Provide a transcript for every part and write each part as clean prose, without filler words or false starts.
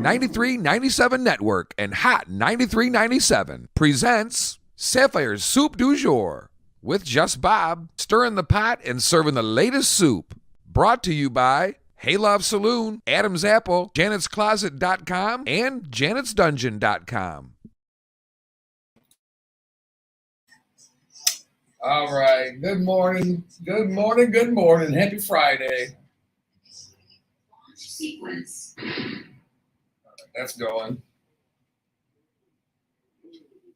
9397 Network and Hot 9397 presents Sapphire'S Soup du Jour with Just Bob, stirring the pot and serving the latest soup. Brought to you by Haylove Saloon, Adam's Apple, Janet'sCloset.com, and Janet'sDungeon.com. All right. Good morning. Good morning. Good morning. Happy Friday. Sequence. All right, that's going.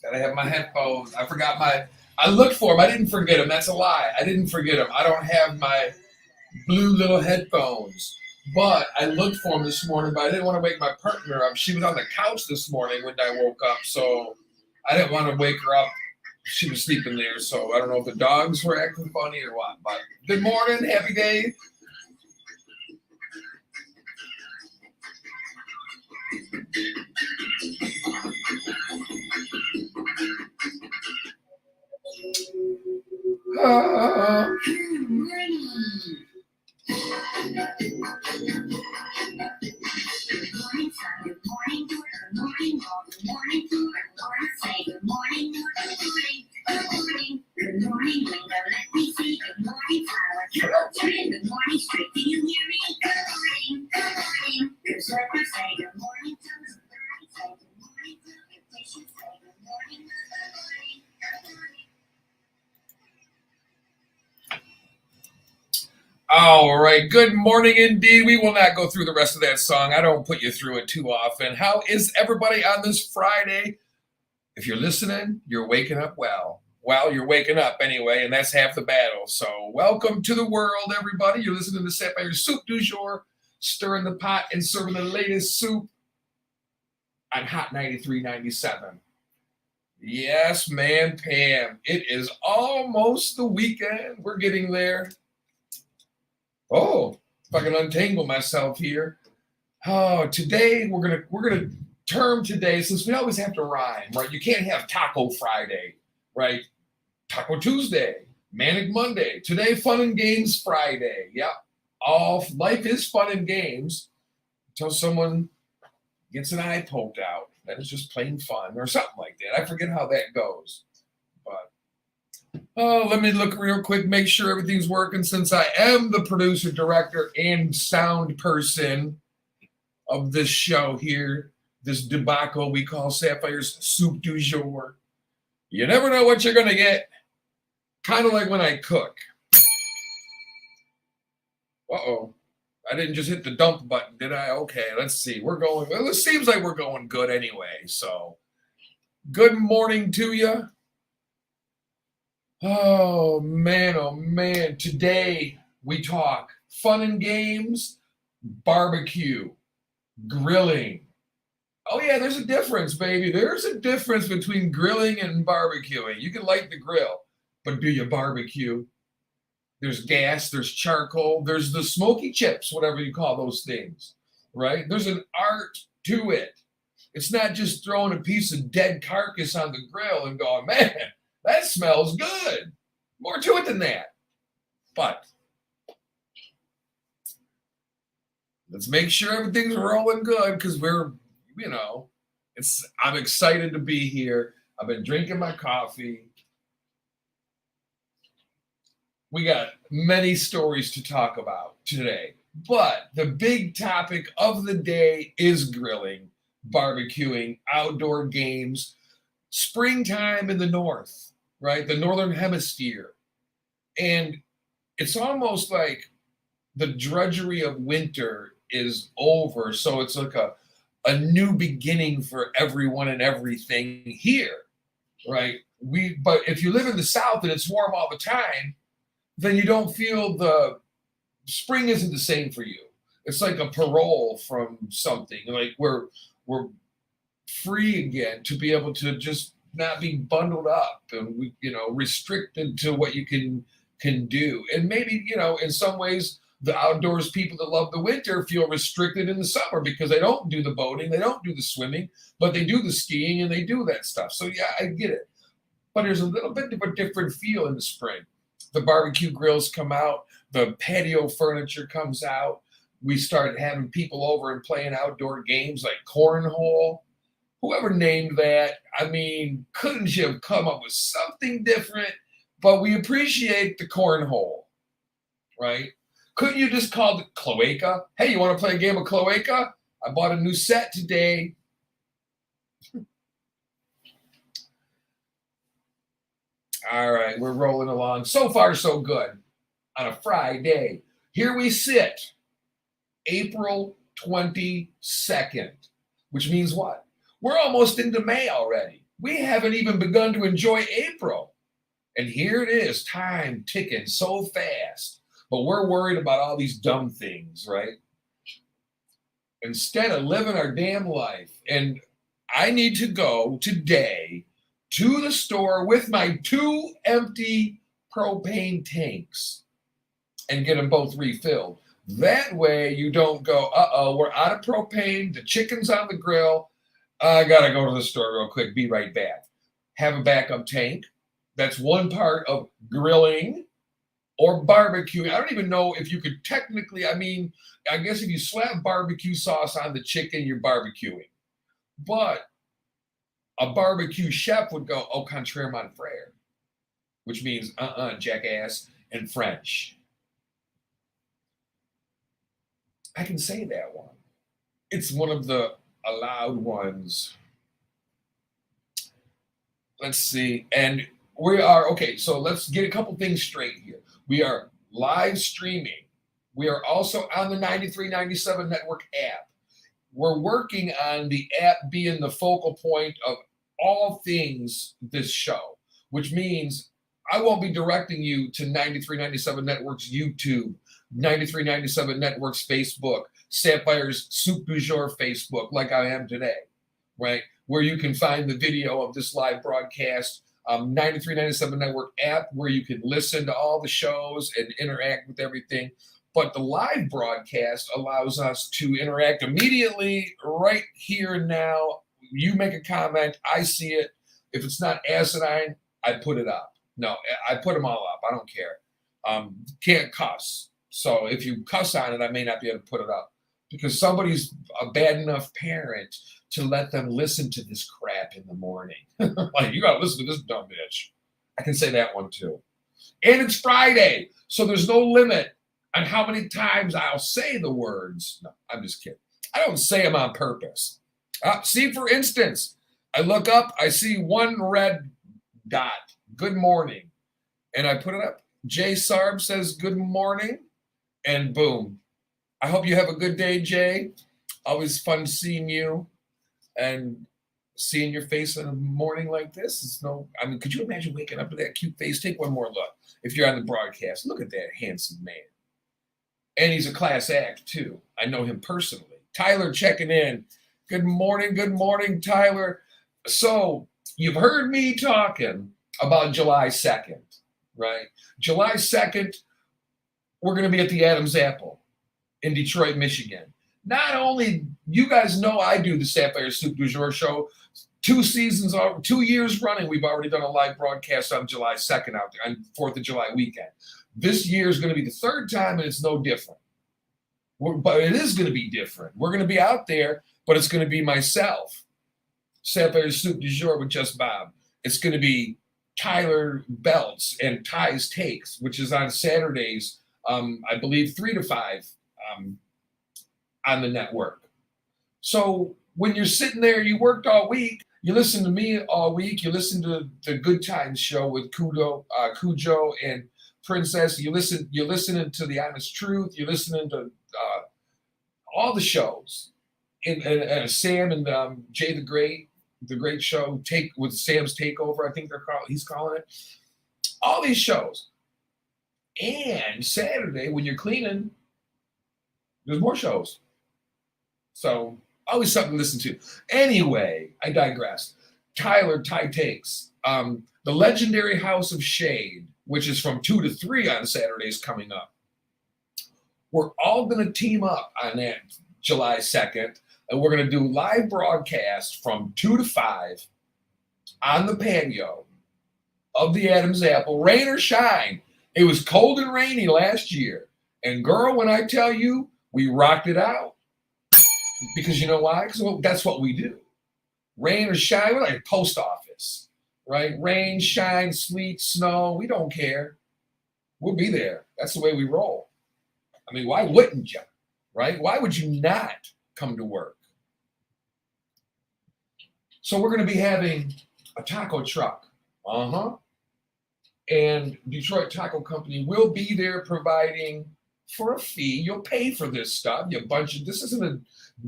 Gotta have my headphones. I looked for them. I didn't forget them. That's a lie. I didn't forget them. I don't have my blue little headphones. But I looked for them this morning, but I didn't want to wake my partner up. She was on the couch this morning when I woke up, so I didn't want to wake her up. She was sleeping there, so I don't know if the dogs were acting funny or what. But good morning, happy day. All right, good morning indeed. We will not go through the rest of that song. I don't put you through it too often. How is everybody on this Friday? If you're listening, you're waking up well. Well, you're waking up anyway, and that's half the battle. So welcome to the world, everybody. You're listening to Sapphire'S Soup du Jour, stirring the pot and serving the latest soup on Hot 9397. Yes, man, Pam. It is almost the weekend. We're getting there. Oh, if I can untangle myself here. Oh, today we're gonna term today, since we always have to rhyme, right? You can't have Taco Friday, right? Taco Tuesday, Manic Monday. Today, Fun and Games Friday. Yep. All life is fun and games until someone gets an eye poked out. That is just plain fun or something like that. I forget how that goes. But let me look real quick, make sure everything's working, since I am the producer, director, and sound person of this show here, this debacle we call Sapphire'S Soup du Jour. You never know what you're going to get. Kind of like when I cook. Uh-oh. I didn't just hit the dump button, did I? Okay, let's see. Well, it seems like we're going good anyway, so good morning to you. Oh, man. Today we talk fun and games, barbecue, grilling. Oh, yeah, there's a difference, baby. There's a difference between grilling and barbecuing. You can light the grill, but do you barbecue? There's gas, there's charcoal, there's the smoky chips, whatever you call those things, right? There's an art to it. It's not just throwing a piece of dead carcass on the grill and going, man, that smells good. More to it than that. But let's make sure everything's rolling good, because I'm excited to be here. I've been drinking my coffee. We got many stories to talk about today, but the big topic of the day is grilling, barbecuing, outdoor games, springtime in the north, right? The northern hemisphere. And it's almost like the drudgery of winter is over. So it's like a new beginning for everyone and everything here, right? But if you live in the South and it's warm all the time, then you don't feel the spring isn't the same for you. It's like a parole from something. Like we're free again to be able to just not be bundled up and restricted to what you can do. And maybe, in some ways, the outdoors people that love the winter feel restricted in the summer because they don't do the boating, they don't do the swimming, but they do the skiing and they do that stuff. So yeah, I get it. But there's a little bit of a different feel in the spring. The barbecue grills come out, the patio furniture comes out, we started having people over and playing outdoor games like cornhole. Whoever named that, I mean, couldn't you have come up with something different? But we appreciate the cornhole, right? Couldn't you just call it cloaca? Hey, you want to play a game of cloaca? I bought a new set today. All right, we're rolling along. So far, so good. On a Friday. Here we sit, April 22nd, which means what? We're almost into May already. We haven't even begun to enjoy April. And here it is, time ticking so fast. But we're worried about all these dumb things, right? Instead of living our damn life. And I need to go today to the store with my 2 empty propane tanks and get them both refilled. That way you don't go, we're out of propane, the chicken's on the grill, I gotta go to the store real quick, be right back. Have a backup tank. That's one part of grilling or barbecue. I don't even know if you could technically, I mean, I guess if you slap barbecue sauce on the chicken, you're barbecuing. But a barbecue chef would go, au contraire, mon frere, which means jackass in French. I can say that one. It's one of the allowed ones. Let's see. And we are, okay, so let's get a couple things straight here. We are live streaming. We are also on the 9397 Network app. We're working on the app being the focal point of all things this show, which means I won't be directing you to 9397 Network's YouTube, 9397 Network's Facebook, Sapphire'S Soup du Jour Facebook, like I am today, right? Where you can find the video of this live broadcast, 9397 Network app, where you can listen to all the shows and interact with everything. But the live broadcast allows us to interact immediately right here and now. You make a comment, I see it. If it's not asinine, I put it up. No, I put them all up. I don't care. Can't cuss. So if you cuss on it, I may not be able to put it up because somebody's a bad enough parent to let them listen to this crap in the morning. Like, you got to listen to this dumb bitch. I can say that one too. And it's Friday, so there's no limit on how many times I'll say the words. No, I'm just kidding. I don't say them on purpose. See, for instance, I look up, I see one red dot, good morning, and I put it up. Jay Sarb says good morning, and boom. I hope you have a good day, Jay. Always fun seeing you and seeing your face in a morning like this. Could you imagine waking up to that cute face? Take one more look. If you're on the broadcast, look at that handsome man. And he's a class act, too. I know him personally. Tyler checking in. Good morning, Tyler. So you've heard me talking about July 2nd, right? July 2nd, we're going to be at the Adam's Apple in Detroit, Michigan. Not only, you guys know I do the Sapphire'S Soup du Jour show. 2 years running, we've already done a live broadcast on July 2nd out there, on 4th of July weekend. This year is going to be the 3rd time, and it's no different. But it is going to be different. We're going to be out there, but it's going to be myself, Sapphire'S Soup du Jour with Just Bob. It's going to be Tyler Belts and Ty's Takes, which is on Saturdays, I believe 3 to 5 on the network. So when you're sitting there, you worked all week, you listen to me all week, you listen to the Good Times show with Cujo and Princess, you're listening to The Honest Truth, you're listening to all the shows, and Sam and Jay the Great show, with Sam's Takeover, I think he's calling it. All these shows. And Saturday, when you're cleaning, there's more shows. So always something to listen to. Anyway, I digress. Ty Takes. The legendary House of Shade, which is from 2 to 3 on Saturdays coming up. We're all going to team up on that July 2nd, and we're going to do live broadcast from 2 to 5 on the patio of the Adam's Apple, rain or shine. It was cold and rainy last year. And girl, when I tell you, We rocked it out because you know why? Because that's what we do. Rain or shine, we're like a post office, right? Rain, shine, sleet, snow, we don't care. We'll be there. That's the way we roll. I mean, why wouldn't you, right? Why would you not come to work? So we're going to be having a taco truck. And Detroit Taco Company will be there providing for a fee. You'll pay for this stuff. This isn't a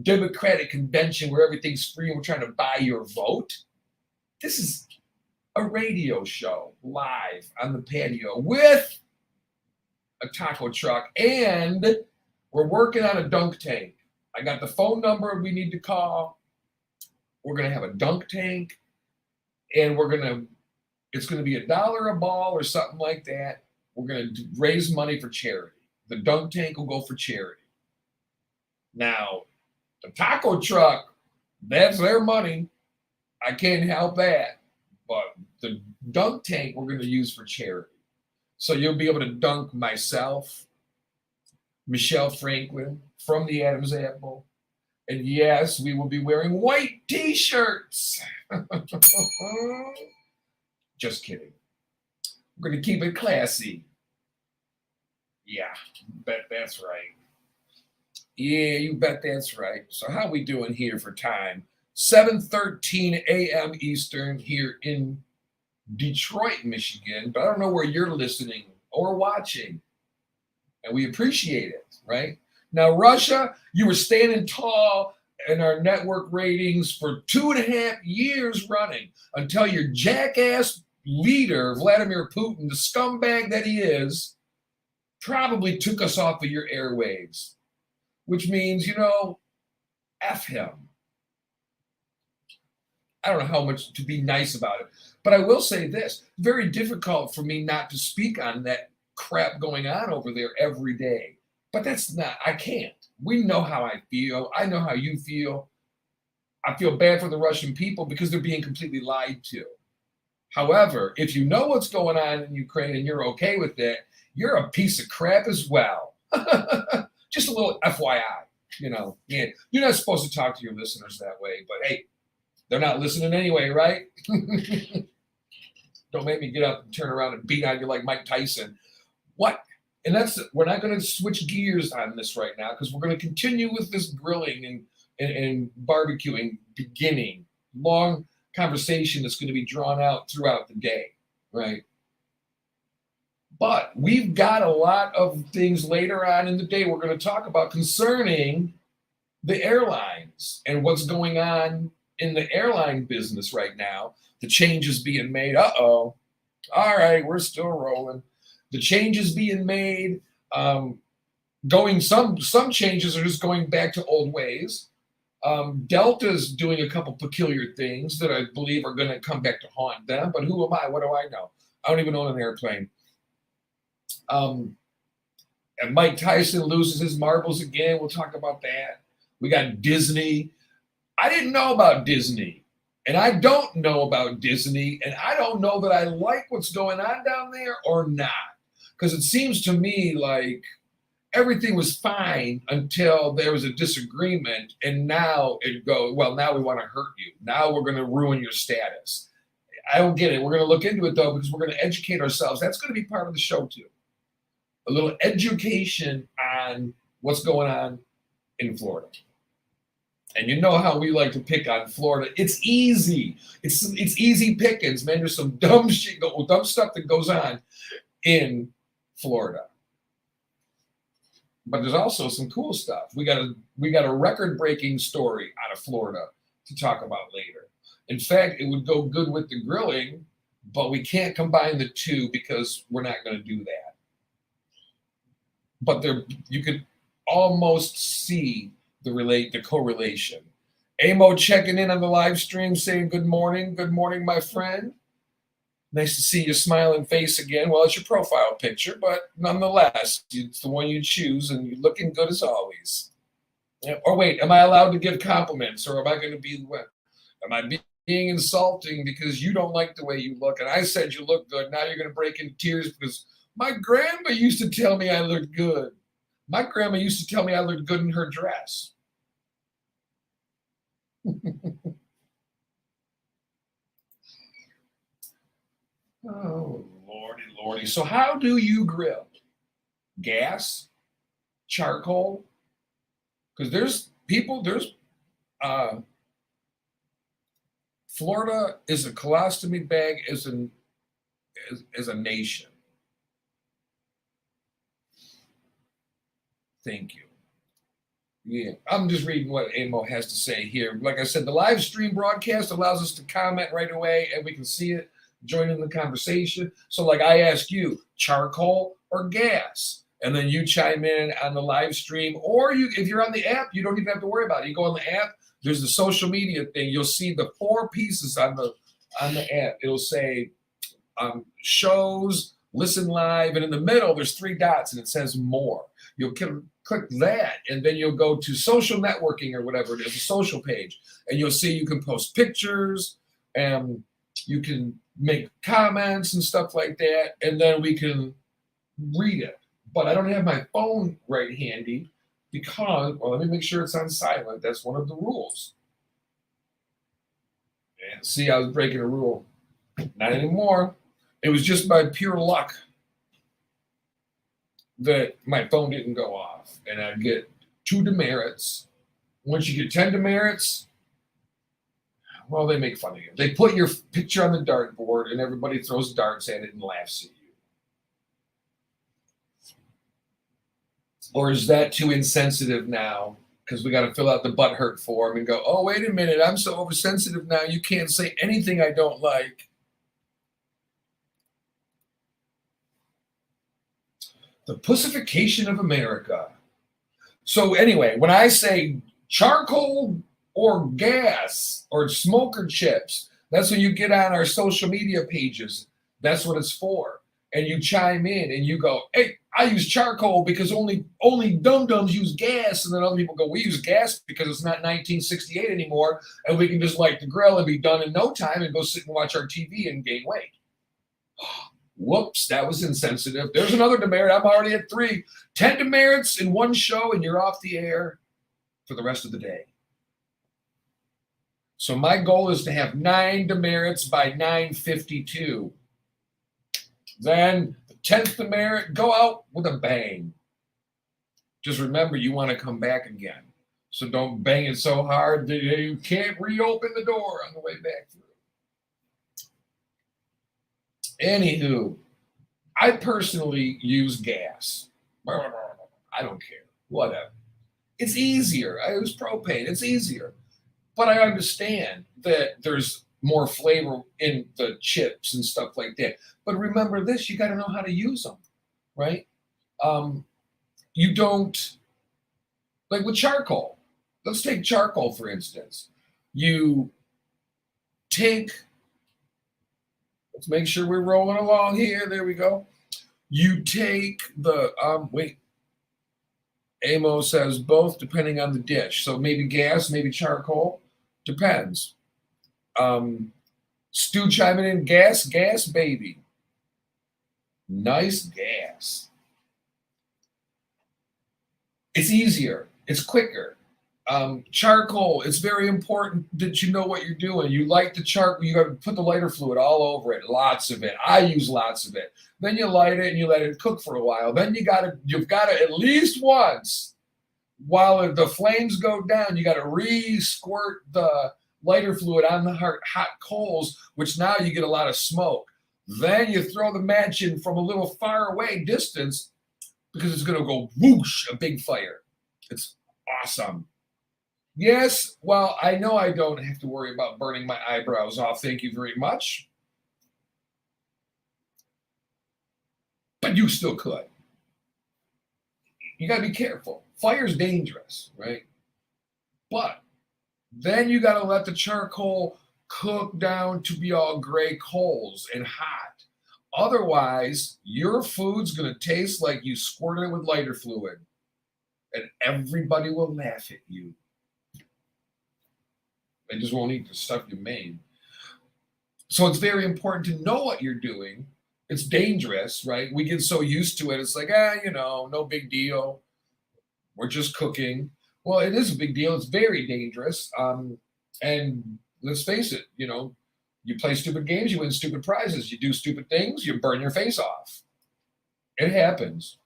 Democratic convention where everything's free and we're trying to buy your vote. This is a radio show live on the patio with a taco truck, and we're working on a dunk tank. I got the phone number we need to call. We're going to have a dunk tank, and it's going to be $1 a ball or something like that. We're going to raise money for charity. The dunk tank will go for charity. Now, the taco truck, that's their money. I can't help that. But the dunk tank we're going to use for charity. So you'll be able to dunk myself, Michelle Franklin from the Adam's Apple. And yes, we will be wearing white t-shirts. Just kidding. We're going to keep it classy. Yeah, bet that's right. Yeah, you bet that's right. So how we doing here for time? 7:13 a.m. Eastern here in Detroit, Michigan. But I don't know where you're listening or watching. And we appreciate it, right? Now, Russia, you were standing tall in our network ratings for 2.5 years running until your jackass leader, Vladimir Putin, the scumbag that he is, probably took us off of your airwaves, which means, F him. I don't know how much to be nice about it, but I will say this, very difficult for me not to speak on that crap going on over there every day. But I can't. We know how I feel. I know how you feel. I feel bad for the Russian people because they're being completely lied to. However, if you know what's going on in Ukraine and you're okay with it, you're a piece of crap as well. Just a little FYI, Yeah, you're not supposed to talk to your listeners that way, but hey, they're not listening anyway, right? Don't make me get up and turn around and beat on you like Mike Tyson. What? And we're not going to switch gears on this right now because we're going to continue with this grilling and barbecuing beginning. Long conversation that's going to be drawn out throughout the day, right? But we've got a lot of things later on in the day we're going to talk about concerning the airlines and what's going on in the airline business right now. The changes being made. All right, we're still rolling. The changes being made, some changes are just going back to old ways. Delta's doing a couple peculiar things that I believe are going to come back to haunt them. But who am I? What do I know? I don't even own an airplane. And Mike Tyson loses his marbles again. We'll talk about that. We got Disney. I didn't know about Disney. And I don't know about Disney. And I don't know that I like what's going on down there or not. Because it seems to me like everything was fine until there was a disagreement. And now now we want to hurt you. Now we're going to ruin your status. I don't get it. We're going to look into it, though, because we're going to educate ourselves. That's going to be part of the show, too. A little education on what's going on in Florida. And you know how we like to pick on Florida. It's easy. It's easy pickings, man. There's some dumb stuff that goes on in Florida. But there's also some cool stuff. We got a record-breaking story out of Florida to talk about later. In fact, it would go good with the grilling, but we can't combine the two because we're not going to do that. But you could almost see the correlation. Amo checking in on the live stream saying good morning. Good morning, my friend. Nice to see your smiling face again. Well, it's your profile picture, but nonetheless, it's the one you choose, and you're looking good as always. Yeah. Or wait, am I allowed to give compliments, or am I going to be what? Am I being insulting because you don't like the way you look? And I said you look good. Now you're going to break into tears because my grandma used to tell me I looked good. My grandma used to tell me I looked good in her dress. Oh, lordy, lordy. So how do you grill? Gas? Charcoal? Because there's uh, Florida is a colostomy bag as a nation. Thank you. Yeah, I'm just reading what Amo has to say here. Like I said, the live stream broadcast allows us to comment right away and we can see it, join in the conversation. So, like I ask you, charcoal or gas? And then you chime in on the live stream, or if you're on the app, you don't even have to worry about it. You go on the app, there's the social media thing. You'll see the 4 pieces on the app. It'll say shows, listen live, and in the middle there's 3 dots and it says more. You'll click that, and then you'll go to social networking or whatever it is, a social page, and you'll see you can post pictures and you can make comments and stuff like that, and then we can read it. But I don't have my phone right handy because, well, let me make sure it's on silent. That's one of the rules. And see, I was breaking a rule. Not anymore. It was just by pure luck that my phone didn't go off, and I'd get 2 demerits. Once you get 10 demerits, well, they make fun of you. They put your picture on the dartboard, and everybody throws darts at it and laughs at you. Or is that too insensitive now? Because we got to fill out the butthurt form and go, oh, wait a minute, I'm so oversensitive now, you can't say anything I don't like. The pussification of America. So anyway, when I say charcoal or gas or smoker chips, that's when you get on our social media pages. That's what it's for. And you chime in and you go, hey, I use charcoal because only dum-dums use gas. And then other people go, we use gas because it's not 1968 anymore. And we can just light the grill and be done in no time and go sit and watch our TV and gain weight. Whoops, that was insensitive. There's another demerit. I'm already at 3. 10 demerits in one show, and you're off the air for the rest of the day. So my goal is to have 9 demerits by 9:52. Then the 10th demerit, go out with a bang. Just remember, you want to come back again. So don't bang it so hard that you can't reopen the door on the way back through. Anywho, I personally use gas. I don't care. Whatever. It's easier. I use propane. It's easier. But I understand that there's more flavor in the chips and stuff like that. But remember this, you got to know how to use them, right? You don't, like with charcoal. Let's take charcoal, for instance. You take, let's make sure we're rolling along here. There we go. You take the, Amo says both depending on the dish. So maybe gas, maybe charcoal. Depends. Stu chiming in, gas, baby. Nice gas. It's easier. It's quicker. Charcoal, it's very important that you know what you're doing. You light the charcoal, you got to put the lighter fluid all over it, lots of it. I use lots of it. Then you light it and you let it cook for a while. Then you've got to at least once, while the flames go down, you got to re-squirt the lighter fluid on the hot coals, which now you get a lot of smoke. Then you throw the match in from a little far away distance because it's going to go whoosh, a big fire. It's awesome. Yes, well, I know I don't have to worry about burning my eyebrows off. Thank you very much. But you still could. You got to be careful. Fire's dangerous, right? But then you got to let the charcoal cook down to be all gray coals and hot. Otherwise, your food's going to taste like you squirted it with lighter fluid. And everybody will laugh at you. They just won't eat the stuff you made. So it's very important to know what you're doing. It's dangerous, right? We get so used to it. It's like, no big deal. We're just cooking. Well, it is a big deal. It's very dangerous. And let's face it, you play stupid games, you win stupid prizes. You do stupid things, you burn your face off. It happens.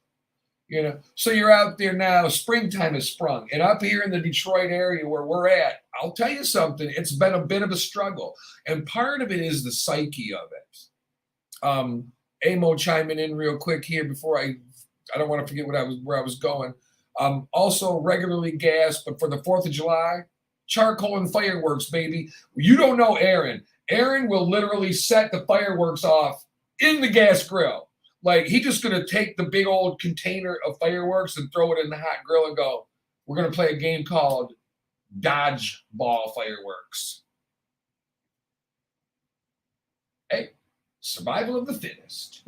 So you're out there now, springtime has sprung, and up here in the Detroit area where we're at, I'll tell you something, it's been a bit of a struggle, and part of it is the psyche of it. Amo chiming in real quick here before I don't want to forget where I was going. Also regularly gas, but for the 4th of July, charcoal and fireworks, baby. You don't know Aaron. Aaron will literally set the fireworks off in the gas grill. Like, he's just going to take the big old container of fireworks and throw it in the hot grill and go, we're going to play a game called Dodgeball Fireworks. Hey, survival of the fittest.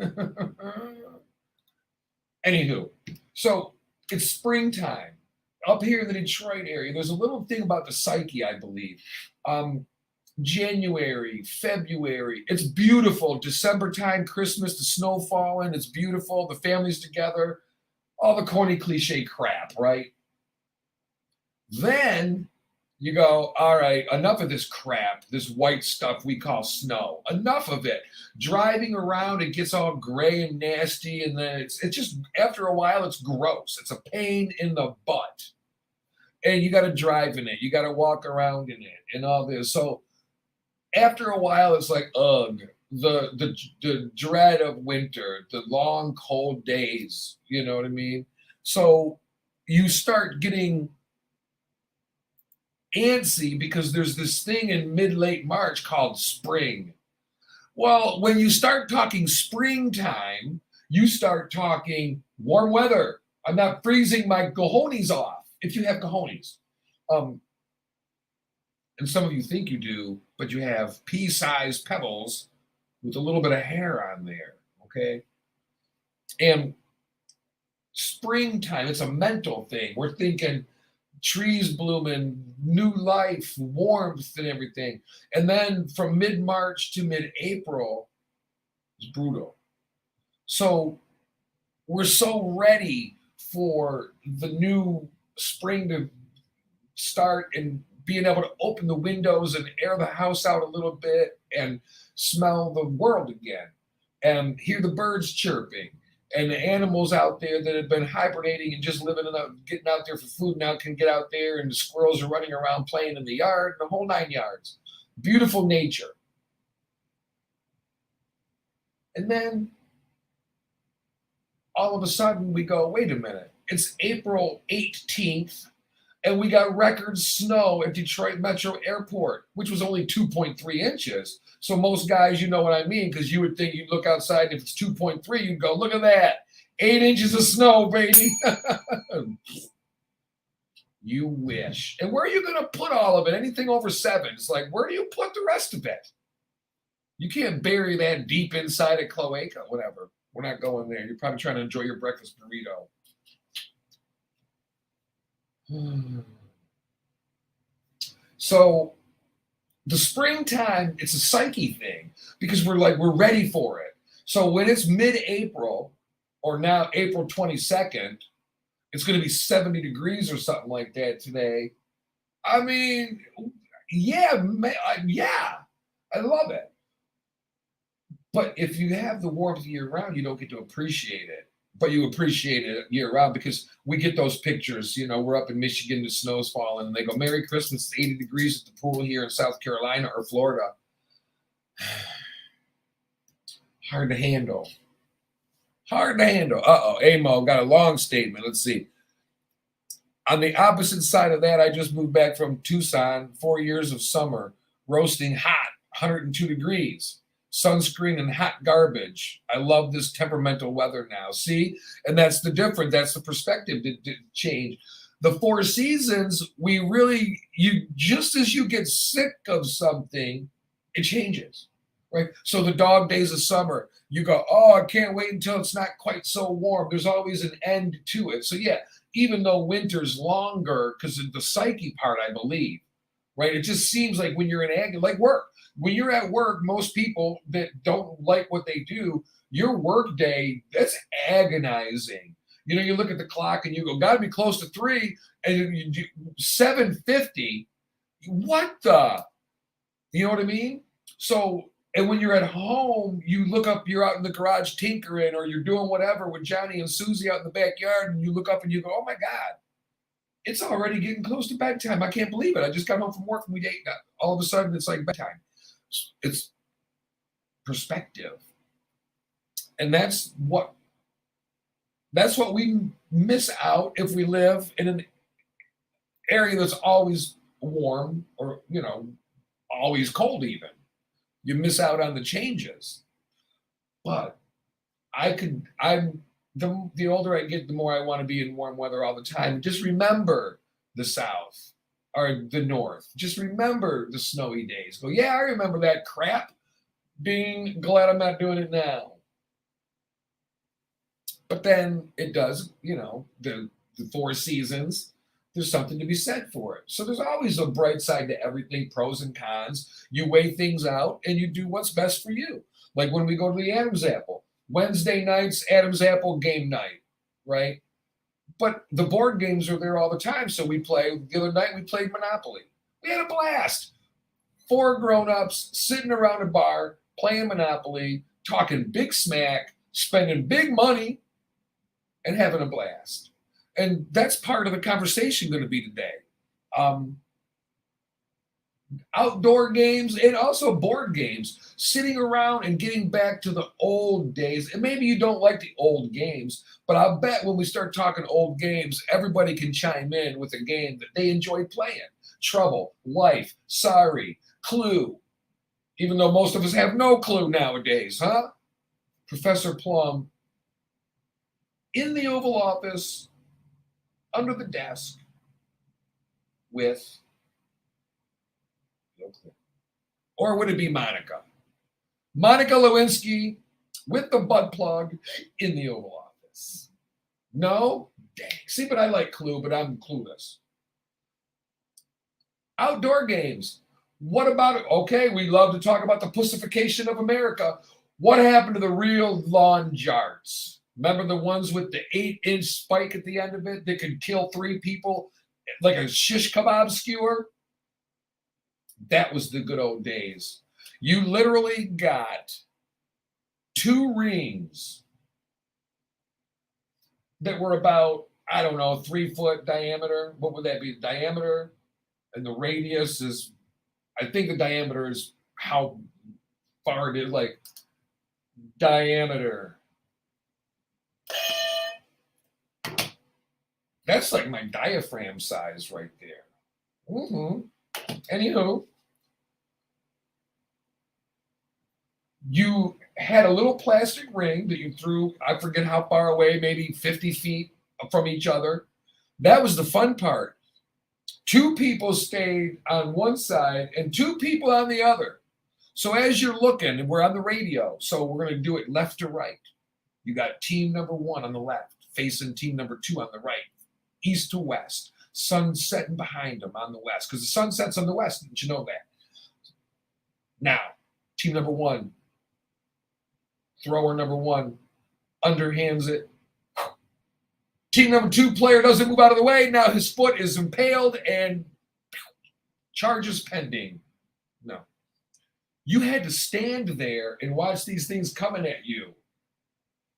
Anywho, so it's springtime. Up here in the Detroit area, there's a little thing about the psyche, I believe. January, February, it's beautiful. December time, Christmas, the snow falling, it's beautiful. The family's together, all the corny cliche crap, right? Then you go, all right, enough of this crap, this white stuff we call snow. Enough of it. Driving around, it gets all gray and nasty, and then it's just, after a while, it's gross. It's a pain in the butt. And you got to drive in it. You got to walk around in it and all this. So after a while, it's like, ugh, the dread of winter, the long, cold days, you know what I mean? So you start getting antsy because there's this thing in mid-late March called spring. Well, when you start talking springtime, you start talking warm weather. I'm not freezing my cojones off, if you have cojones. And some of you think you do, but you have pea-sized pebbles with a little bit of hair on there, okay? And springtime, it's a mental thing. We're thinking trees blooming, new life, warmth, and everything. And then from mid-March to mid-April is brutal. So we're so ready for the new spring to start and being able to open the windows and air the house out a little bit and smell the world again and hear the birds chirping and the animals out there that have been hibernating and just living getting out there for food now can get out there, and the squirrels are running around playing in the yard, the whole 9 yards. Beautiful nature. And then all of a sudden we go, wait a minute, it's April 18th. And we got record snow at Detroit Metro Airport, which was only 2.3 inches. So most guys, you know what I mean, because you would think you'd look outside, and if it's 2.3, you'd go, look at that. 8 inches of snow, baby. You wish. And where are you going to put all of it? Anything over 7. It's like, where do you put the rest of it? You can't bury that deep inside a cloaca, whatever. We're not going there. You're probably trying to enjoy your breakfast burrito. So the springtime, it's a psyche thing because we're ready for it. So when it's mid-April or now April 22nd, it's going to be 70 degrees or something like that today. I mean, yeah, I love it. But if you have the warmth year round, you don't get to appreciate it. But you appreciate it year round because we get those pictures. We're up in Michigan, the snow's falling, and they go, Merry Christmas, it's 80 degrees at the pool here in South Carolina or Florida. Hard to handle. Uh-oh, Amo got a long statement. Let's see. On the opposite side of that, I just moved back from Tucson, 4 years of summer, roasting hot, 102 degrees. Sunscreen and hot garbage. I love this temperamental weather now. See? And that's the difference. That's the perspective to change. The 4 seasons, just as you get sick of something, it changes, right? So the dog days of summer, you go, oh, I can't wait until it's not quite so warm. There's always an end to it. So yeah, even though winter's longer, because of the psyche part, I believe, right? It just seems like when you're in agony, like work. When you're at work, most people that don't like what they do, your work day, that's agonizing. You look at the clock and you go, got to be close to 3, and you do 7:50. What the? You know what I mean? So, and when you're at home, you look up, you're out in the garage tinkering, or you're doing whatever with Johnny and Susie out in the backyard, and you look up and you go, oh my God, it's already getting close to bedtime. I can't believe it. I just got home from work and we ate. All of a sudden, it's like bedtime. It's perspective. And that's what we miss out if we live in an area that's always warm, or always cold. Even you miss out on the changes. But the older I get, the more I want to be in warm weather all the time. Just remember the South or the North. Just remember the snowy days. Go, yeah, I remember that crap. Being glad I'm not doing it now. But then it does, the 4 seasons, there's something to be said for it. So there's always a bright side to everything, pros and cons. You weigh things out and you do what's best for you. Like when we go to the Adam's Apple, Wednesday nights, Adam's Apple game night, right? But the board games are there all the time. So we play. The other night we played Monopoly. We had a blast. 4 grown-ups sitting around a bar, playing Monopoly, talking big smack, spending big money, and having a blast. And that's part of the conversation going to be today. Outdoor games and also board games, sitting around and getting back to the old days. And maybe you don't like the old games, but I'll bet when we start talking old games, everybody can chime in with a game that they enjoyed playing. Trouble, Life, Sorry, Clue. Even though most of us have no clue nowadays, huh? Professor Plum in the Oval Office, under the desk, with no clue. Or would it be Monica? Monica Lewinsky with the butt plug in the Oval Office. No? Dang. See, but I like Clue, but I'm clueless. Outdoor games. What about it? Okay, we love to talk about the pussification of America. What happened to the real lawn jarts? Remember the ones with the 8-inch spike at the end of it that could kill 3 people like a shish kebab skewer? That was the good old days. You literally got 2 rings that were about, 3 foot diameter. What would that be? The diameter, and the radius is, I think the diameter is how far it is, like diameter. That's like my diaphragm size right there. Anywho, you had a little plastic ring that you threw, I forget how far away, maybe 50 feet from each other. That was the fun part. 2 people stayed on one side and 2 people on the other. So as you're looking, and we're on the radio, so we're going to do it left to right. You got team number 1 on the left, facing team number 2 on the right, east to west, sun setting behind them on the west, because the sun sets on the west. Didn't you know that? Now, team number 1, thrower number 1, underhands it. Team number 2 player doesn't move out of the way. Now his foot is impaled and charges pending. No. You had to stand there and watch these things coming at you,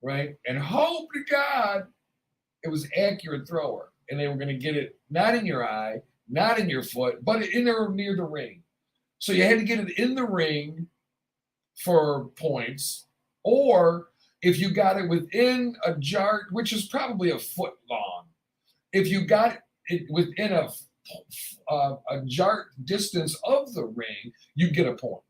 right? And hope to God it was accurate thrower. And they were going to get it not in your eye, not in your foot, but in there near the ring. So you had to get it in the ring for points, or if you got it within a jar, which is probably a foot long, if you got it within a jar distance of the ring, you get a point.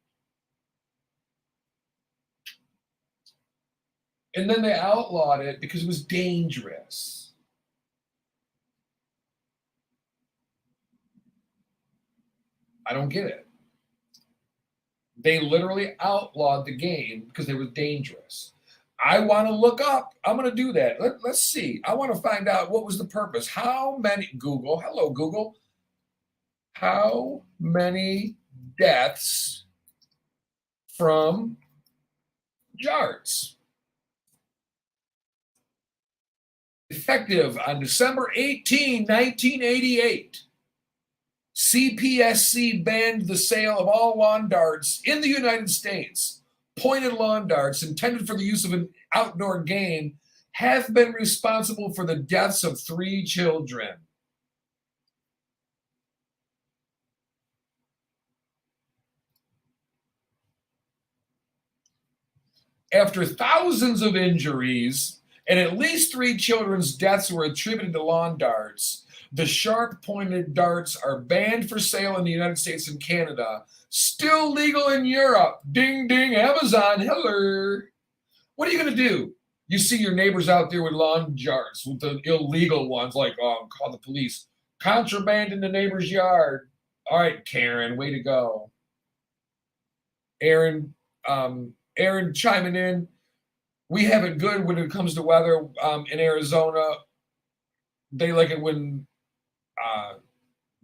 And then they outlawed it because it was dangerous. I don't get it. They literally outlawed the game because it was dangerous. I want to look up. I'm going to do that. Let's see. I want to find out what was the purpose. How many, Google, hello, Google. How many deaths from jarts? Effective on December 18, 1988, CPSC banned the sale of all lawn darts in the United States. Pointed lawn darts intended for the use of an outdoor game have been responsible for the deaths of 3 children. After thousands of injuries and at least 3 children's deaths were attributed to lawn darts, the sharp-pointed darts are banned for sale in the United States and Canada, still legal in Europe. Ding, ding, Amazon, hello. What are you going to do? You see your neighbors out there with lawn darts, with the illegal ones, like, oh, call the police. Contraband in the neighbor's yard. All right, Karen, way to go. Aaron chiming in. We have it good when it comes to weather in Arizona. They like it when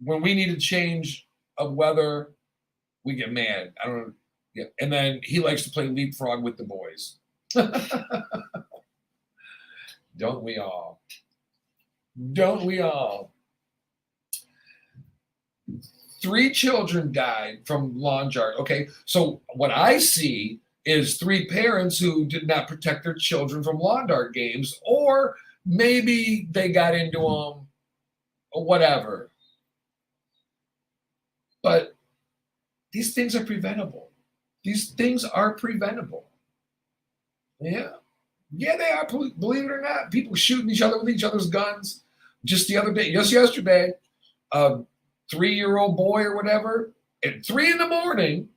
we need a change of weather, we get mad. I don't know. Yeah. And then he likes to play leapfrog with the boys. Don't we all? Don't we all? 3 children died from lawn dart. Okay, so what I see is 3 parents who did not protect their children from lawn dart games, or maybe they got into them, or whatever. But these things are preventable. These things are preventable. Yeah. Yeah, they are. Believe it or not, people shooting each other with each other's guns. Just yesterday, a 3-year-old boy or whatever, at 3 a.m,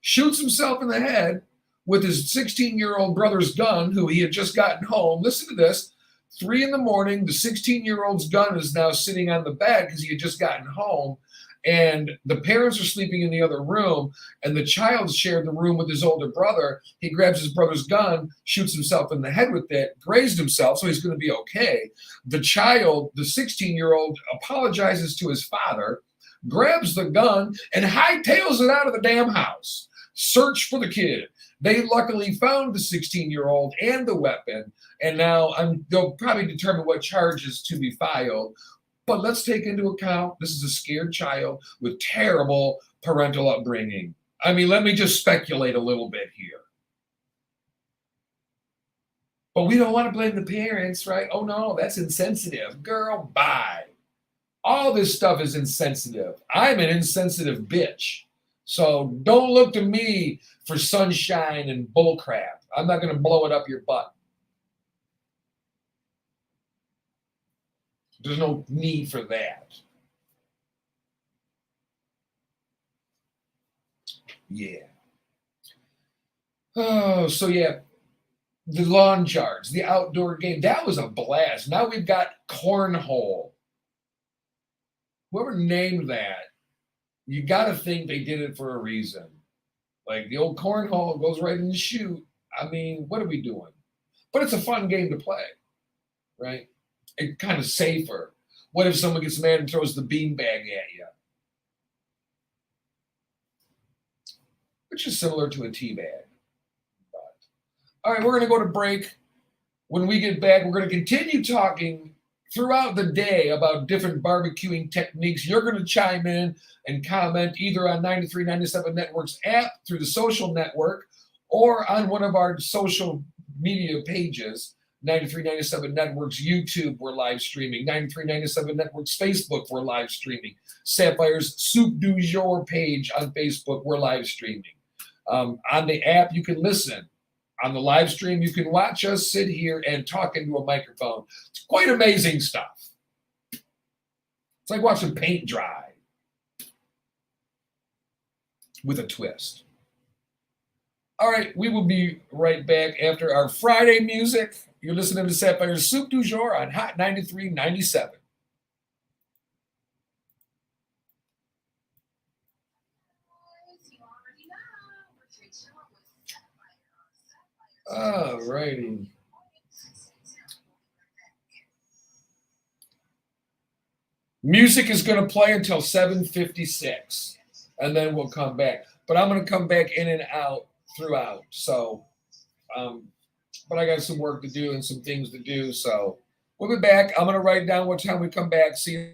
shoots himself in the head with his 16-year-old brother's gun, who he had just gotten home. Listen to this. 3 a.m, the 16-year-old's gun is now sitting on the bed because he had just gotten home. And the parents are sleeping in the other room, and the child shared the room with his older brother. He grabs his brother's gun, shoots himself in the head with it, grazed himself, so he's going to be okay. The child, the 16-year-old, apologizes to his father, grabs the gun, and hightails it out of the damn house. Search for the kid. They luckily found the 16-year-old and the weapon, and now they'll probably determine what charges to be filed. But let's take into account this is a scared child with terrible parental upbringing. I mean, let me just speculate a little bit here. But we don't want to blame the parents, right? Oh, no, that's insensitive. Girl, bye. All this stuff is insensitive. I'm an insensitive bitch. So don't look to me for sunshine and bullcrap. I'm not going to blow it up your butt. There's no need for that. Yeah. Oh, so yeah, the lawn darts, the outdoor game, that was a blast. Now we've got cornhole. Whoever named that, you got to think they did it for a reason. Like the old cornhole goes right in the chute. I mean, what are we doing? But it's a fun game to play, right? And kind of safer. What if someone gets mad and throws the beanbag at you? Which is similar to a tea bag. All right, we're going to go to break. When we get back, we're going to continue talking throughout the day about different barbecuing techniques. You're going to chime in and comment either on 9397 Network's app through the social network or on one of our social media pages. 9397 Network's YouTube, we're live streaming. 9397 Network's Facebook, we're live streaming. Sapphire'S Soup du Jour page on Facebook, we're live streaming. On the app, you can listen. On the live stream, you can watch us sit here and talk into a microphone. It's quite amazing stuff. It's like watching paint dry with a twist. All right, we will be right back after our Friday music. You're listening to Sapphire'S Soup du Jour on Hot 93.97. All righty. Music is going to play until 7:56, and then we'll come back. But I'm going to come back in and out throughout. So, but I got some work to do and some things to do. So We'll be back. I'm going to write down what time we come back. See you.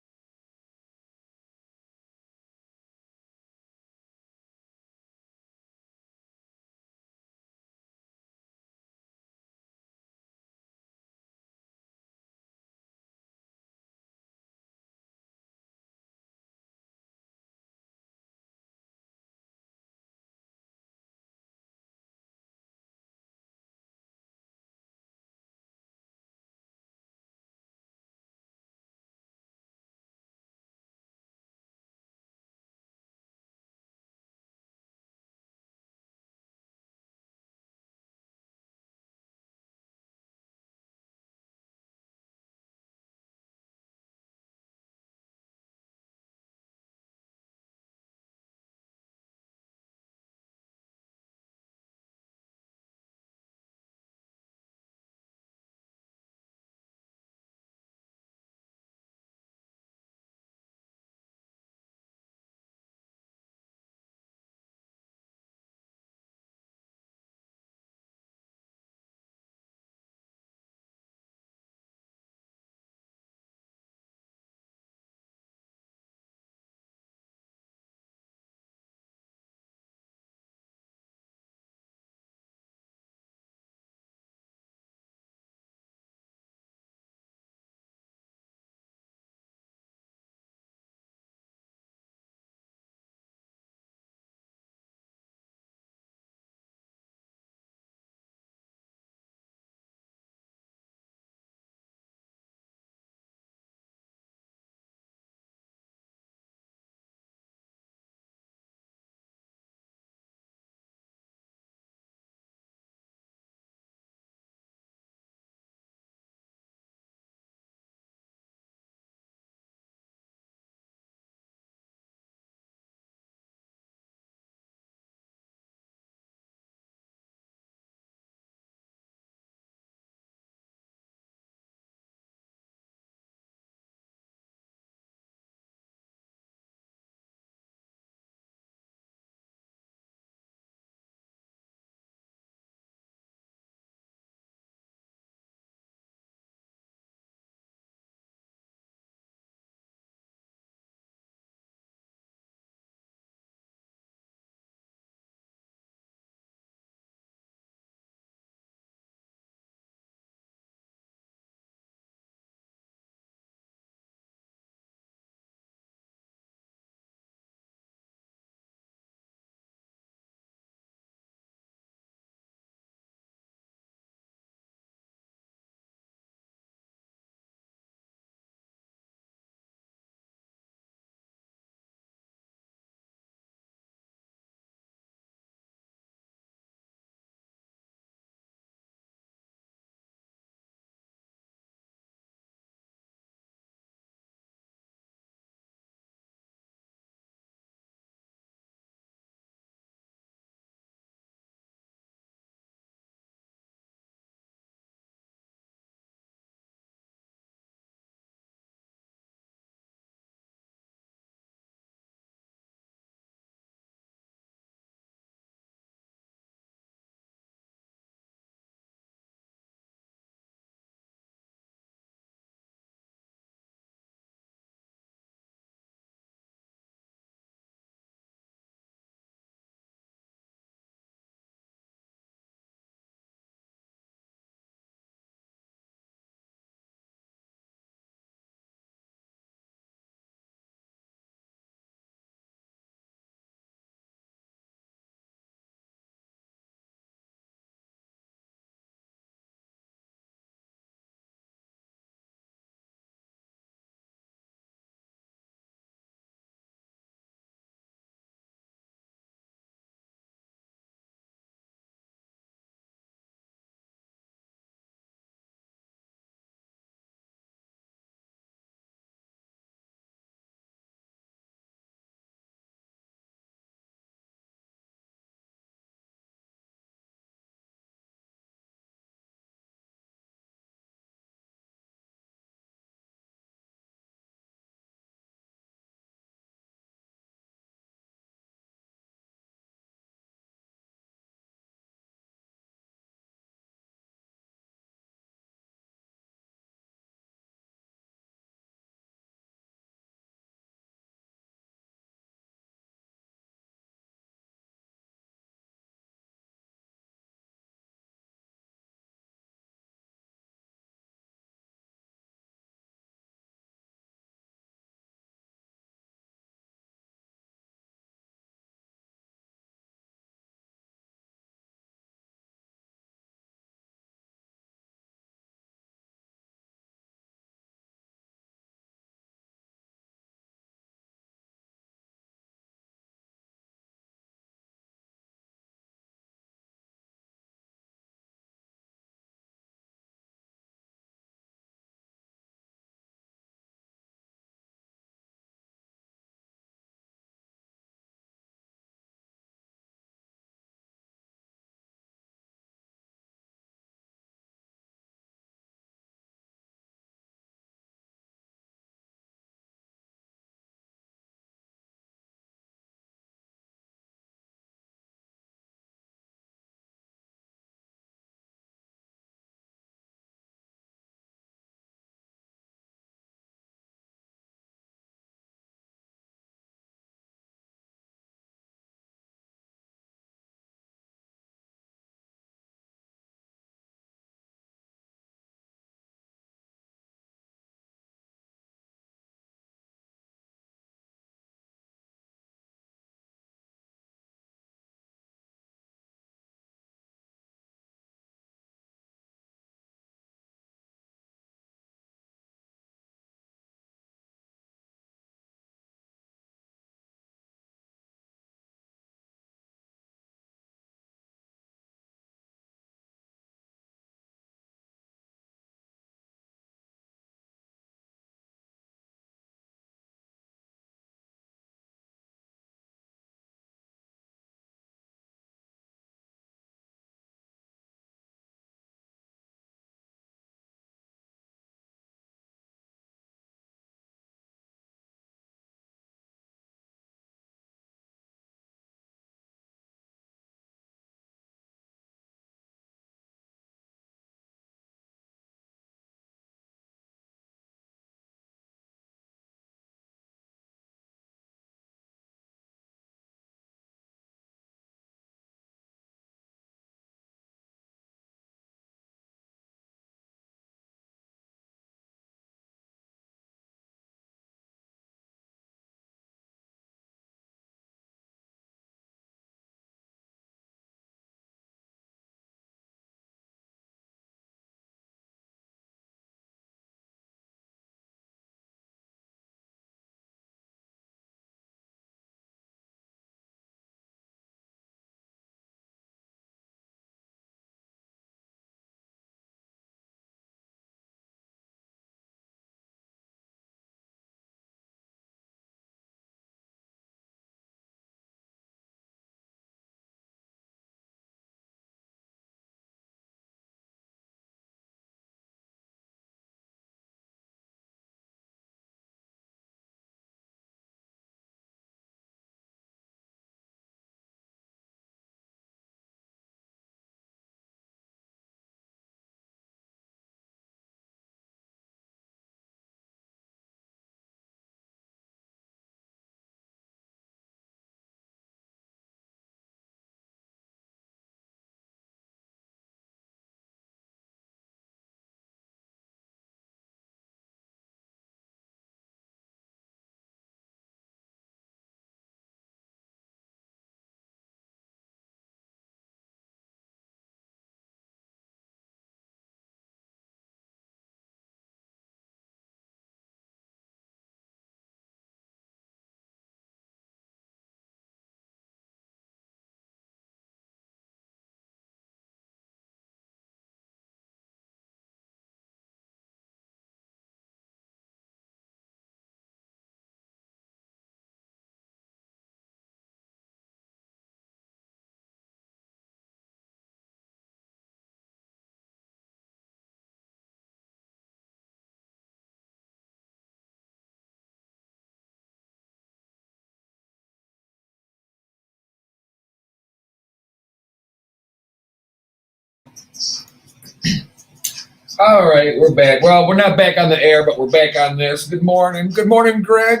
All right, we're back. Well, we're not back on the air, but we're back on this. Good morning. Good morning, Greg.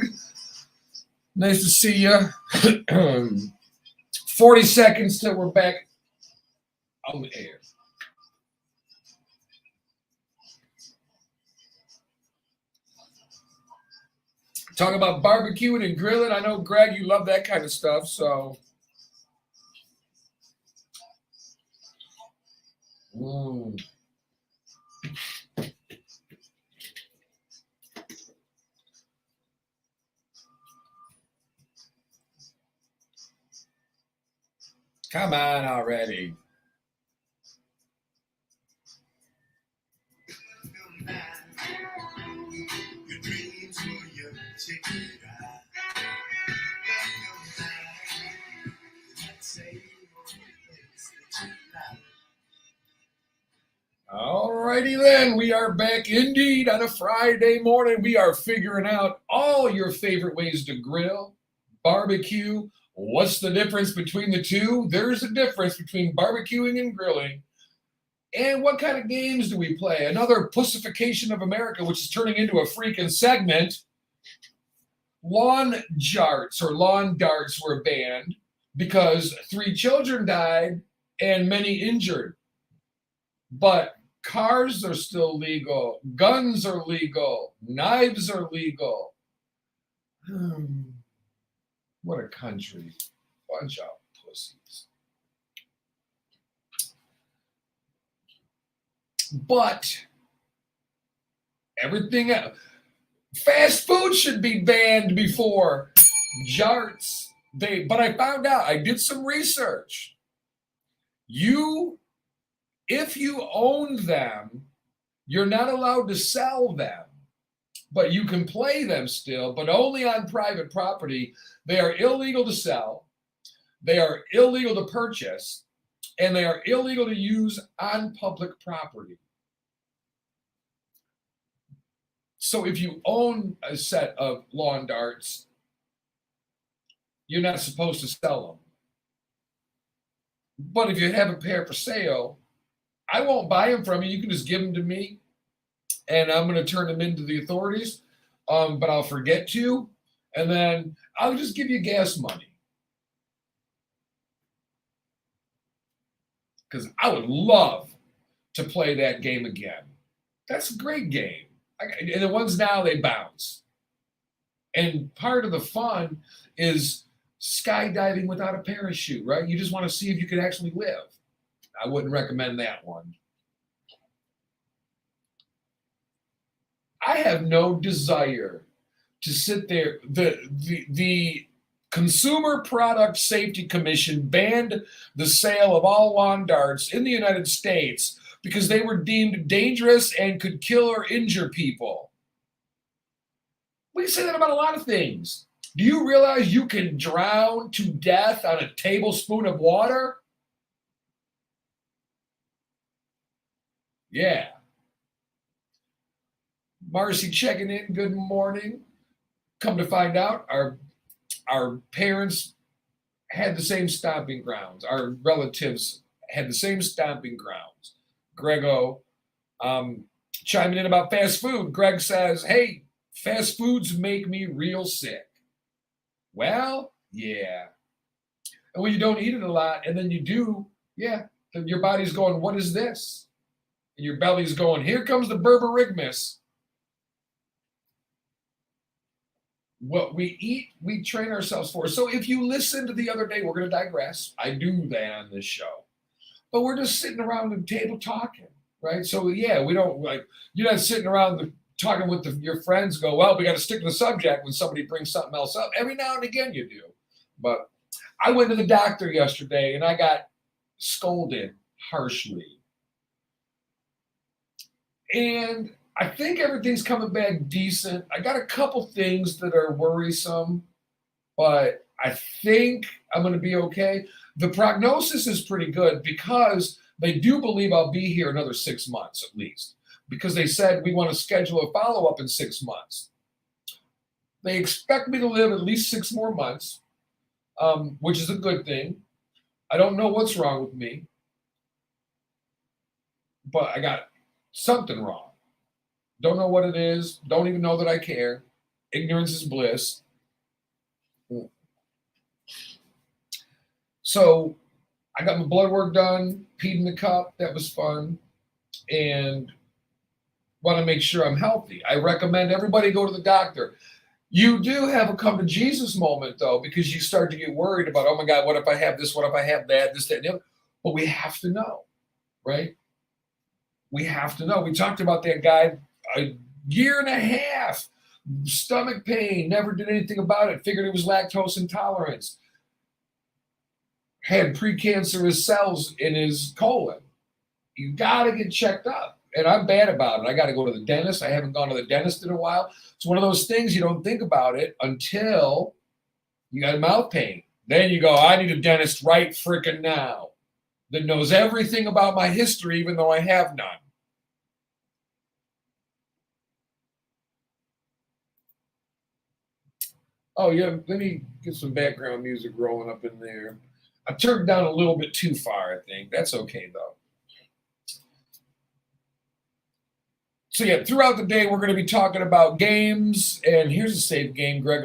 Nice to see you. 40 seconds till we're back on the air. Talk about barbecuing and grilling. I know, Greg, you love that kind of stuff, so. Come on already. All righty then, we are back indeed on a Friday morning. We are figuring out all your favorite ways to grill, barbecue. What's the difference between the two? There's a difference between barbecuing and grilling. And what kind of games do we play? Another pussification of America, which is turning into a freaking segment. Lawn jarts or lawn darts were banned because 3 children died and many injured. But cars are still legal. Guns are legal. Knives are legal. What a country. Bunch of pussies. But everything else. Fast food should be banned before jarts. But I found out, I did some research. If you own them, you're not allowed to sell them, but you can play them still, but only on private property. They are illegal to sell, they are illegal to purchase, and they are illegal to use on public property. So if you own a set of lawn darts, you're not supposed to sell them. But if you have a pair for sale, I won't buy them from you. You can just give them to me, and I'm going to turn them into the authorities. But I'll forget to, and then I'll just give you gas money. Because I would love to play that game again. That's a great game. And the ones now, they bounce. And part of the fun is skydiving without a parachute, right? You just want to see if you can actually live. I wouldn't recommend that one. I have no desire to sit there. The Consumer Product Safety Commission banned the sale of all lawn darts in the United States because they were deemed dangerous and could kill or injure people. We can say that about a lot of things. Do you realize you can drown to death on a tablespoon of water? Yeah. Marcy checking in. Good morning. Come to find out, our parents had the same stomping grounds. Our relatives had the same stomping grounds. Grego chiming in about fast food. Greg says, hey, fast foods make me real sick. Well, yeah. And when you don't eat it a lot, and then you do, yeah, then your body's going, what is this? And your belly's going, here comes the berberigmus. What we eat, we train ourselves for. So if you listened to the other day, we're going to digress. I do that on this show. But we're just sitting around the table talking, right? So, yeah, we don't, like, you're not sitting around talking with your friends, go, well, we got to stick to the subject when somebody brings something else up. Every now and again you do. But I went to the doctor yesterday, and I got scolded harshly. And I think everything's coming back decent. I got a couple things that are worrisome, but I think I'm going to be okay. The prognosis is pretty good because they do believe I'll be here another 6 months at least, because they said we want to schedule a follow-up in 6 months. They expect me to live at least 6 more months, which is a good thing. I don't know what's wrong with me. but I got something wrong. Don't know what it is. Don't even know that I care. Ignorance is bliss. So I got my blood work done, peed in the cup. That was fun. And want to make sure I'm healthy. I recommend everybody go to the doctor. You do have a come to Jesus moment, though, because you start to get worried about, oh my God, what if I have this? What if I have that? This, that, and the other. But we have to know, right? We have to know. We talked about that guy a year and a half, stomach pain, never did anything about it, figured it was lactose intolerance, had precancerous cells in his colon. You got to get checked up. And I'm bad about it. I got to go to the dentist. I haven't gone to the dentist in a while. It's one of those things you don't think about it until you got mouth pain. Then you go, I need a dentist right freaking now that knows everything about my history, even though I have none. Oh, yeah, let me get some background music rolling up in there. I turned it down a little bit too far, I think. That's okay, though. So yeah, throughout the day, we're going to be talking about games. And here's a safe game, Greg.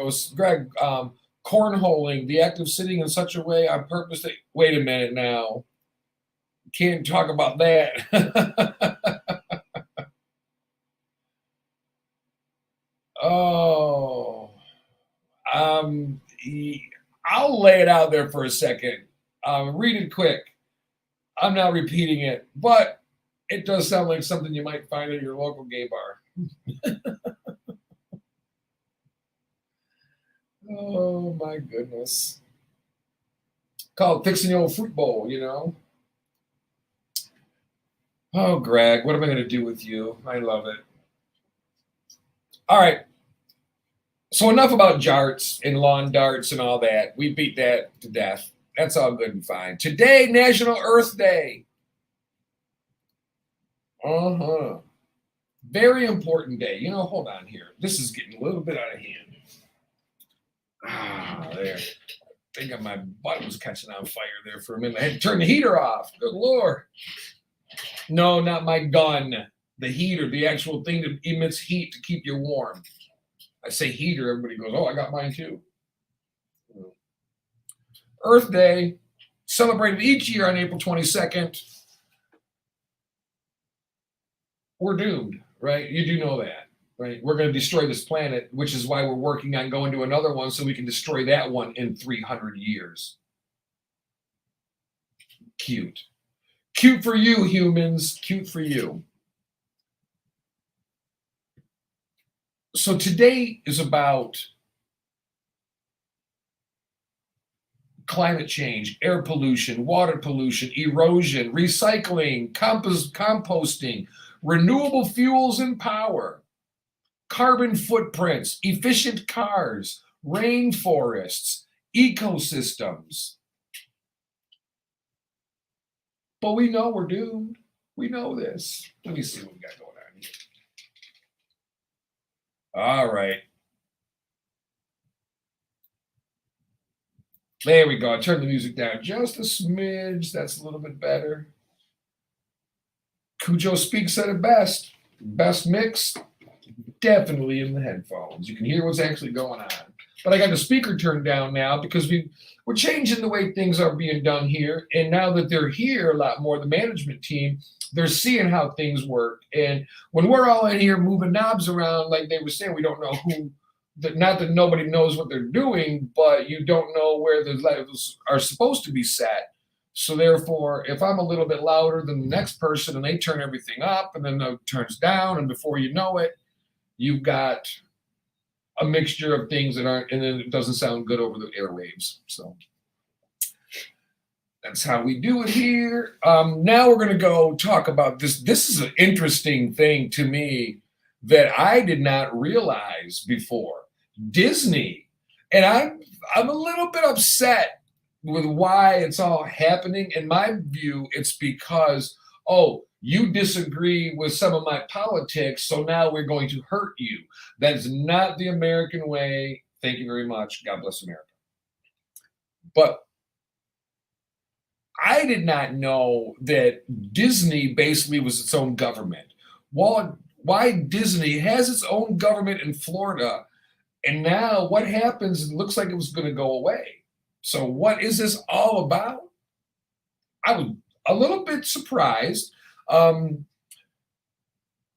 Cornholing, the act of sitting in such a way on purpose that, wait a minute now. Can't talk about that. Oh, I'll lay it out there for a second. Read it quick. I'm not repeating it, but it does sound like something you might find at your local gay bar. Oh my goodness. Called fixing the old fruit bowl, you know. Oh, Greg, what am I going to do with you? I love it. All right. So enough about jarts and lawn darts and all that. We beat that to death. That's all good and fine. Today, National Earth Day. Uh-huh. Very important day. You know, hold on here. This is getting a little bit out of hand. Ah, there. I think my butt was catching on fire there for a minute. I had to turn the heater off. Good Lord. No, not my gun. The heater, the actual thing that emits heat to keep you warm. I say heater, everybody goes, oh, I got mine too. Earth Day, celebrated each year on April 22nd. We're doomed, right? You do know that, right? We're going to destroy this planet, which is why we're working on going to another one so we can destroy that one in 300 years. Cute. Cute for you, humans. Cute for you. So today is about climate change, air pollution, water pollution, erosion, recycling, composting, renewable fuels and power, carbon footprints, efficient cars, rainforests, ecosystems. But we know we're doomed. We know this. Let me see what we got going on here. All right. There we go. I turned the music down just a smidge. That's a little bit better. Cujo Speaks said it best. Best mix, definitely in the headphones. You can hear what's actually going on. But I got the speaker turned down now because we're changing the way things are being done here. And now that they're here a lot more, the management team, they're seeing how things work. And when we're all in here moving knobs around, like they were saying, we don't know who, not that nobody knows what they're doing, but you don't know where the levels are supposed to be set. So therefore, if I'm a little bit louder than the next person and they turn everything up and then it turns down, and before you know it, you've got a mixture of things that aren't, and then it doesn't sound good over the airwaves. So that's how we do it here. Now we're going to go talk about this. This is an interesting thing to me that I did not realize before. Disney. And I'm a little bit upset with why it's all happening. In my view, it's because, oh, you disagree with some of my politics, so now we're going to hurt you. That's not the American way. Thank you very much. God bless America. But I did not know that Disney basically was its own government. Why Disney has its own government in Florida, and now what happens? It looks like it was going to go away. So what is this all about? I was a little bit surprised.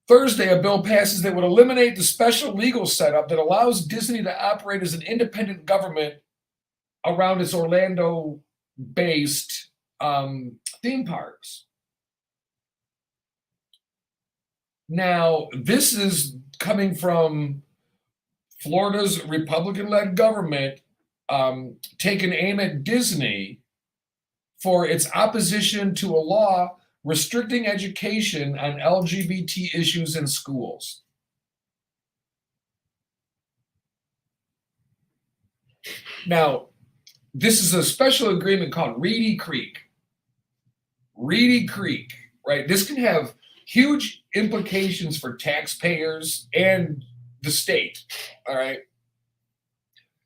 Thursday, a bill passes that would eliminate the special legal setup that allows Disney to operate as an independent government around its Orlando-based theme parks. Now, this is coming from Florida's Republican-led government taking aim at Disney for its opposition to a law restricting education on LGBT issues in schools. Now, this is a special agreement called Reedy Creek. Reedy Creek, right? This can have huge implications for taxpayers and the state, all right?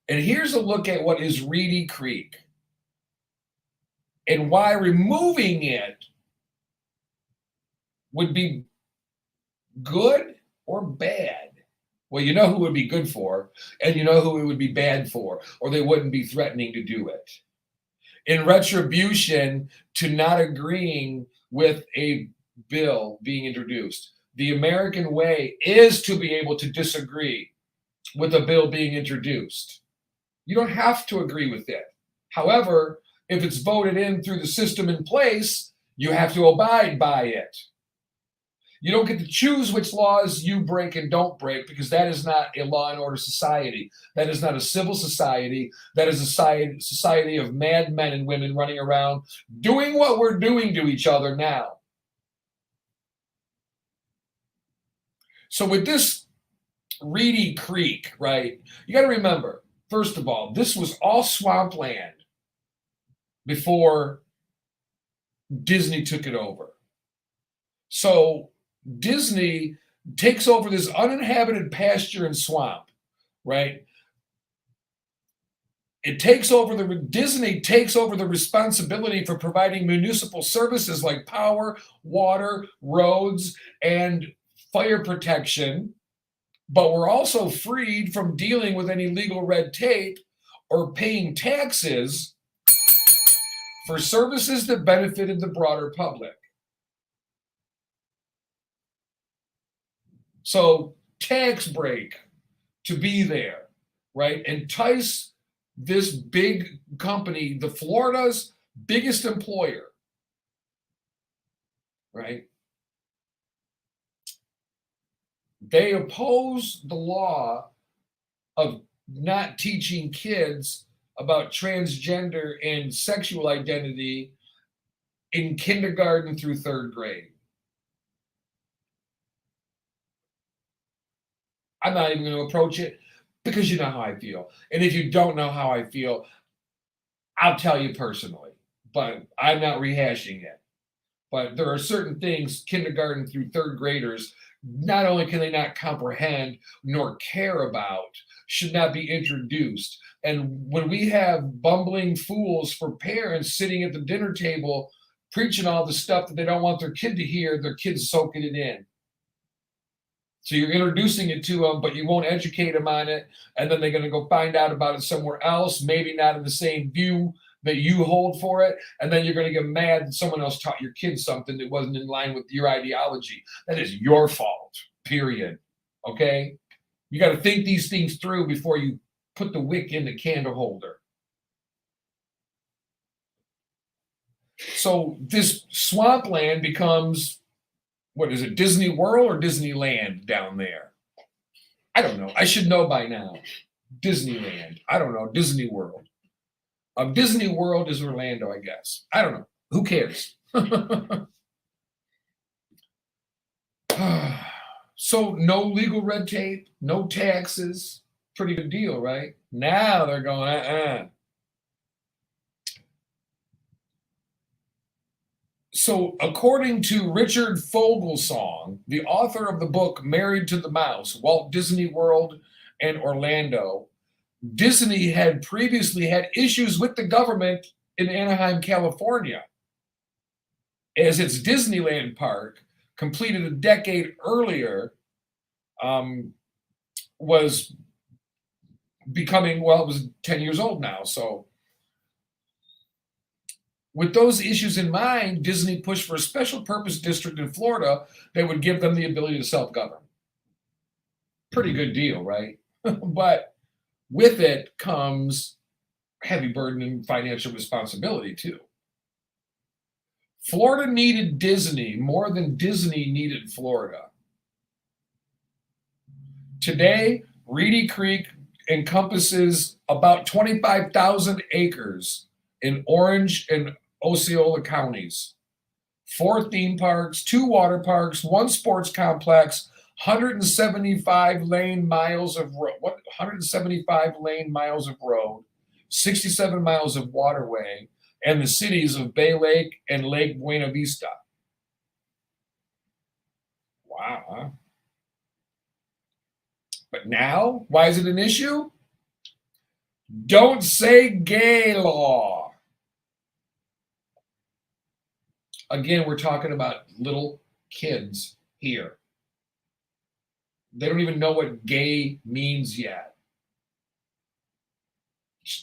And here's a look at what is Reedy Creek and why removing it would be good or bad. Well, you know who it would be good for, and you know who it would be bad for, or they wouldn't be threatening to do it. In retribution to not agreeing with a bill being introduced, the American way is to be able to disagree with a bill being introduced. You don't have to agree with it. However, if it's voted in through the system in place, you have to abide by it. You don't get to choose which laws you break and don't break, because that is not a law and order society. That is not a civil society. That is a society of mad men and women running around doing what we're doing to each other now. So with this Reedy Creek, right, you got to remember, first of all, this was all swampland before Disney took it over. So Disney takes over this uninhabited pasture and swamp, right? Disney takes over the responsibility for providing municipal services like power, water, roads, and fire protection, but we're also freed from dealing with any legal red tape or paying taxes for services that benefited the broader public. So tax break to be there, right? Entice this big company, the Florida's biggest employer, right? They oppose the law of not teaching kids about transgender and sexual identity in kindergarten through third grade. I'm not even going to approach it because you know how I feel. And if you don't know how I feel, I'll tell you personally, but I'm not rehashing it. But there are certain things kindergarten through third graders, not only can they not comprehend nor care about, should not be introduced. And when we have bumbling fools for parents sitting at the dinner table preaching all the stuff that they don't want their kid to hear, their kid's soaking it in. So you're introducing it to them, but you won't educate them on it. And then they're going to go find out about it somewhere else, maybe not in the same view that you hold for it. And then you're going to get mad that someone else taught your kid something that wasn't in line with your ideology. That is your fault, period. Okay? You got to think these things through before you put the wick in the candle holder. So this swampland becomes, what is it, Disney World or Disneyland down there? I don't know. I should know by now. Disneyland. I don't know. Disney World. Disney World is Orlando, I guess. I don't know. Who cares? So no legal red tape, no taxes. Pretty good deal, right? Now they're going, So according to Richard Fogelsong, the author of the book Married to the Mouse, Walt Disney World and Orlando, Disney had previously had issues with the government in Anaheim, California, as its Disneyland park, completed a decade earlier, was becoming, well, it was 10 years old now. So with those issues in mind, Disney pushed for a special purpose district in Florida that would give them the ability to self-govern. Pretty good deal, right? But with it comes heavy burden and financial responsibility too. Florida needed Disney more than Disney needed Florida. Today, Reedy Creek encompasses about 25,000 acres in Orange and Osceola counties. 4 theme parks, 2 water parks, 1 sports complex, 175 lane miles of road, 175 lane miles of road, 67 miles of waterway, and the cities of Bay Lake and Lake Buena Vista. Wow. Huh? But now, why is it an issue? Don't say gay law. Again, we're talking about little kids here. They don't even know what gay means yet.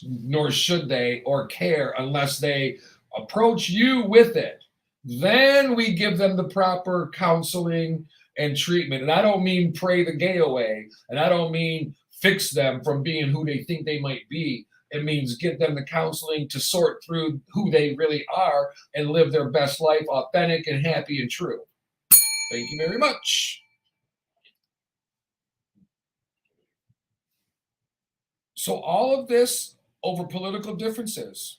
Nor should they or care unless they approach you with it. Then we give them the proper counseling and treatment. And I don't mean pray the gay away. And I don't mean fix them from being who they think they might be. It means give them the counseling to sort through who they really are and live their best life, authentic and happy and true. Thank you very much. So all of this over political differences.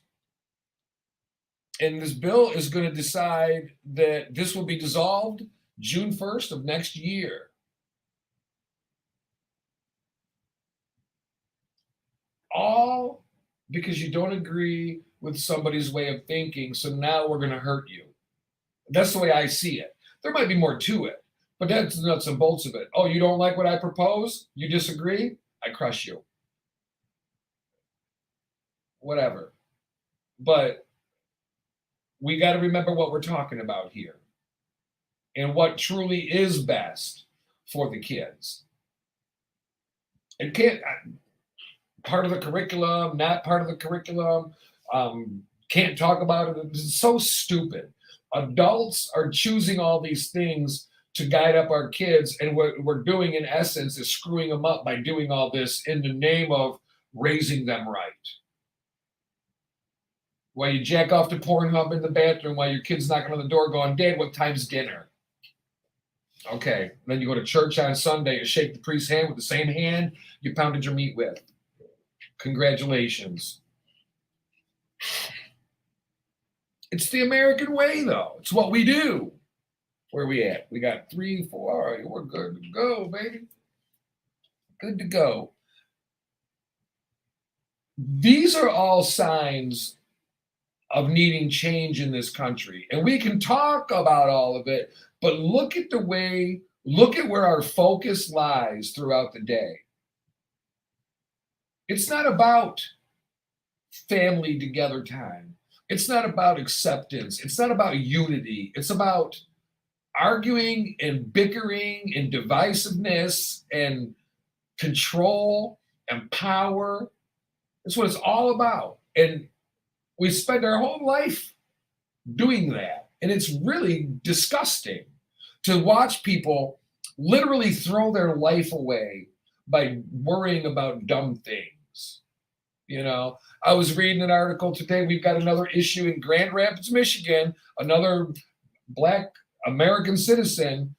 And this bill is going to decide that this will be dissolved June 1st of next year. All because you don't agree with somebody's way of thinking, so now we're going to hurt you. That's the way I see it. There might be more to it, but that's the nuts and bolts of it. Oh, you don't like what I propose? You disagree? I crush you. Whatever. But we got to remember what we're talking about here and what truly is best for the kids. It can't, part of the curriculum, not part of the curriculum, can't talk about it. It's so stupid. Adults are choosing all these things to guide up our kids, and what we're doing in essence is screwing them up by doing all this in the name of raising them right. While you jack off to Pornhub in the bathroom while your kid's knocking on the door going, Dad, what time's dinner? Okay. Then you go to church on Sunday and shake the priest's hand with the same hand you pounded your meat with. Congratulations. It's the American way, though. It's what we do. Where are we at? We got 3, 4. All right, we're good to go, baby. Good to go. These are all signs of needing change in this country. And we can talk about all of it, but look at where our focus lies throughout the day. It's not about family together time. It's not about acceptance. It's not about unity. It's about arguing and bickering and divisiveness and control and power. That's what it's all about. And we spend our whole life doing that. And it's really disgusting to watch people literally throw their life away by worrying about dumb things. You know, I was reading an article today. We've got another issue in Grand Rapids, Michigan. Another Black American citizen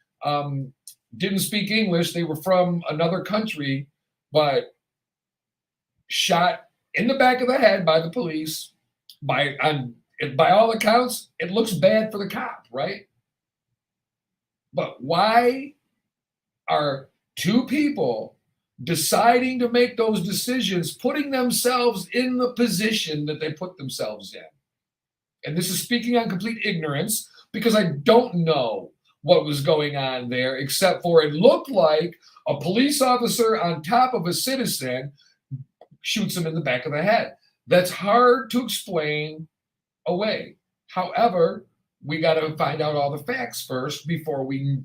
didn't speak English. They were from another country, but shot in the back of the head by the police. By all accounts, it looks bad for the cop, right? But why are 2 people deciding to make those decisions, putting themselves in the position that they put themselves in? And this is speaking on complete ignorance because I don't know what was going on there, except for it looked like a police officer on top of a citizen shoots him in the back of the head. That's hard to explain away. However, We got to find out all the facts first before we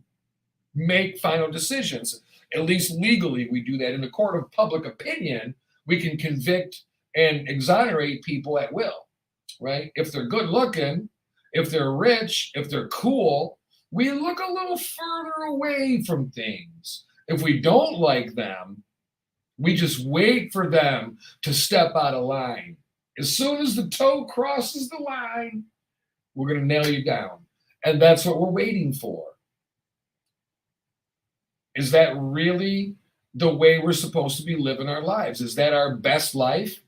make final decisions. At least legally, we do that. In the court of public opinion, we can convict and exonerate people at will, right? If they're good looking, if they're rich, if they're cool, we look a little further away from things. If we don't like them, we just wait for them to step out of line. As soon as the toe crosses the line, we're going to nail you down. And that's what we're waiting for. Is that really the way we're supposed to be living our lives? Is that our best life?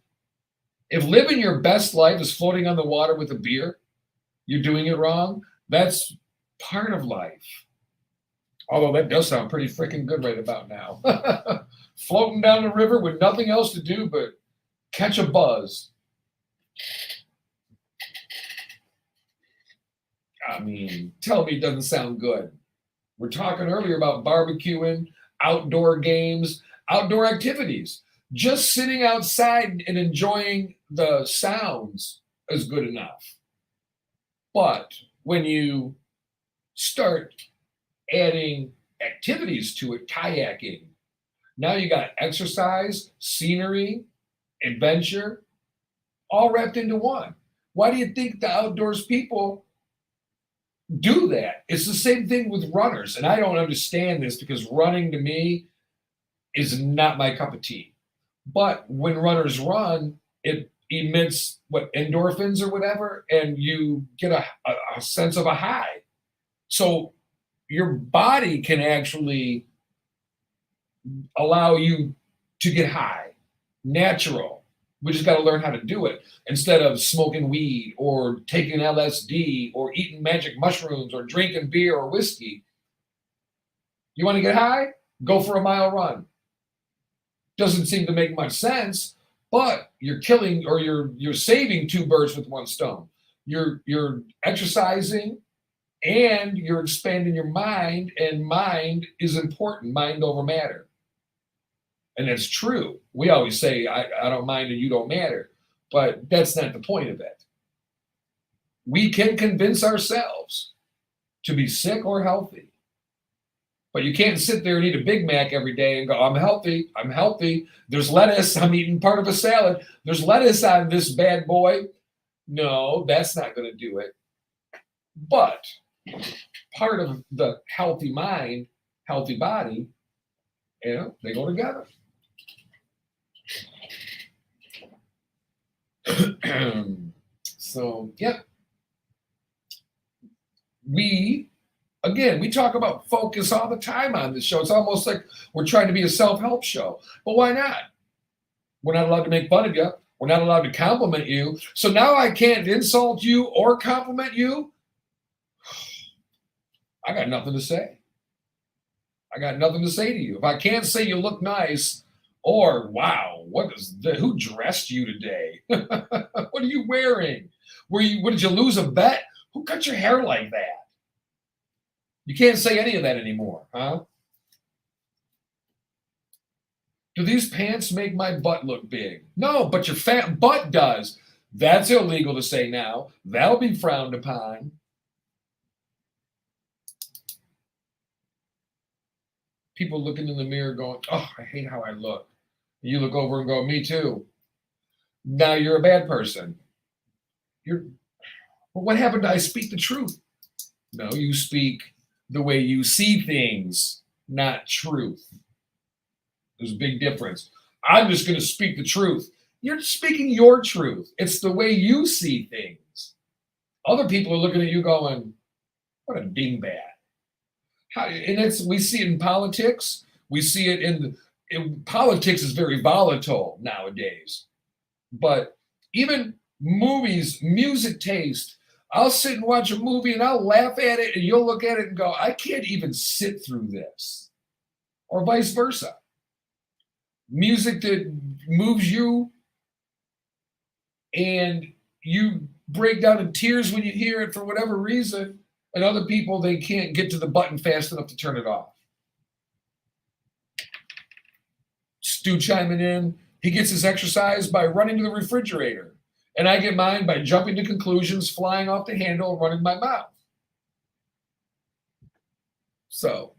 If living your best life is floating on the water with a beer, you're doing it wrong. That's part of life. Although that does sound pretty freaking good right about now. Floating down the river with nothing else to do but catch a buzz. I mean, tell me it doesn't sound good. We're talking earlier about barbecuing, outdoor games, outdoor activities. Just sitting outside and enjoying the sounds is good enough. But when you start adding activities to it, kayaking, now you got exercise, scenery, adventure, all wrapped into one. Why do you think the outdoors people do that? It's the same thing with runners. And I don't understand this because running to me is not my cup of tea. But when runners run, it emits endorphins or whatever, and you get a sense of a high. So your body can actually allow you to get high, natural. We just got to learn how to do it instead of smoking weed or taking LSD or eating magic mushrooms or drinking beer or whiskey. You want to get high? Go for a mile run. Doesn't seem to make much sense, but you're killing or you're saving two birds with one stone. You're exercising and you're expanding your mind, and mind is important, mind over matter. And that's true. We always say, I don't mind and you don't matter, but that's not the point of it. We can convince ourselves to be sick or healthy, but you can't sit there and eat a Big Mac every day and go, I'm healthy, I'm healthy. There's lettuce, I'm eating part of a salad. There's lettuce on this bad boy. No, that's not going to do it. But part of the healthy mind, healthy body, they go together. So, yeah. We talk about focus all the time on this show. It's almost like we're trying to be a self-help show. But why not? We're not allowed to make fun of you. We're not allowed to compliment you. So now I can't insult you or compliment you. I got nothing to say. I got nothing to say to you. If I can't say you look nice or, wow, who dressed you today? What are you wearing? What did you lose a bet? Who cut your hair like that? You can't say any of that anymore, huh? Do these pants make my butt look big? No, but your fat butt does. That's illegal to say now. That'll be frowned upon. People looking in the mirror going, oh, I hate how I look. You look over and go, me too. Now you're a bad person. Well, what happened to I speak the truth? No, you speak the way you see things, not truth. There's a big difference. I'm just going to speak the truth. You're speaking your truth. It's the way you see things. Other people are looking at you going, what a dingbat. We see it in politics. We see it in politics is very volatile nowadays. But even movies, music taste, I'll sit and watch a movie and I'll laugh at it and you'll look at it and go, I can't even sit through this. Or vice versa. Music that moves you and you break down in tears when you hear it for whatever reason, and other people, they can't get to the button fast enough to turn it off. Stu chiming in, he gets his exercise by running to the refrigerator. And I get mine by jumping to conclusions, flying off the handle, and running my mouth. So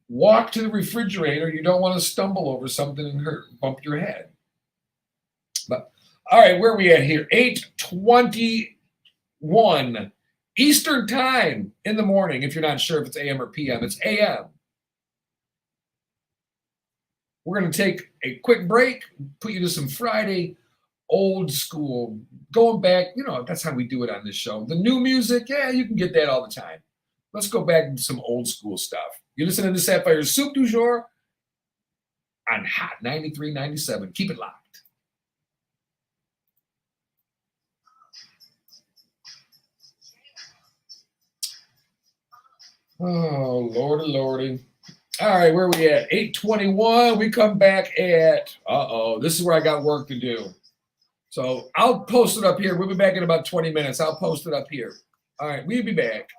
walk to the refrigerator. You don't want to stumble over something and bump your head. But all right, where are we at here? 8:21 Eastern time in the morning. If you're not sure if it's AM or PM, it's AM. We're going to take a quick break, put you to some Friday old school, going back. That's how we do it on this show. The new music, yeah, you can get that all the time. Let's go back to some old school stuff. You're listening to Sapphire's Soup du Jour on Hot 93.97. Keep it locked. Oh, Lordy, Lordy. All right, where are we at? 8:21. We come back at, this is where I got work to do. So I'll post it up here. We'll be back in about 20 minutes. I'll post it up here. All right, we'll be back.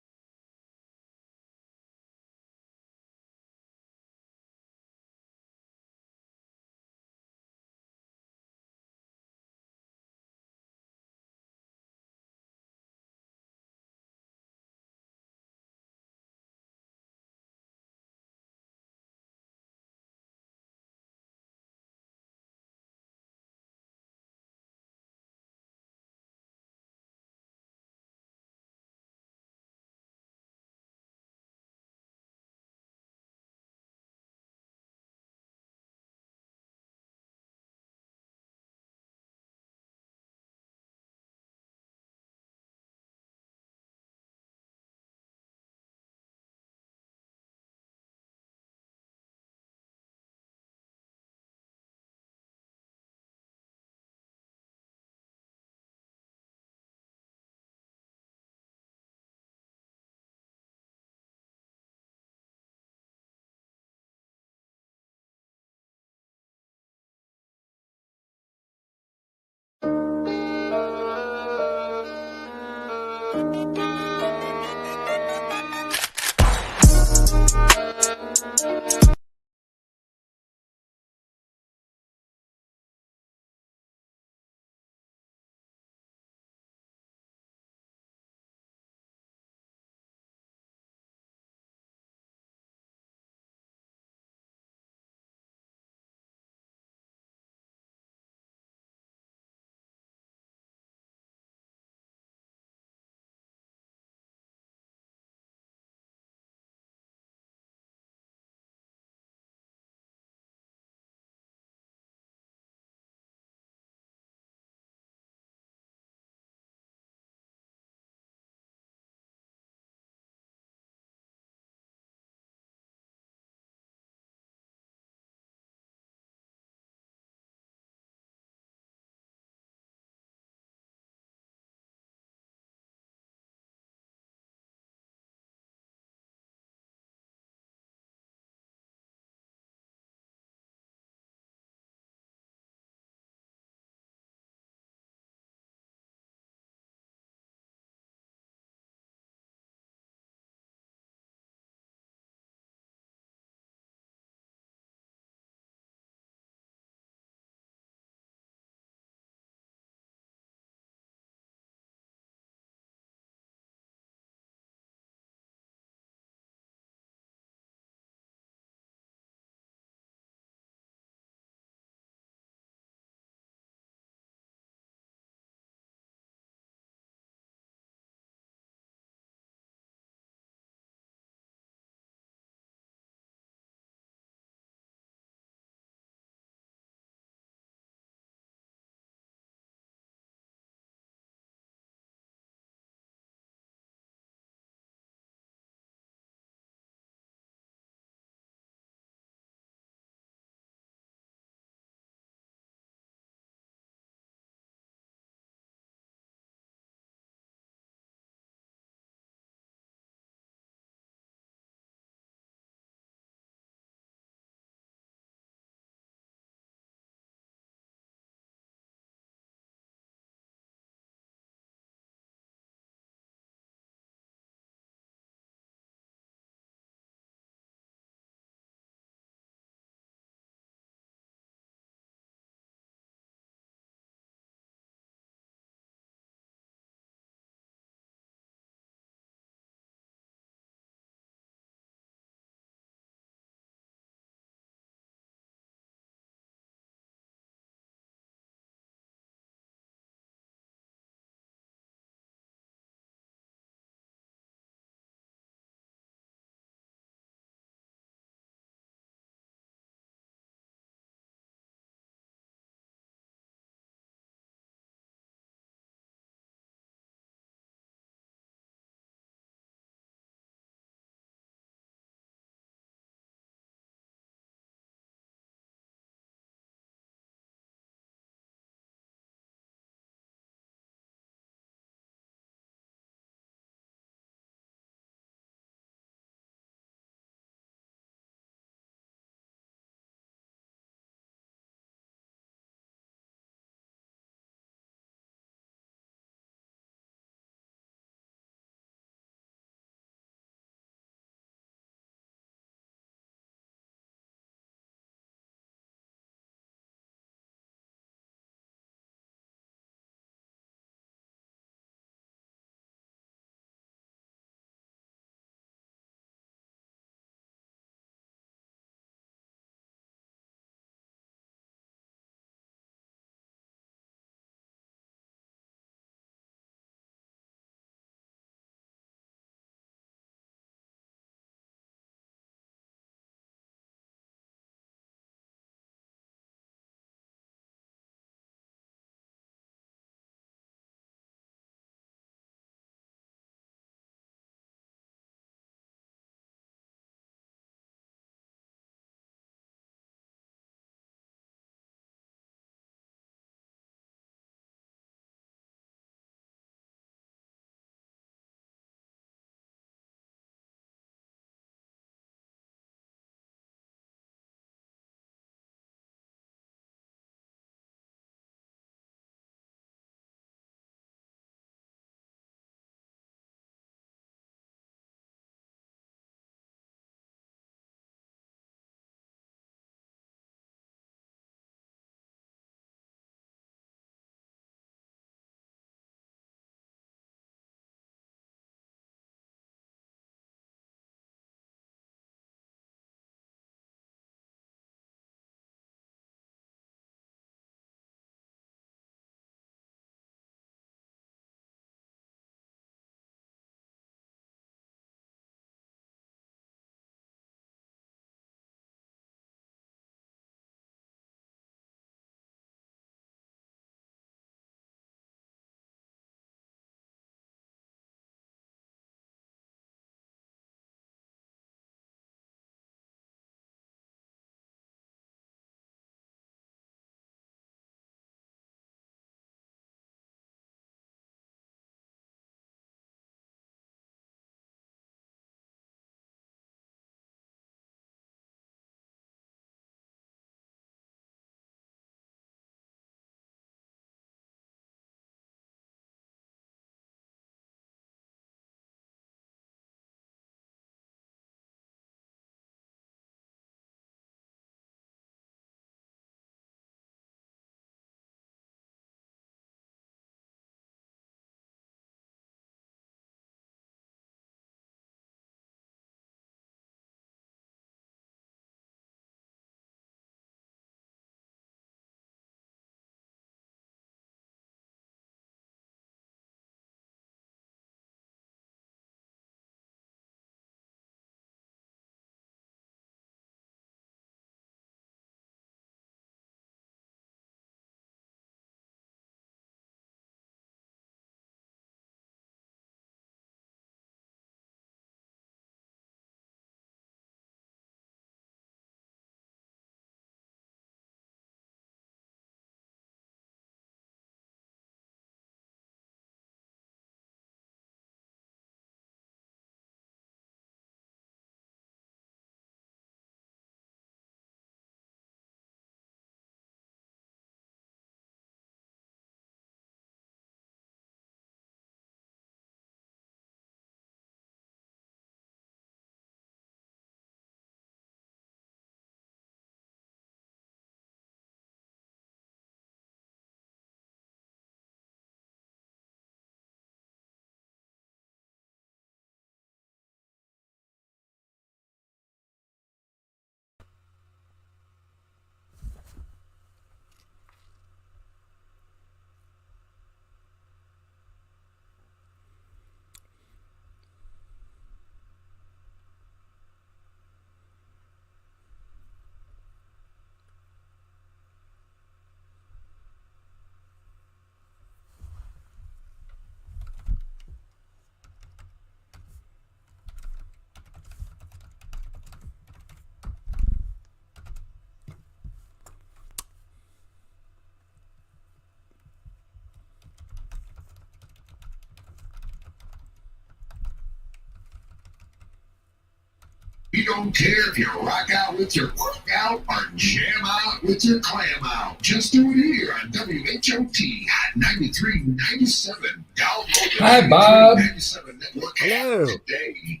don't care if you rock out with your workout or jam out with your clam out. Just do it here on WHOT Hot 93.97. Download the Hi, Bob. 93.97 network Hello. app today.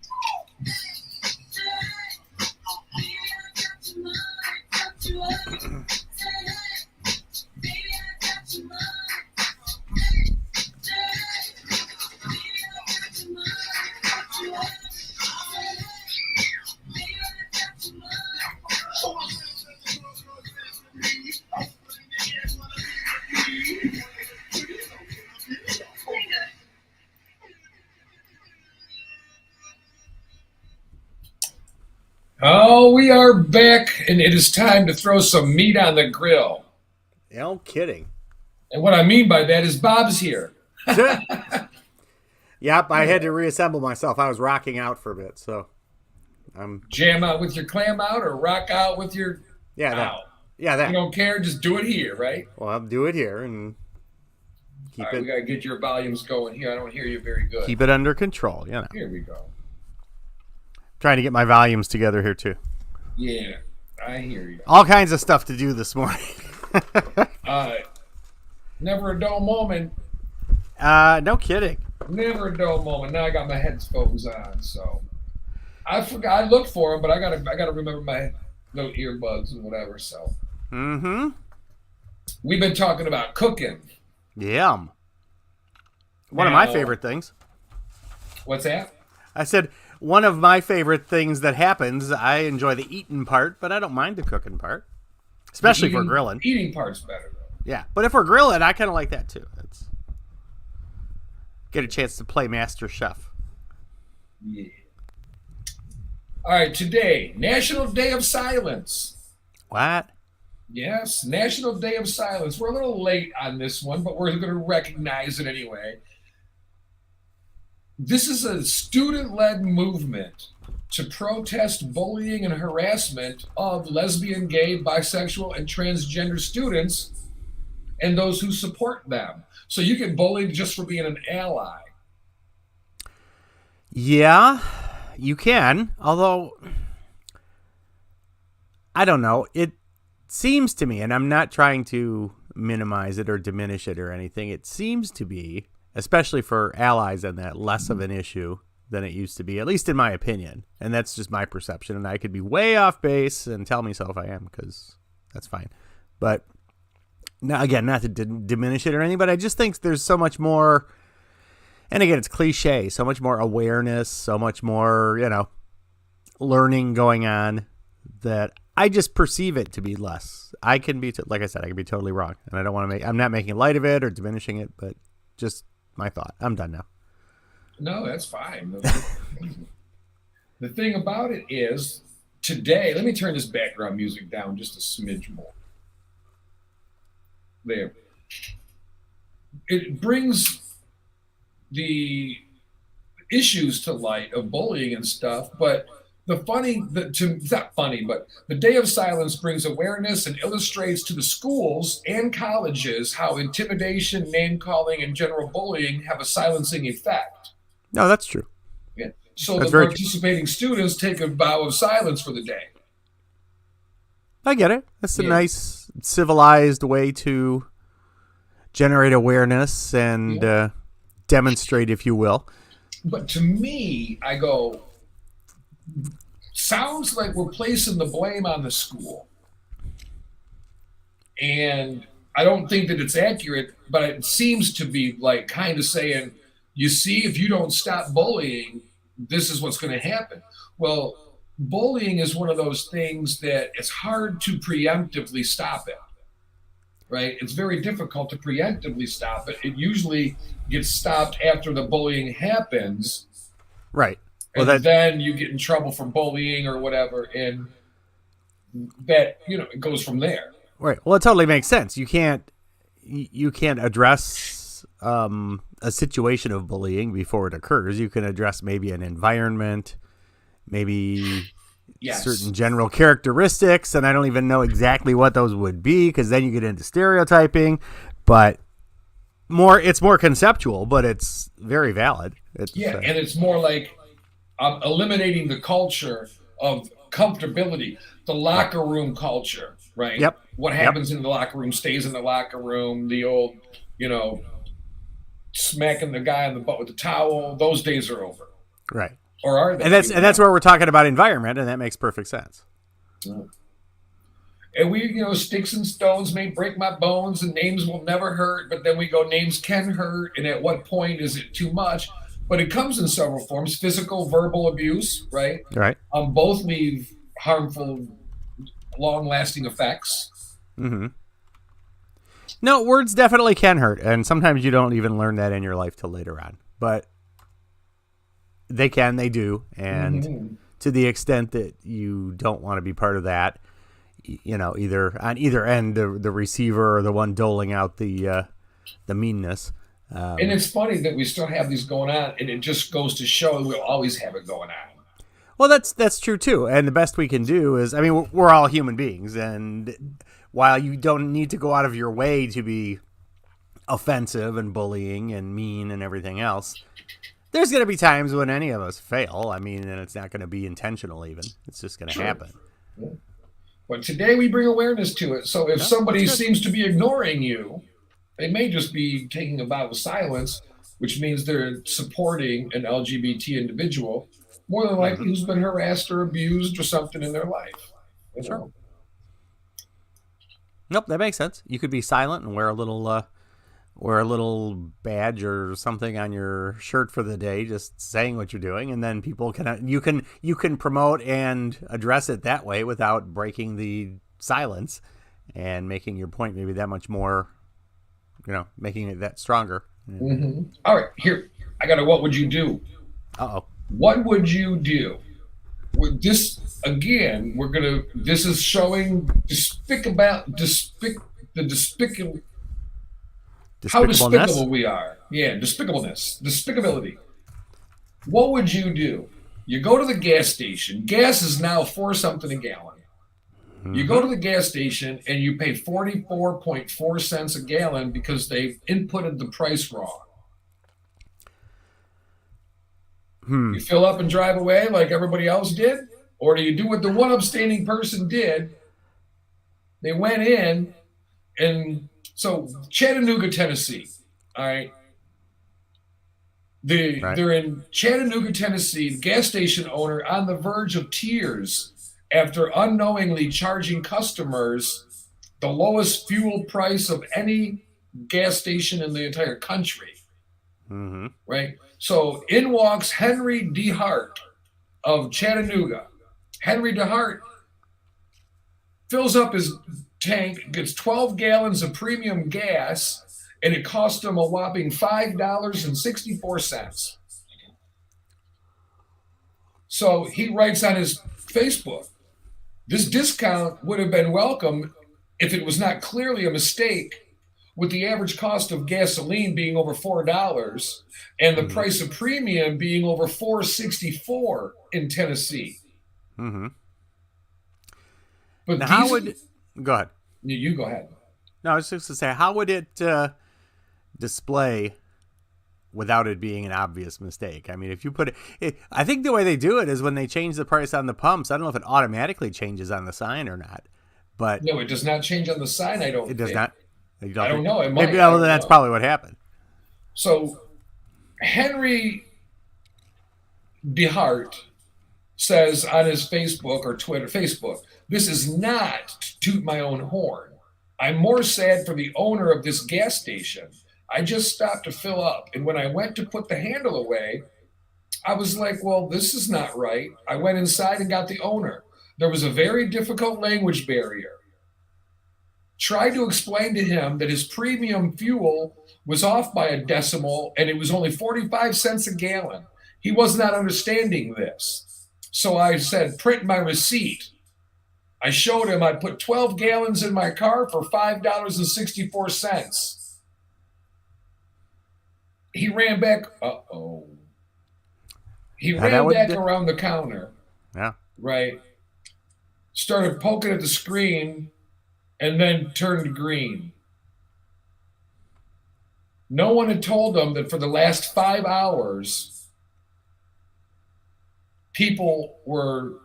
Oh, we are back, and it is time to throw some meat on the grill. No kidding. And what I mean by that is Bob's here. Yep, I had to reassemble myself. I was rocking out for a bit, so I'm Jam out with your clam out or rock out with your that. out. Yeah, You that. don't care, just do it here, right? Well, I'll do it here and keep All right, we got to get your volumes going here. I don't hear you very good. it under control. You know, Here we go. trying to get my volumes together here too. Yeah, I hear you. All kinds of stuff to do this morning. Never a dull moment. No kidding. Never a dull moment. Now I got my headphones on, so I forgot. I looked for them, but I gotta remember my little earbuds and whatever. So Mm-hmm. we've been talking about cooking. Yum. One of my Now- favorite things. What's that? I said one of my favorite things that happens. I enjoy the eating part, but I don't mind the cooking part, especially for grilling. Eating part's better though. Yeah, but if we're grilling, I kind of like that too. It's get a chance to play master chef. Yeah. All right, today, National Day of Silence. What? Yes, National Day of Silence. We're a little late on this one, but we're going to recognize it anyway. This is a student-led movement to protest bullying and harassment of lesbian, gay, bisexual, and transgender students and those who support them. So you get bullied just for being an ally. Yeah, you can. Although, I don't know. It seems to me, and I'm not trying to minimize it or diminish it or anything. It seems to be, especially for allies and that, less of an issue than it used to be, at least in my opinion. And that's just my perception. And I could be way off base and tell me so if I am, because that's fine. But now, again, not to diminish it or anything, but I just think there's so much more. And again, it's cliche, so much more awareness, so much more, learning going on that I just perceive it to be less. I can be, like I said, I can be totally wrong. And I don't want to I'm not making light of it or diminishing it, but just my thought. I'm done now. No, that's fine. The thing about it is, today, let me turn this background music down just a smidge more. There. It brings the issues to light of bullying and stuff, but it's not funny, but the Day of Silence brings awareness and illustrates to the schools and colleges how intimidation, name-calling, and general bullying have a silencing effect. No, that's true. Yeah. So That's the very participating students take a vow of silence for the day. I get it. That's a Yeah. nice, civilized way to generate awareness and demonstrate, if you will. But to me, I go, sounds like we're placing the blame on the school. And I don't think that it's accurate, but it seems to be like kind of saying, you see, if you don't stop bullying, this is what's going to happen. Well, bullying is one of those things that it's hard to preemptively stop it, right? It's very difficult to preemptively stop it. It usually gets stopped after the bullying happens. Right. And Well, then you get in trouble for bullying or whatever, and that it goes from there. Right. Well, it totally makes sense. You can't address a situation of bullying before it occurs. You can address maybe an environment, maybe Yes. certain general characteristics, and I don't even know exactly what those would be because then you get into stereotyping. But it's more conceptual, but it's very valid. And it's more like eliminating the culture of comfortability, the locker room culture, right? Yep. What happens in the locker room stays in the locker room. The old, smacking the guy on the butt with the towel. Those days are over. Right. Or are they? And that's where we're talking about environment, and that makes perfect sense. And we, sticks and stones may break my bones and names will never hurt, but then we go, names can hurt. And at what point is it too much? But it comes in several forms: physical, verbal abuse, right? Right. Both leave harmful, long-lasting effects. Mm-hmm. No, words definitely can hurt, and sometimes you don't even learn that in your life till later on. But they do, and to the extent that you don't want to be part of that, either on either end, the receiver or the one doling out the meanness. And it's funny that we still have these going on, and it just goes to show we'll always have it going on. Well, that's true too, and the best we can do is, we're all human beings, and while you don't need to go out of your way to be offensive and bullying and mean and everything else, there's going to be times when any of us fail. And it's not going to be intentional even. It's just going to happen. Yeah. But today we bring awareness to it. So if somebody seems to be ignoring you, they may just be taking a vow of silence, which means they're supporting an LGBT individual, more than likely who's been harassed or abused or something in their life. Sure. Nope, that makes sense. You could be silent and wear a little badge or something on your shirt for the day, just saying what you're doing, and then people you can promote and address it that way without breaking the silence and making your point maybe that much more, making it that stronger. Mm-hmm. All right, here I got a what would you do? What would you do? With this again, this is showing how despicable we are. Yeah, despicability. What would you do? You go to the gas station. Gas is now $4 something a gallon. Mm-hmm. You go to the gas station and you pay 44.4 cents a gallon because they've inputted the price wrong. You fill up and drive away like everybody else did? Or do you do what the one abstaining person did? They went in, and so Chattanooga, Tennessee, all right? They're in Chattanooga, Tennessee, the gas station owner on the verge of tears after unknowingly charging customers the lowest fuel price of any gas station in the entire country. Mm-hmm. Right? So in walks Henry DeHart of Chattanooga. Henry DeHart fills up his tank, gets 12 gallons of premium gas, and it cost him a whopping $5.64. So he writes on his Facebook, this discount would have been welcome if it was not clearly a mistake, with the average cost of gasoline being over $4 and the price of premium being over $4.64 in Tennessee. Mm-hmm. But now go ahead. You go ahead. No, I was just to say, how would it display without it being an obvious mistake? If you put it, I think the way they do it is when they change the price on the pumps. I don't know if it automatically changes on the sign or not, but no, it does not change on the sign. It does not. I don't know. It might. Maybe that's probably what happened. So Henry DeHart says on his Facebook or Facebook, this is not to toot my own horn. I'm more sad for the owner of this gas station. I just stopped to fill up, and when I went to put the handle away, I was like, well, this is not right. I went inside and got the owner. There was a very difficult language barrier. Tried to explain to him that his premium fuel was off by a decimal and it was only 45 cents a gallon. He was not understanding this. So I said, print my receipt. I showed him I put 12 gallons in my car for $5.64. He ran back. He ran back around the counter. Yeah. Right. Started poking at the screen and then turned green. No one had told him that for the last 5 hours, people were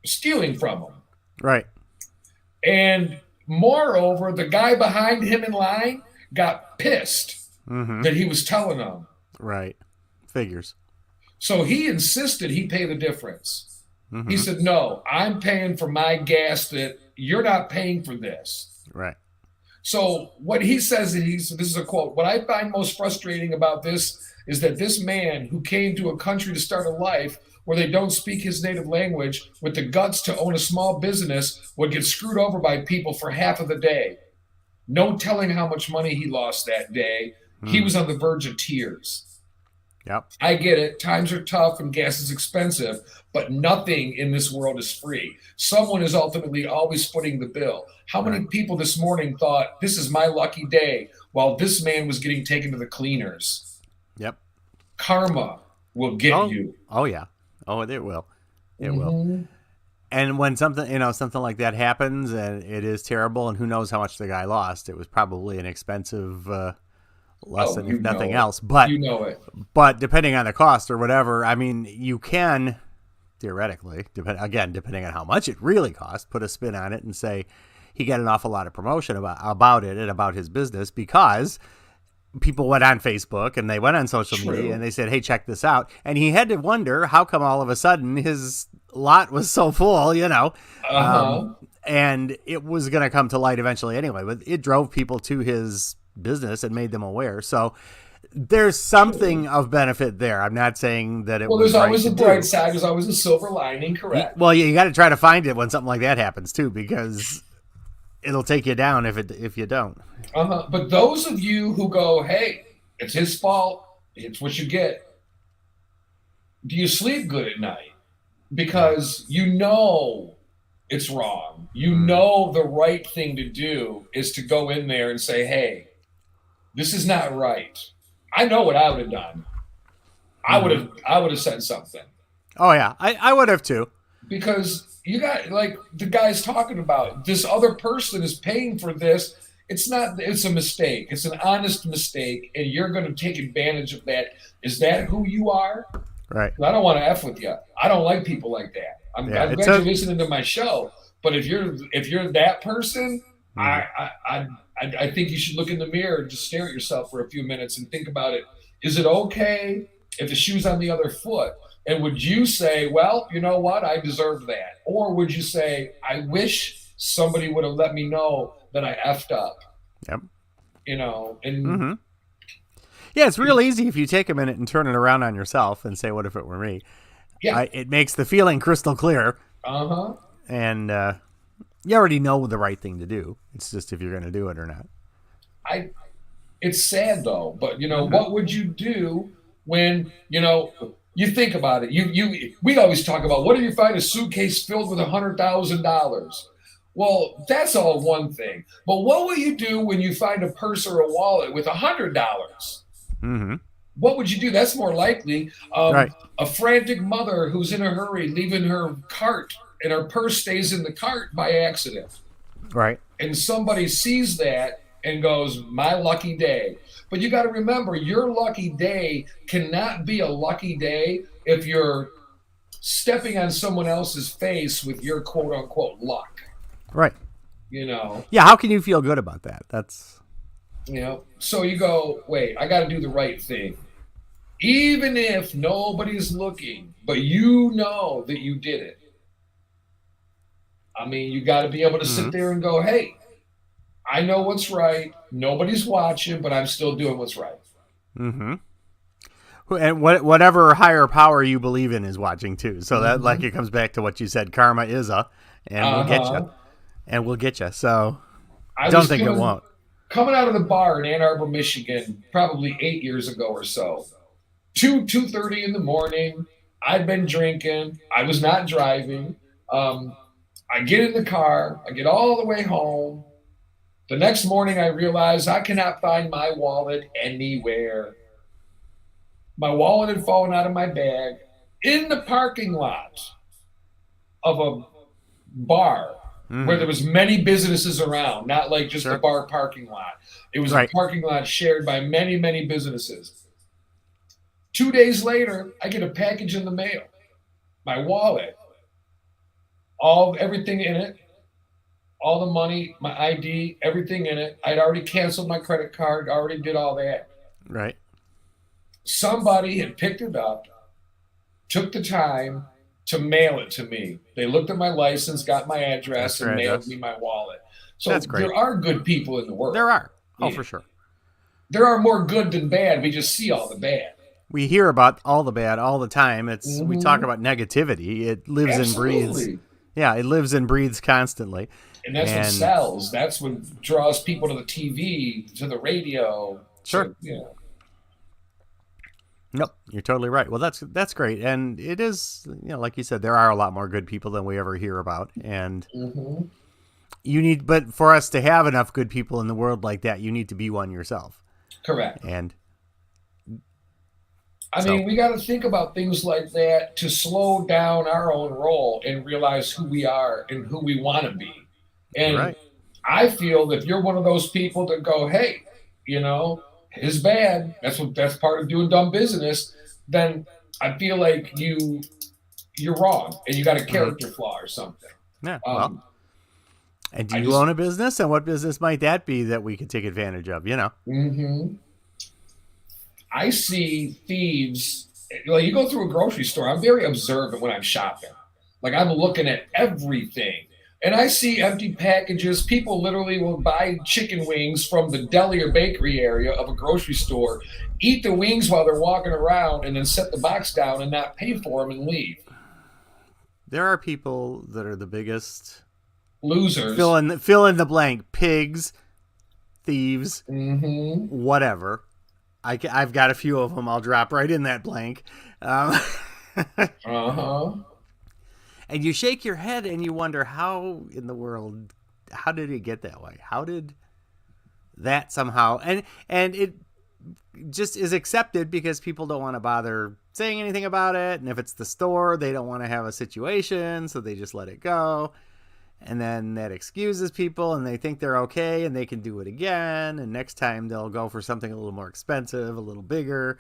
stealing from him. Right. And moreover, the guy behind him in line got pissed that he was telling them. Right. Figures. So he insisted he pay the difference. He said, no, I'm paying for my gas that you're not paying for this. Right. So what he says, this is a quote, what I find most frustrating about this is that this man who came to a country to start a life where they don't speak his native language with the guts to own a small business would get screwed over by people for half of the day. No telling how much money he lost that day. He was on the verge of tears. Yep. I get it. Times are tough and gas is expensive, but nothing in this world is free. Someone is ultimately always footing the bill. How many people this morning thought, this is my lucky day, while this man was getting taken to the cleaners? Yep. Karma will get you. Oh, yeah. Oh, it will. It will. And when something like that happens and it is terrible, and who knows how much the guy lost, it was probably an expensive lesson, if nothing else. But you know it. But depending on the cost or whatever, I mean, you can theoretically, depending on how much it really cost, put a spin on it and say he got an awful lot of promotion about it and about his business because people went on Facebook and they went on social media and they said, hey, check this out. And he had to wonder how come all of a sudden his lot was so full, and it was going to come to light eventually anyway. But it drove people to his business and made them aware. So there's something of benefit there. I'm not saying that it was there's always right a bright side. There's always a silver lining, correct? Well, you got to try to find it when something like that happens too, because it'll take you down if you don't. But those of you who go, hey, it's his fault, it's what you get. Do you sleep good at night? Because you know it's wrong. You know the right thing to do is to go in there and say, hey, this is not right. I know what I would have done. I would have said something. Oh yeah, I would have too. Because you got, like the guy's talking about, this other person is paying for this. It's a mistake. It's an honest mistake, and you're going to take advantage of that. Is that who you are? Right. I don't want to F with you. I don't like people like that. I'm glad you're listening to my show. But if you're that person, I think you should look in the mirror and just stare at yourself for a few minutes and think about it. Is it okay if the shoe's on the other foot? And would you say, well, you know what? I deserve that. Or would you say, I wish somebody would have let me know that I effed up? Yep. And yeah, it's real easy if you take a minute and turn it around on yourself and say, what if it were me? Yeah. It makes the feeling crystal clear. And you already know the right thing to do. It's just if you're going to do it or not. It's sad though, but what would you do when, you think about it. We always talk about, what if you find a suitcase filled with $100,000? Well, that's all one thing. But what will you do when you find a purse or a wallet with $100? What would you do? That's more likely. A frantic mother who's in a hurry, leaving her cart, and her purse stays in the cart by accident. Right. And somebody sees that and goes, my lucky day. But you got to remember, your lucky day cannot be a lucky day if you're stepping on someone else's face with your quote unquote luck. Right. Yeah, how can you feel good about that? That's so you go, wait, I got to do the right thing. Even if nobody's looking, but you know that you did it. I mean, you got to be able to sit there and go, hey, I know what's right. Nobody's watching, but I'm still doing what's right. And whatever higher power you believe in is watching too. So that it comes back to what you said. Karma is and we'll get you. And we'll get you. So I don't think it won't. Coming out of the bar in Ann Arbor, Michigan, probably 8 years ago or so, 2:30 in the morning. I'd been drinking. I was not driving. I get in the car. I get all the way home. The next morning, I realize I cannot find my wallet anywhere. My wallet had fallen out of my bag in the parking lot of a bar where there was many businesses around, not like just a bar parking lot. It was a parking lot shared by many, many businesses. 2 days later, I get a package in the mail. My wallet. everything in it, all the money, my ID, everything in it. I'd already canceled my credit card, already did all that. Right. Somebody had picked it up, took the time to mail it to me. They looked at my license, got my address, and mailed me my wallet. So that's great. There are good people in the world. There are. Oh, for sure. There are more good than bad. We just see all the bad. We hear about all the bad all the time. We talk about negativity. It lives and breathes. Yeah, it lives and breathes constantly. And that's what sells. That's what draws people to the TV, to the radio. Sure. To, Nope, you're totally right. Well, that's great. And it is, like you said, there are a lot more good people than we ever hear about. And but for us to have enough good people in the world like that, you need to be one yourself. Correct. And I mean, we got to think about things like that to slow down our own role and realize who we are and who we want to be. And I feel that if you're one of those people that go, hey, is bad. That's part of doing dumb business. Then I feel like you're wrong and you got a character flaw or something. Yeah. And do you own a business? And what business might that be that we could take advantage of? I see thieves. Like, you go through a grocery store. I'm very observant when I'm shopping. Like, I'm looking at everything. And I see empty packages. People literally will buy chicken wings from the deli or bakery area of a grocery store, eat the wings while they're walking around, and then set the box down and not pay for them and leave. There are people that are the biggest losers. Fill in the blank. Pigs, thieves, whatever. I've got a few of them. I'll drop right in that blank. And you shake your head and you wonder how in the world, how did it get that way? How did that somehow, and it just is accepted because people don't want to bother saying anything about it. And if it's the store, they don't want to have a situation, so they just let it go. And then that excuses people and they think they're okay and they can do it again. And next time they'll go for something a little more expensive, a little bigger.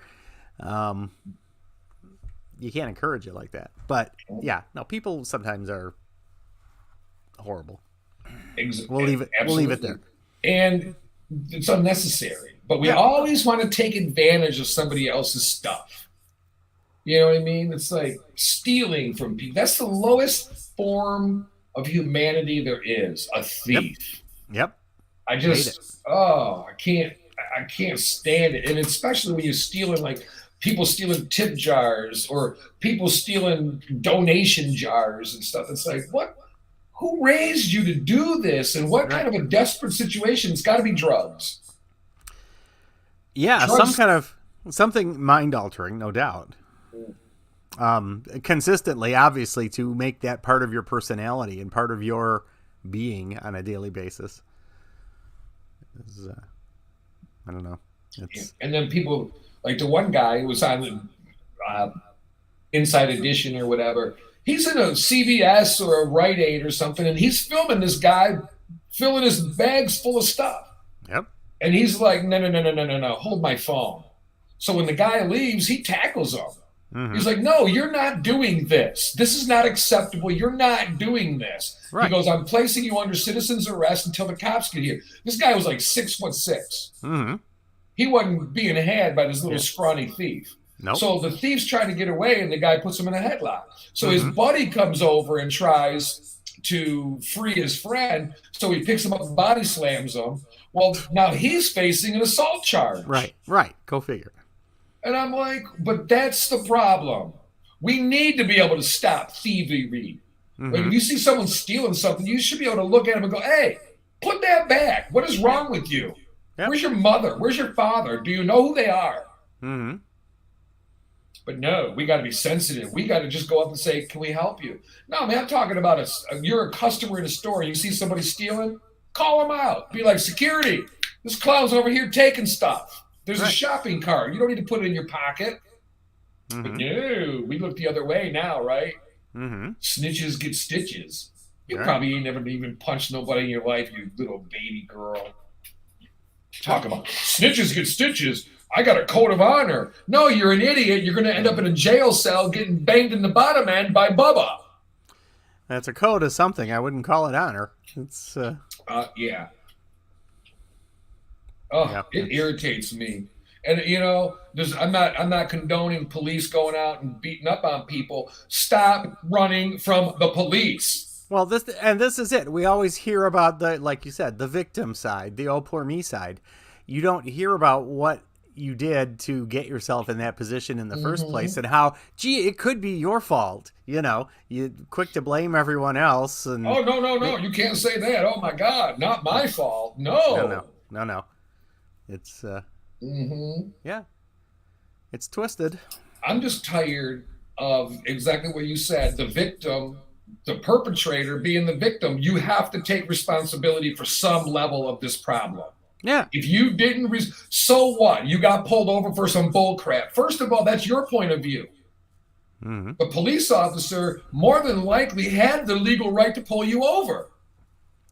You can't encourage it like that. But yeah, no, people sometimes are horrible. We'll leave it there. And it's unnecessary. But we always want to take advantage of somebody else's stuff. You know what I mean? It's like stealing from people. That's the lowest form of humanity there is, a thief. Yep. I can't stand it. And especially when you're stealing, like people stealing tip jars or people stealing donation jars and stuff. It's like, what? Who raised you to do this? And what kind of a desperate situation? It's got to be drugs. Yeah, something mind altering, no doubt. Consistently, obviously, to make that part of your personality and part of your being on a daily basis. I don't know. And then people, like the one guy who was on the Inside Edition or whatever, he's in a CVS or a Rite Aid or something, and he's filming this guy filling his bags full of stuff. Yep. And he's like, no, hold my phone. So when the guy leaves, he tackles him. Mm-hmm. He's like, no, you're not doing this. This is not acceptable. You're not doing this. Right. He goes, I'm placing you under citizen's arrest until the cops get here. This guy was like 6'6". Mm-hmm. He wasn't being had by this little scrawny thief. Nope. So the thief's trying to get away, and the guy puts him in a headlock. So his buddy comes over and tries to free his friend. So he picks him up and body slams him. Well, now he's facing an assault charge. Right. Go figure. And I'm like, but that's the problem. We need to be able to stop thievery. Like, if you see someone stealing something, you should be able to look at him and go, hey, put that back. What is wrong with you? Yep. Where's your mother? Where's your father? Do you know who they are? Mm-hmm. But no, we got to be sensitive. We got to just go up and say, can we help you? No, man, I'm talking about you're a customer in a store and you see somebody stealing, call them out. Be like, security, this clown's over here taking stuff. There's a shopping cart. You don't need to put it in your pocket. But no, we look the other way now, right? Snitches get stitches. You probably ain't never even punched nobody in your life, you little baby girl. Talk about snitches get stitches. I got a code of honor. No, you're an idiot. You're going to end up in a jail cell getting banged in the bottom end by Bubba. That's a code of something. I wouldn't call it honor. It's Yeah. Oh, Yeah, it irritates me. And I'm not condoning police going out and beating up on people. Stop running from the police. well, this is it. We always hear about like you said, the victim side, the oh poor me side. You don't hear about what you did to get yourself in that position in the first place, and how, gee, it could be your fault. You're quick to blame everyone else. And Oh, no, you can't say that. Oh my God, not my fault. No. No. It's yeah, it's twisted. I'm just tired of exactly what you said. The victim, the perpetrator being the victim. You have to take responsibility for some level of this problem. Yeah. If you didn't, so what? You got pulled over for some bull crap. First of all, that's your point of view. Mm-hmm. The police officer more than likely had the legal right to pull you over.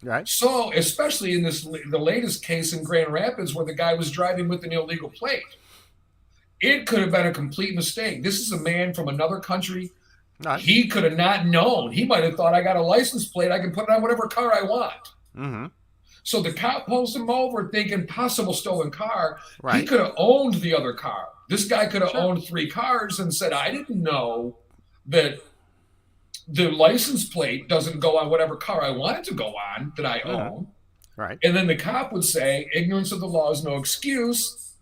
Right. So, especially in the latest case in Grand Rapids where the guy was driving with an illegal plate, it could have been a complete mistake. This is a man from another country. Right. He could have not known. He might have thought, I got a license plate. I can put it on whatever car I want. Mm-hmm. So the cop pulls him over thinking possible stolen car. Right. He could have owned the other car. This guy could have owned 3 cars and said, I didn't know that the license plate doesn't go on whatever car I want it to go on that I own. Right. And then the cop would say, ignorance of the law is no excuse.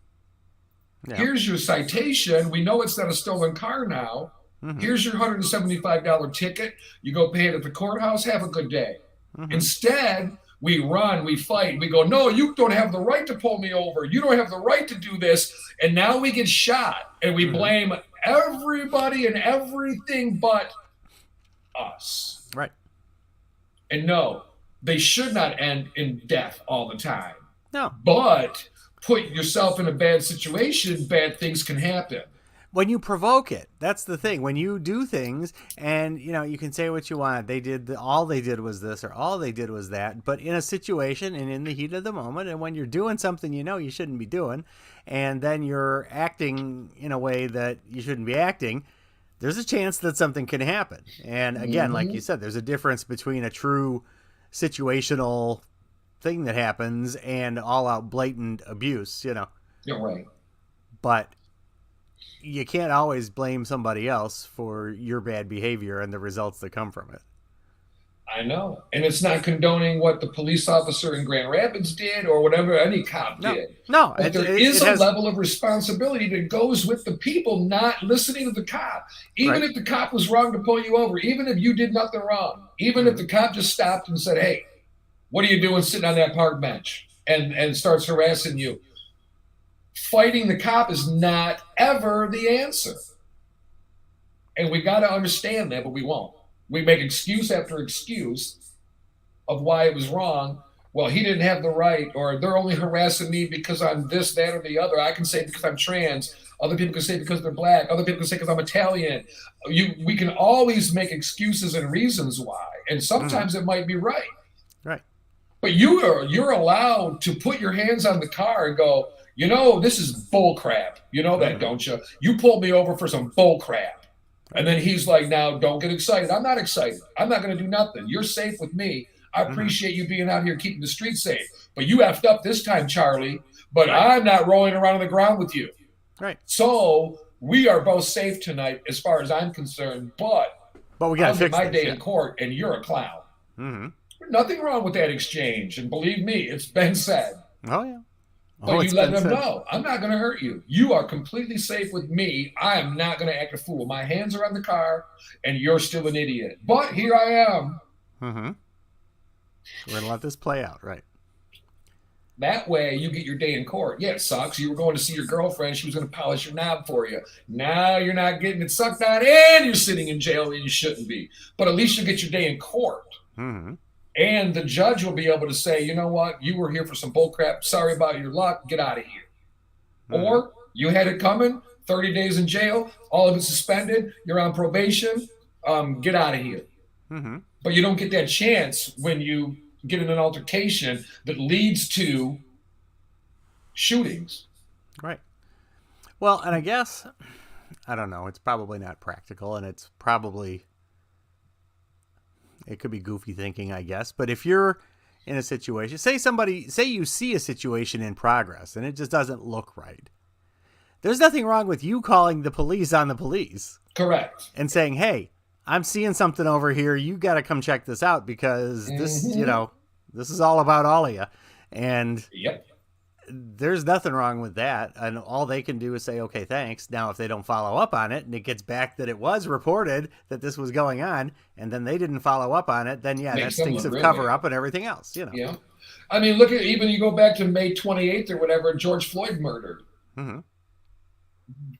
Yeah. Here's your citation. We know it's not a stolen car now. Mm-hmm. Here's your $175 ticket. You go pay it at the courthouse. Have a good day. Mm-hmm. Instead, we run, we fight, we go, no, you don't have the right to pull me over. You don't have the right to do this. And now we get shot, and we blame everybody and everything but us. Right. And no, they should not end in death all the time. No. But put yourself in a bad situation, bad things can happen. When you provoke it, that's the thing. When you do things, and you can say what you want. All they did was this, or all they did was that. But in a situation and in the heat of the moment, and when you're doing something you shouldn't be doing, and then you're acting in a way that you shouldn't be acting, there's a chance that something can happen. And again, like you said, there's a difference between a true situational thing that happens and all-out blatant abuse. You're right. But you can't always blame somebody else for your bad behavior and the results that come from it. I know. And it's not condoning what the police officer in Grand Rapids did or whatever any cop did. No. But there is a level of responsibility that goes with the people not listening to the cop. Even if the cop was wrong to pull you over, even if you did nothing wrong, even if the cop just stopped and said, hey, what are you doing sitting on that park bench, and starts harassing you. Fighting the cop is not ever the answer. And we got to understand that, but we won't. We make excuse after excuse of why it was wrong. Well, he didn't have the right, or they're only harassing me because I'm this, that, or the other. I can say because I'm trans. Other people can say because they're black. Other people can say because I'm Italian. We can always make excuses and reasons why. And sometimes it might be right. Right. But you're allowed to put your hands on the car and go, this is bull crap. You know that, don't you? You pulled me over for some bull crap. And then he's like, now don't get excited. I'm not excited. I'm not going to do nothing. You're safe with me. I appreciate you being out here keeping the streets safe. But you effed up this time, Charlie. But I'm not rolling around on the ground with you. Right. So we are both safe tonight as far as I'm concerned. But we got to fix my day in court and you're a clown. Mm-hmm. Nothing wrong with that exchange. And believe me, it's been said. Oh, yeah. But you let them know, I'm not going to hurt you. You are completely safe with me. I am not going to act a fool. My hands are on the car, and you're still an idiot. But here I am. Mm-hmm. We're going to let this play out, right? That way, you get your day in court. Yeah, it sucks. You were going to see your girlfriend. She was going to polish your knob for you. Now you're not getting it sucked on, and you're sitting in jail, and you shouldn't be. But at least you'll get your day in court. Mm-hmm. And the judge will be able to say, you know what? You were here for some bullcrap. Sorry about your luck. Get out of here. Mm-hmm. Or you had it coming. 30 days in jail. All of it suspended. You're on probation. Get out of here. Mm-hmm. But you don't get that chance when you get in an altercation that leads to shootings. Right. Well, and I guess, I don't know, it's probably not practical, and it's it could be goofy thinking, I guess. But if you're in a situation, say you see a situation in progress and it just doesn't look right, there's nothing wrong with you calling the police on the police. Correct. And saying, hey, I'm seeing something over here. You got to come check this out because this, this is all about all of you. And Yep. there's nothing wrong with that. And all they can do is say, okay, thanks. Now, if they don't follow up on it and it gets back that it was reported that this was going on and then they didn't follow up on it, then that stinks of cover up and everything else, Yeah. I mean, look at, even you go back to May 28th or whatever, George Floyd murdered. Mm-hmm.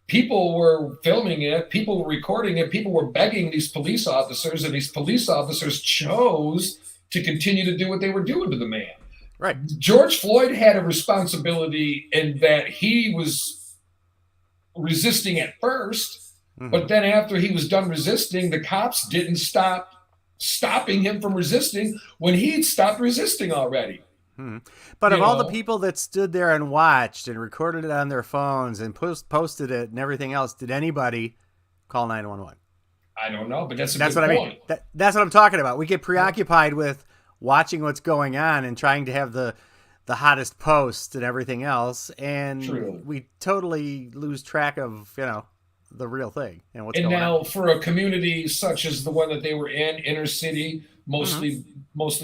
People were filming it, people were recording it, people were begging these police officers, and these police officers chose to continue to do what they were doing to the man. Right. George Floyd had a responsibility in that he was resisting at first, but then after he was done resisting, the cops didn't stopping him from resisting when he'd stopped resisting already. But of all the people that stood there and watched and recorded it on their phones and posted it and everything else, did anybody call 911? I don't know, but that's what point. I mean. That's what I'm talking about. We get preoccupied with watching what's going on and trying to have the hottest post and everything else, and we totally lose track of the real thing and what's going on. And now, for a community such as the one that they were in, inner city, mostly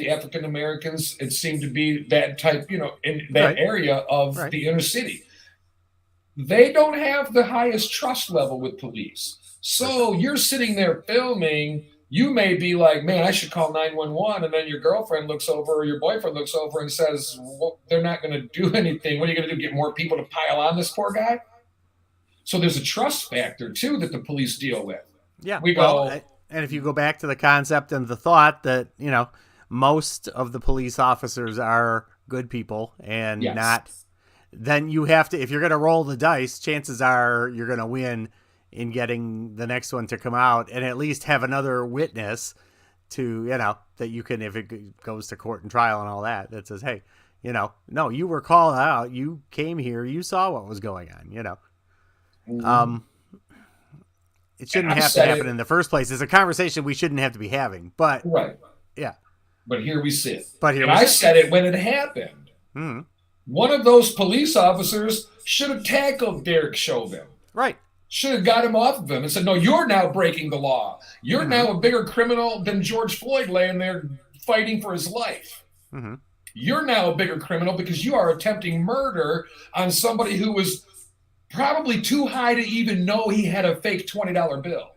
African Americans, it seemed to be that type, in that area of the inner city. They don't have the highest trust level with police. So you're sitting there filming, you may be like, man, I should call 911. And then your girlfriend looks over or your boyfriend looks over and says, well, they're not going to do anything. What are you going to do? Get more people to pile on this poor guy? So there's a trust factor too that the police deal with. Yeah. And if you go back to the concept and the thought that, most of the police officers are good people and not, then you have to, if you're going to roll the dice, chances are you're going to win in getting the next one to come out and at least have another witness to, that you can, if it goes to court and trial and all that, that says, hey, no, you were called out. You came here. You saw what was going on, It shouldn't have to happen in the first place. It's a conversation we shouldn't have to be having, but yeah. But here we sit. I said it when it happened. Mm-hmm. One of those police officers should have tackled Derek Chauvin. Right. Should have got him off of him and said, no, you're now breaking the law. You're now a bigger criminal than George Floyd laying there fighting for his life. Mm-hmm. You're now a bigger criminal because you are attempting murder on somebody who was probably too high to even know he had a fake $20 bill.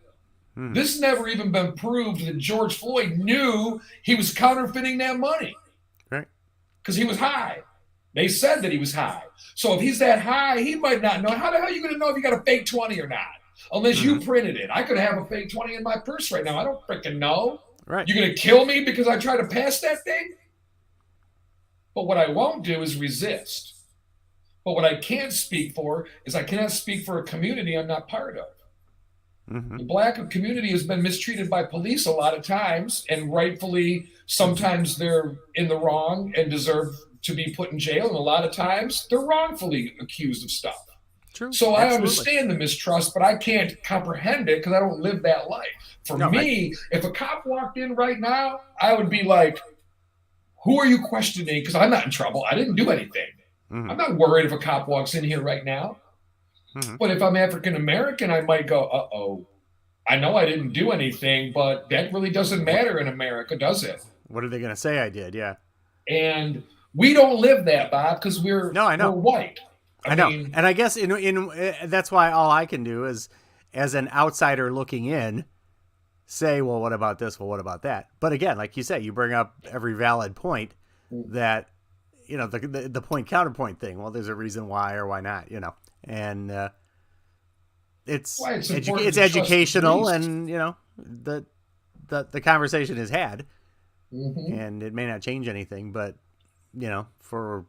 This never even been proved that George Floyd knew he was counterfeiting that money. Right. Because he was high. They said that he was high. So if he's that high, he might not know. How the hell are you going to know if you got a fake 20 or not? Unless you printed it. I could have a fake 20 in my purse right now. I don't freaking know. Right. You're going to kill me because I try to pass that thing? But what I won't do is resist. But what I can't speak for is I cannot speak for a community I'm not part of. The Black community has been mistreated by police a lot of times, and rightfully, sometimes they're in the wrong and deserve to be put in jail, and a lot of times they're wrongfully accused of stuff. True. So I understand the mistrust, but I can't comprehend it because I don't live that life. For me, if a cop walked in right now, I would be like, who are you questioning? Because I'm not in trouble. I didn't do anything. I'm not worried if a cop walks in here right now. But if I'm African American, I might go, uh-oh. I know I didn't do anything, but that really doesn't matter in America, does it? What are they going to say I did? Yeah. And we don't live that, Bob, because we're white. I know. And I guess in that's why all I can do is, as an outsider looking in, say, well, what about this? Well, what about that? But again, like you say, you bring up every valid point that, the point counterpoint thing. Well, there's a reason why or why not, and it's educational, and the conversation is had, and it may not change anything, but for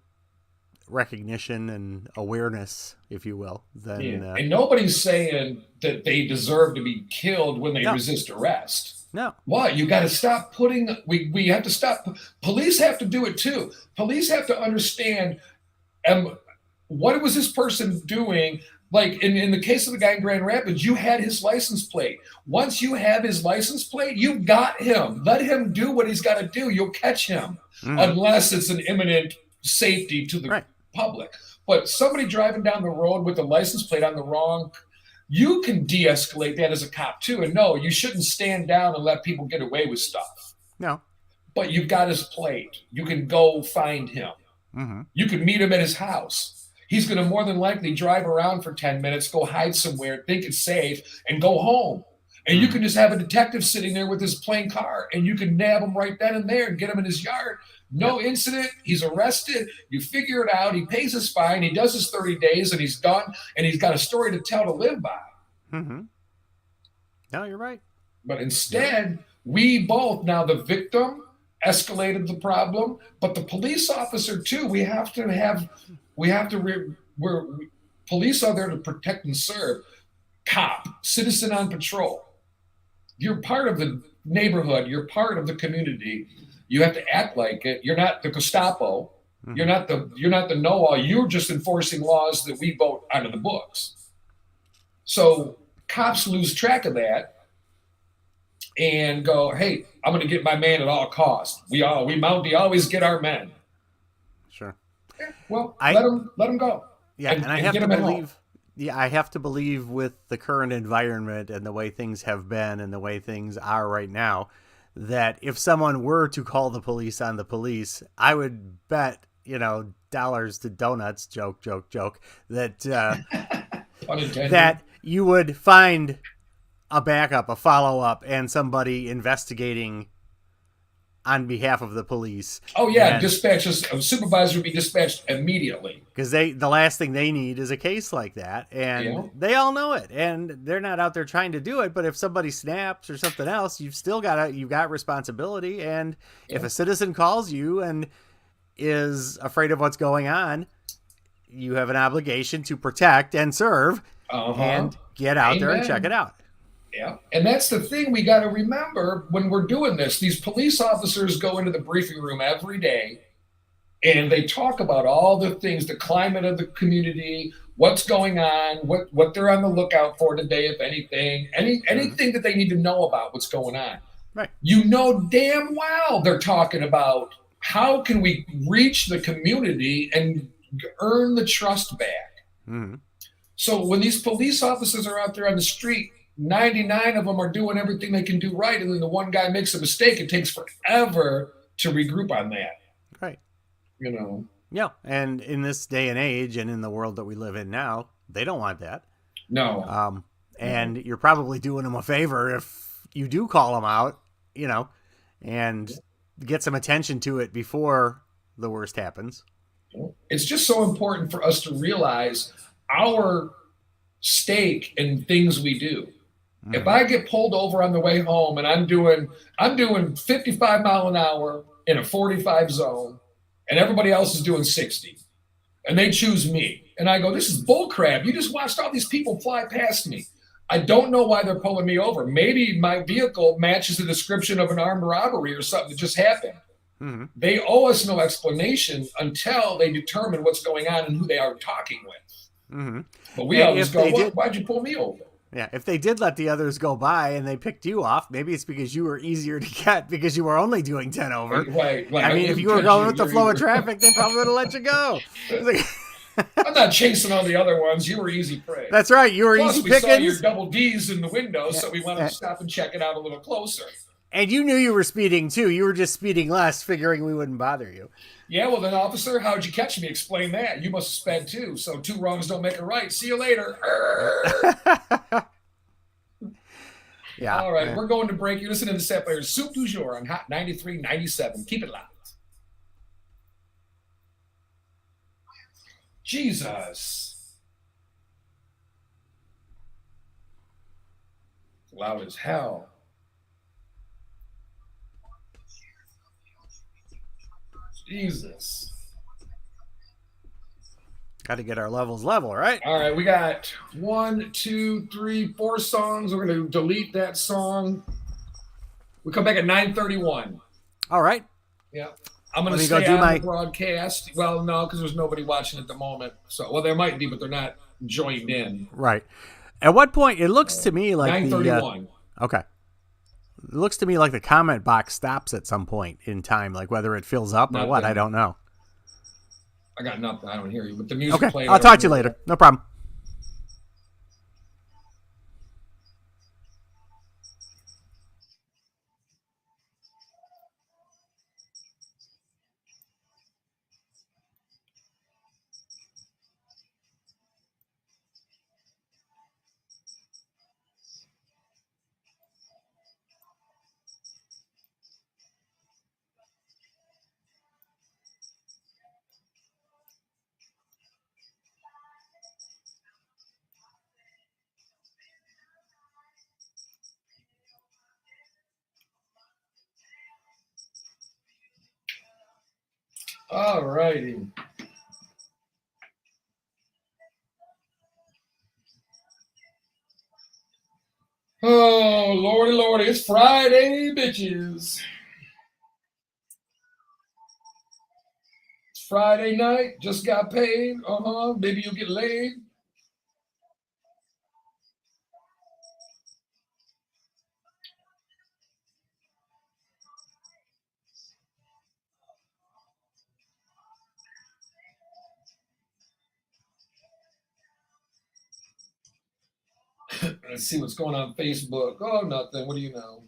recognition and awareness, if you will, then and nobody's saying that they deserve to be killed when they resist arrest. No. What? You got to stop putting. We have to stop. Police have to do it too. Police have to understand. What was this person doing? Like in the case of the guy in Grand Rapids, you had his license plate. Once you have his license plate, you got him. Let him do what he's got to do. You'll catch him, unless it's an imminent safety to the public. But somebody driving down the road with the license plate on the wrong, you can de-escalate that as a cop too. And no, you shouldn't stand down and let people get away with stuff. No. But you've got his plate. You can go find him. You can meet him at his house. He's going to more than likely drive around for 10 minutes, go hide somewhere, think it's safe, and go home. And you can just have a detective sitting there with his plain car, and you can nab him right then and there and get him in his yard. No incident. He's arrested. You figure it out. He pays his fine. He does his 30 days, and he's done. And he's got a story to tell to live by. No, you're right. But instead, we both, now the victim escalated the problem, but the police officer too. Police are there to protect and serve. Cop, citizen on patrol. You're part of the neighborhood. You're part of the community. You have to act like it. You're not the Gestapo. You're not the know-all. You're just enforcing laws that we vote out of the books. So cops lose track of that and go, "Hey, I'm going to get my man at all costs. We Mountie always get our men." Sure. Yeah, well, let them go. Yeah, and I have to believe. Yeah, I have to believe with the current environment and the way things have been and the way things are right now, that if someone were to call the police on the police, I would bet, dollars to donuts, joke, that that you would find a backup, a follow-up, and somebody investigating on behalf of the police. Oh yeah, dispatches. A supervisor would be dispatched immediately because the last thing they need is a case like that, and they all know it, and they're not out there trying to do it. But if somebody snaps or something else, you've got responsibility. And if a citizen calls you and is afraid of what's going on, you have an obligation to protect and serve, and get out there and check it out. Yeah, and that's the thing we got to remember when we're doing this. These police officers go into the briefing room every day, and they talk about all the things, the climate of the community, what's going on, what they're on the lookout for today, if anything, anything that they need to know about what's going on. Right. Damn well they're talking about how can we reach the community and earn the trust back. So when these police officers are out there on the street, 99 of them are doing everything they can do right, and then the one guy makes a mistake. It takes forever to regroup on that. Right. Yeah, and in this day and age and in the world that we live in now, they don't want that. No. And you're probably doing them a favor if you do call them out, and get some attention to it before the worst happens. It's just so important for us to realize our stake in things we do. If I get pulled over on the way home and I'm doing 55 mile an hour in a 45 zone, and everybody else is doing 60, and they choose me, and I go, "This is bullcrap. You just watched all these people fly past me." I don't know why they're pulling me over. Maybe my vehicle matches the description of an armed robbery or something that just happened. They owe us no explanation until they determine what's going on and who they are talking with. But we always go, "Why'd you pull me over?" Yeah, if they did let the others go by and they picked you off, maybe it's because you were easier to get because you were only doing 10 over. Right. I mean, if you were going with the flow of traffic, they probably would have let you go. I'm not chasing all the other ones. You were easy prey. That's right. You were easy pickings. We saw your double D's in the window, so we wanted to stop and check it out a little closer. And you knew you were speeding, too. You were just speeding less, figuring we wouldn't bother you. Yeah, well then, officer, how'd you catch me? Explain that. You must have sped too. So 2 wrongs don't make a right. See you later. Yeah. All right, we're going to break. You're listening to Sapphire'S Soup du Jour on Hot 93.97. Keep it loud. Jesus. Loud as hell. Jesus. Got to get our levels level, right? All right, we got 1, 2, 3, 4 songs. We're going to delete that song. We come back at 9:31. All right. Yeah. I'm going Let to me go stay do on my. the broadcast. Well, no, because there's nobody watching at the moment. So, well, there might be, but they're not joined in. Right. At what point, it looks to me like the. 9:31. Okay. It looks to me like the comment box stops at some point in time, like whether it fills up or Not what. I them. don't know. I got nothing. I don't hear you. But the music Okay. playing. I'll talk to you later. No problem. All righty. Oh, lordy, lordy. It's Friday, bitches. It's Friday night. Just got paid. Maybe you'll get laid. Let's see what's going on Facebook. Oh, nothing. What do you know?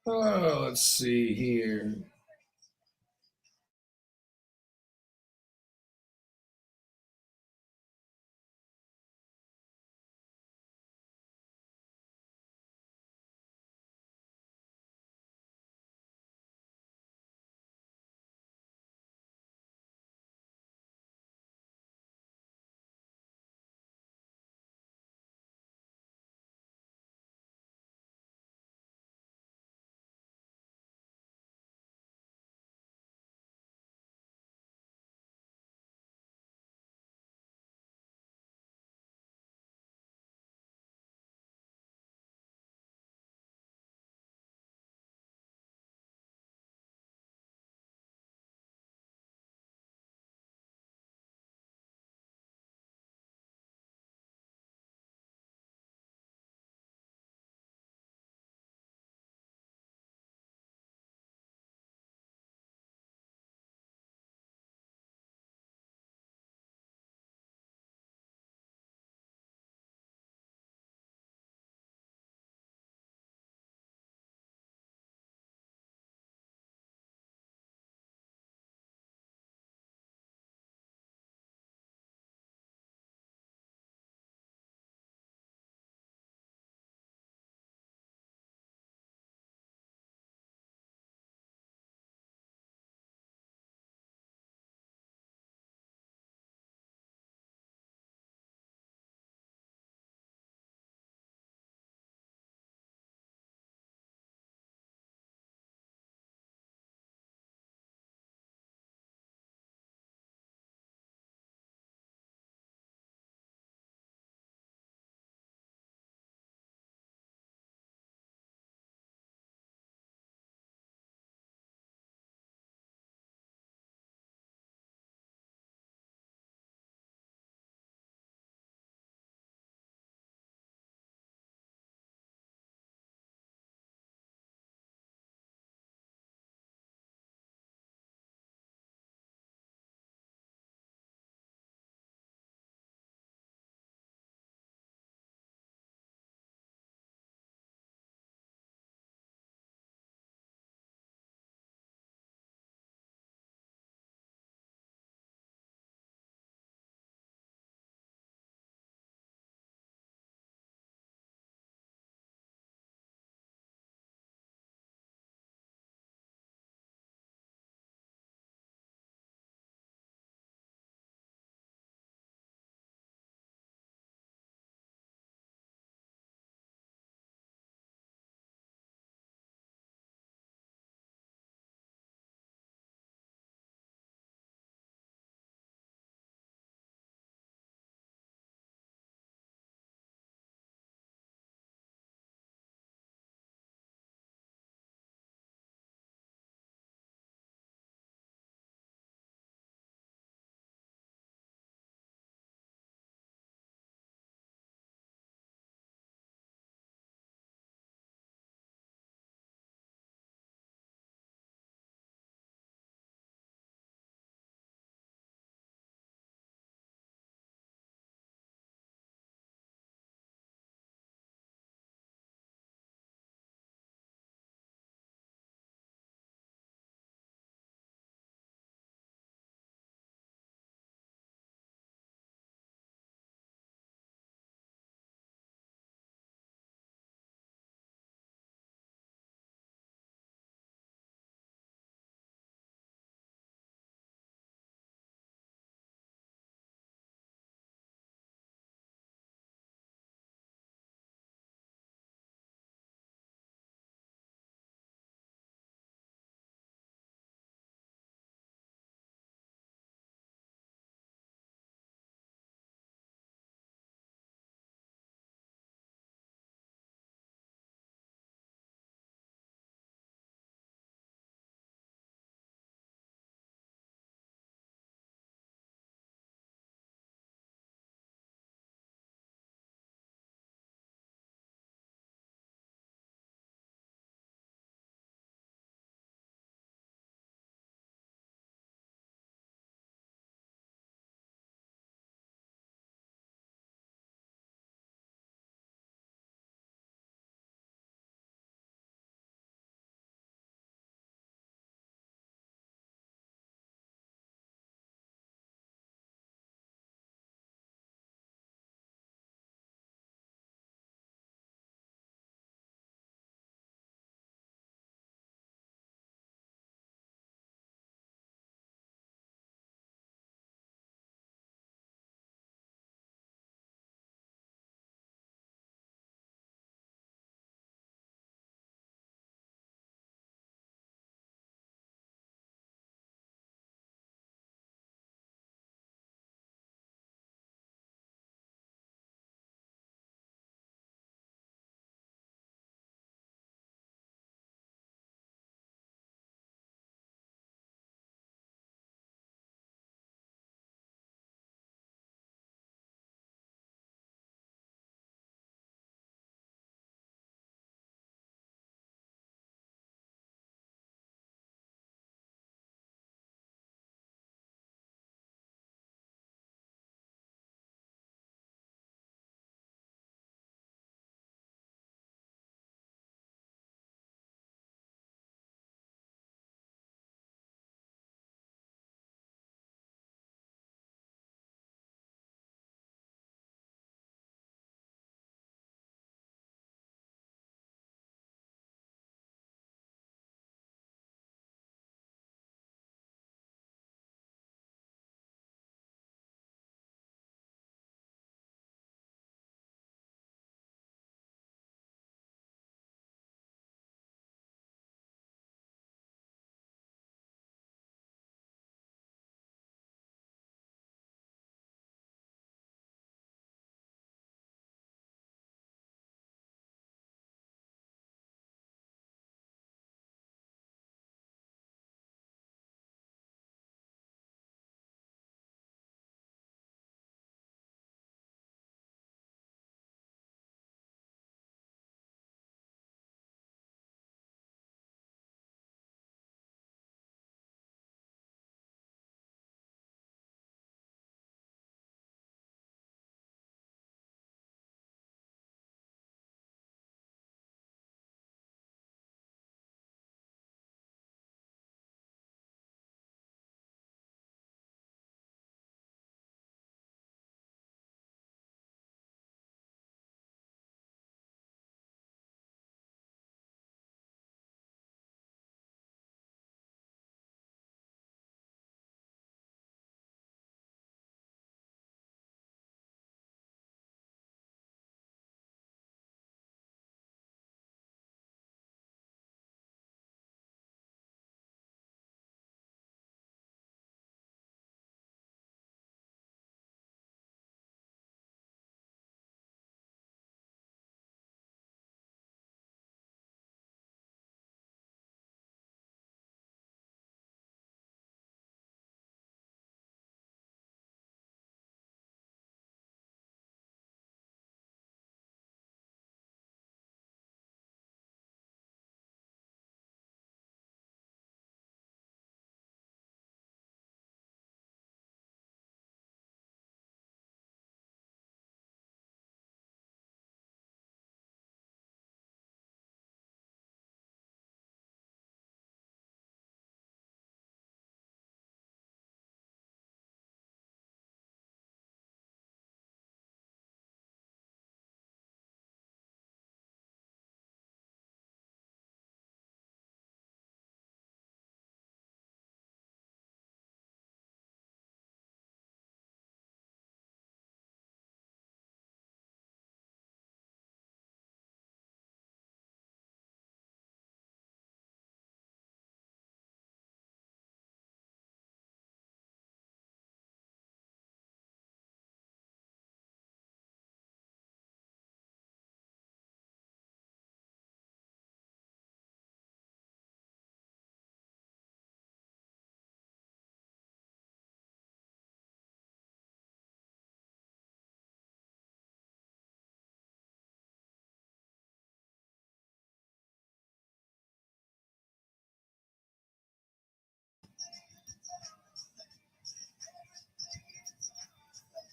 Oh, let's see here.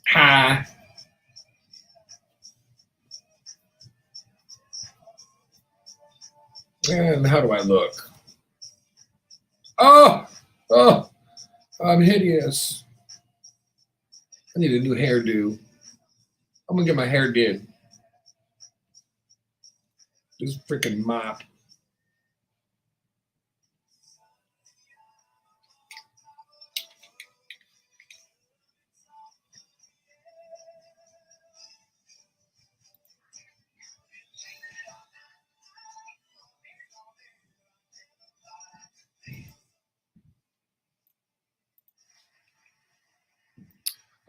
Hi. And how do I look? Oh, oh, I'm hideous. I need a new hairdo. I'm gonna get my hair did. This freaking mop.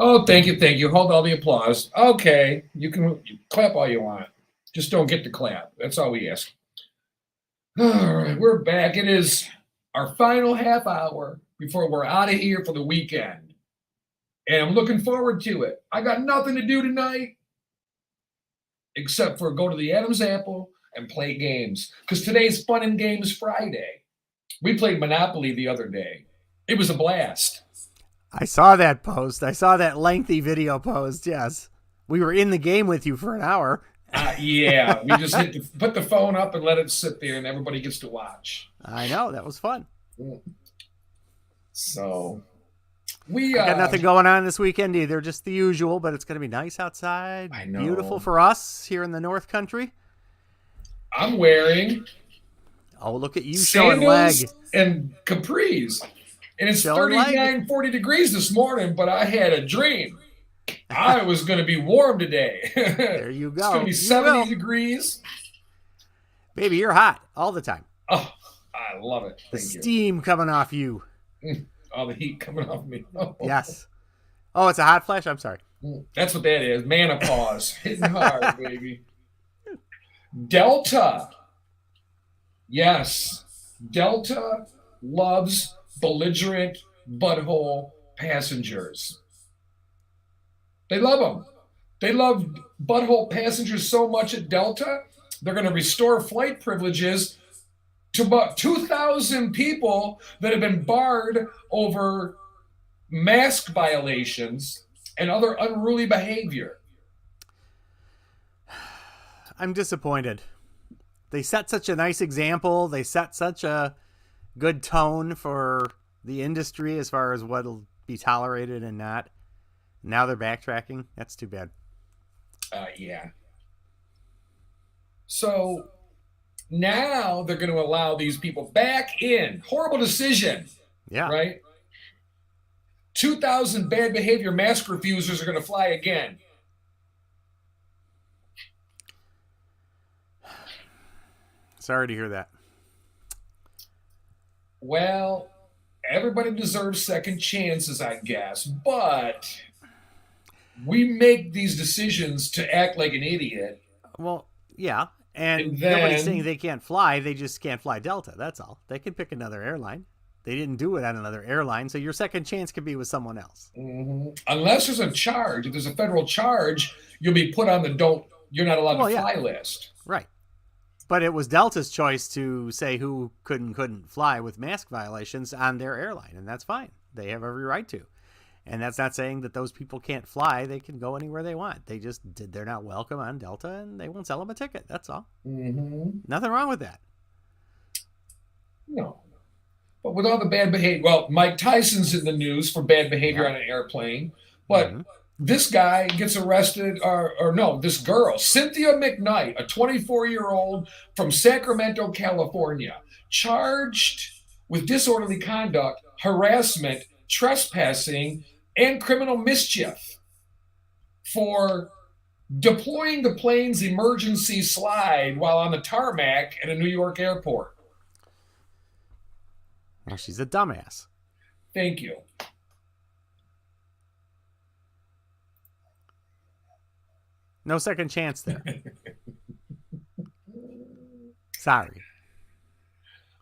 Oh, thank you, thank you. Hold all the applause. Okay, you can clap all you want. Just don't get the clap. That's all we ask. All right, we're back. It is our final half hour before we're out of here for the weekend. And I'm looking forward to it. I got nothing to do tonight except for go to the Adam's Apple and play games. Because today's Fun and Games Friday. We played Monopoly the other day. It was a blast. I saw that post. I saw that lengthy video post, yes. We were in the game with you for an hour. Yeah, we just put the phone up and let it sit there, and everybody gets to watch. I know, that was fun. So, I got nothing going on this weekend either, just the usual, but it's going to be nice outside. I know. Beautiful for us here in the North Country. I'm wearing look at you showing sandals leg. and capris. And it's Showing 39, 40 degrees this morning, but I had a dream. I was going to be warm today. There you go. It's going to be 70 degrees. Baby, you're hot all the time. Oh, I love it. The Thank you. steam coming off you. All the heat coming off me. Oh. Yes. Oh, it's a hot flash? I'm sorry. That's what that is. Menopause. Hitting hard, baby. Delta. Yes. Delta loves belligerent butthole passengers. They love them. They love butthole passengers so much at Delta, they're going to restore flight privileges to about 2,000 people that have been barred over mask violations and other unruly behavior. I'm disappointed. They set such a nice example. They set such a good tone for the industry as far as what'll be tolerated and not. Now they're backtracking. That's too bad. Yeah. So now they're going to allow these people back in. Horrible decision. Yeah. Right? 2,000 bad behavior mask refusers are going to fly again. Sorry to hear that. Well, everybody deserves second chances, I guess, but we make these decisions to act like an idiot. Well, yeah. And then, nobody's saying they can't fly. They just can't fly Delta. That's all. They can pick another airline. They didn't do it on another airline, so your second chance could be with someone else. Mm-hmm. Unless there's a charge. If there's a federal charge, you'll be put on the you're not allowed to fly list. Right. But it was Delta's choice to say who couldn't fly with mask violations on their airline, and that's fine. They have every right to. And that's not saying that those people can't fly. They can go anywhere they want. They're not welcome on Delta, and they won't sell them a ticket. That's all. Mm-hmm. Nothing wrong with that. No. But with all the bad behavior, well, Mike Tyson's in the news for bad behavior on an airplane, but this guy gets arrested, this girl, Cynthia McKnight, a 24-year-old from Sacramento, California, charged with disorderly conduct, harassment, trespassing, and criminal mischief for deploying the plane's emergency slide while on the tarmac at a New York airport. Well, she's a dumbass. Thank you. No second chance there. Sorry.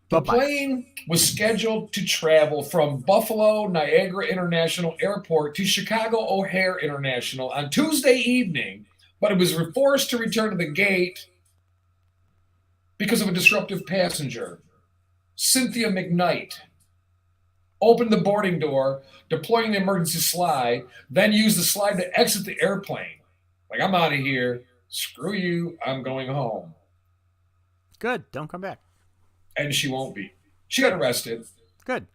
The plane was scheduled to travel from Buffalo Niagara International Airport to Chicago O'Hare International on Tuesday evening, but it was forced to return to the gate because of a disruptive passenger, Cynthia McKnight. open the boarding door, deploying the emergency slide, then use the slide to exit the airplane. Like, I'm out of here. Screw you. I'm going home. Good. Don't come back. And she won't be. She got arrested. Good.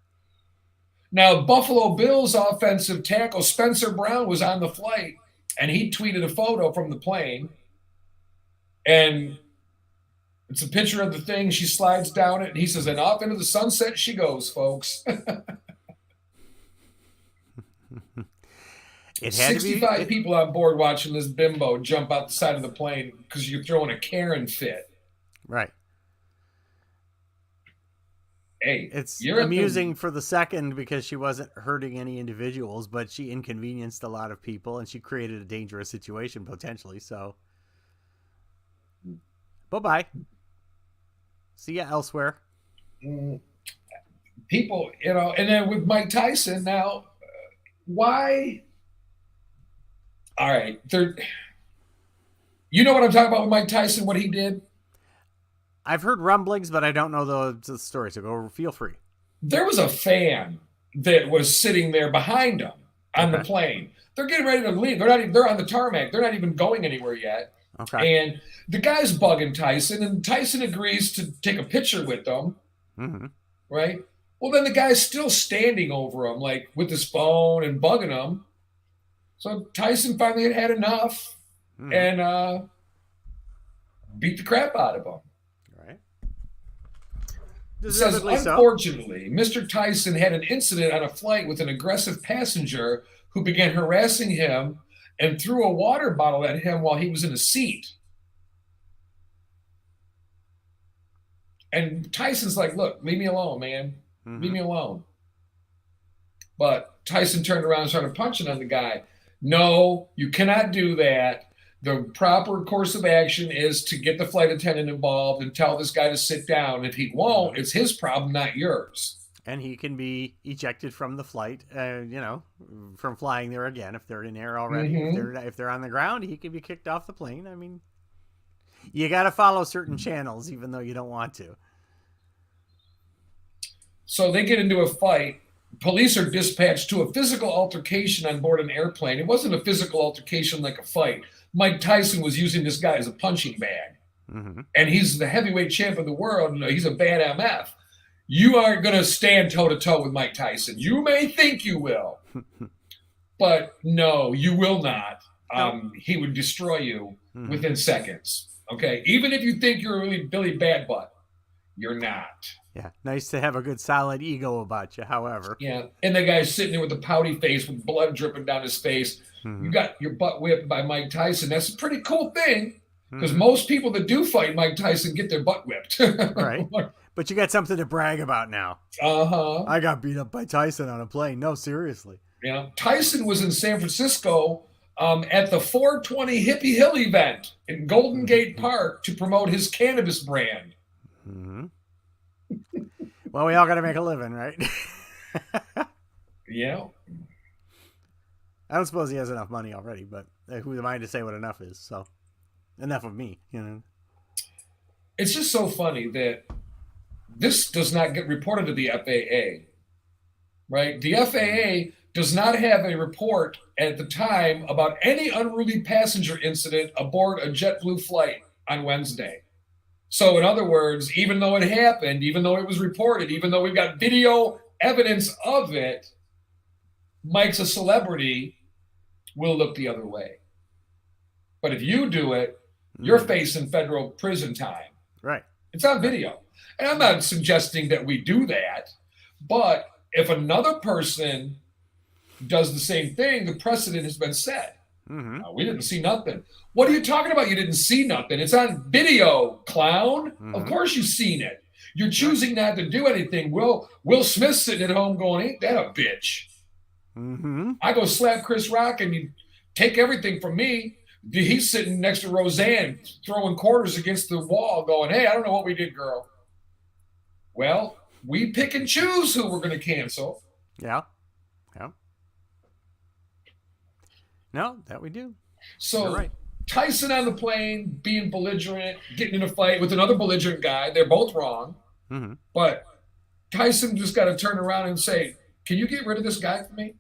Now, Buffalo Bills offensive tackle Spencer Brown was on the flight, and he tweeted a photo from the plane. And it's a picture of the thing. She slides down it, and he says, and off into the sunset she goes, folks. It had 65 to be, people on board watching this bimbo jump out the side of the plane because you're throwing a Karen fit. right. Hey, It's you're amusing for the second because she wasn't hurting any individuals, but she inconvenienced a lot of people and she created a dangerous situation potentially. So, bye-bye. See ya elsewhere. People, and then with Mike Tyson now, why? All right, you know what I'm talking about with Mike Tyson, what he did? I've heard rumblings, but I don't know the story, so go feel free. There was a fan that was sitting there behind him on the plane. They're getting ready to leave. They're on the tarmac. They're not even going anywhere yet. Okay. And the guy's bugging Tyson, and Tyson agrees to take a picture with them. Mm-hmm. Right? Well, then the guy's still standing over him, like with his phone and bugging him. So Tyson finally had enough and beat the crap out of him. Right. It says, unfortunately, Mr. Tyson had an incident on a flight with an aggressive passenger who began harassing him and threw a water bottle at him while he was in a seat. And Tyson's like, look, leave me alone, man. Leave me alone. But Tyson turned around and started punching on the guy. No, you cannot do that. The proper course of action is to get the flight attendant involved and tell this guy to sit down. If he won't, it's his problem, not yours. And he can be ejected from the flight, from flying there again if they're in air already. If they're on the ground, he can be kicked off the plane. I mean, you got to follow certain channels, even though you don't want to. So they get into a fight. Police are dispatched to a physical altercation on board an airplane. It wasn't a physical altercation like a fight. Mike Tyson was using this guy as a punching bag. And he's the heavyweight champ of the world. He's a bad MF. You aren't going to stand toe-to-toe with Mike Tyson. You may think you will. But no, you will not. He would destroy you within seconds. Okay? Even if you think you're really Billy Badbutt, you're not. Yeah, nice to have a good solid ego about you, however. Yeah, and the guy's sitting there with a pouty face with blood dripping down his face. You got your butt whipped by Mike Tyson. That's a pretty cool thing because most people that do fight Mike Tyson get their butt whipped. Right. But you got something to brag about now. I got beat up by Tyson on a plane. No, seriously. Yeah, Tyson was in San Francisco at the 420 Hippie Hill event in Golden Gate Park to promote his cannabis brand. Well, we all got to make a living, right? Yeah. I don't suppose he has enough money already, but who am I to say what enough is? So, enough of me, It's just so funny that this does not get reported to the FAA, right? The FAA does not have a report at the time about any unruly passenger incident aboard a JetBlue flight on Wednesday. So in other words, even though it happened, even though it was reported, even though we've got video evidence of it, Mike's a celebrity, we'll look the other way. But if you do it, you're facing federal prison time. Right. It's on video. And I'm not suggesting that we do that, but if another person does the same thing, the precedent has been set. We didn't see nothing. What are you talking about? You didn't see nothing. It's on video, clown. Of course you've seen it. You're choosing not to do anything. Will Smith sitting at home going, ain't that a bitch? I go slap Chris Rock and you take everything from me. He's sitting next to Roseanne throwing quarters against the wall going, hey, I don't know what we did, girl. Well, we pick and choose who we're going to cancel. Yeah. No, that we do. So right. Tyson on the plane, being belligerent, getting in a fight with another belligerent guy. They're both wrong. But Tyson just got to turn around and say, can you get rid of this guy for me?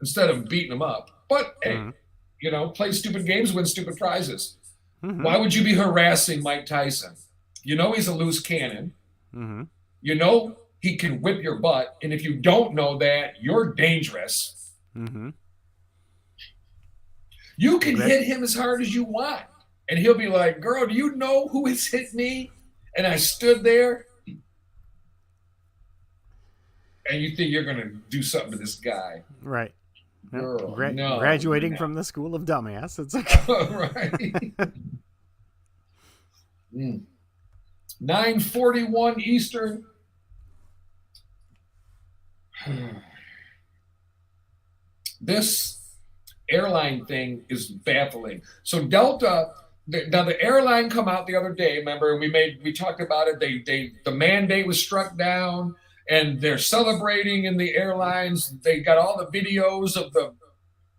Instead of beating him up. But, hey, play stupid games, win stupid prizes. Mm-hmm. Why would you be harassing Mike Tyson? You know he's a loose cannon. Mm-hmm. You know he can whip your butt. And if you don't know that, you're dangerous. Mm-hmm. You can hit him as hard as you want. And he'll be like, girl, do you know who has hit me? And I stood there. And you think you're going to do something to this guy. Right. Girl, graduating from the school of dumbass. It's okay. Right. 9:41 Eastern. This airline thing is baffling. So Delta, now the airline come out the other day. Remember, we talked about it. The mandate was struck down, and they're celebrating in the airlines. They got all the videos of the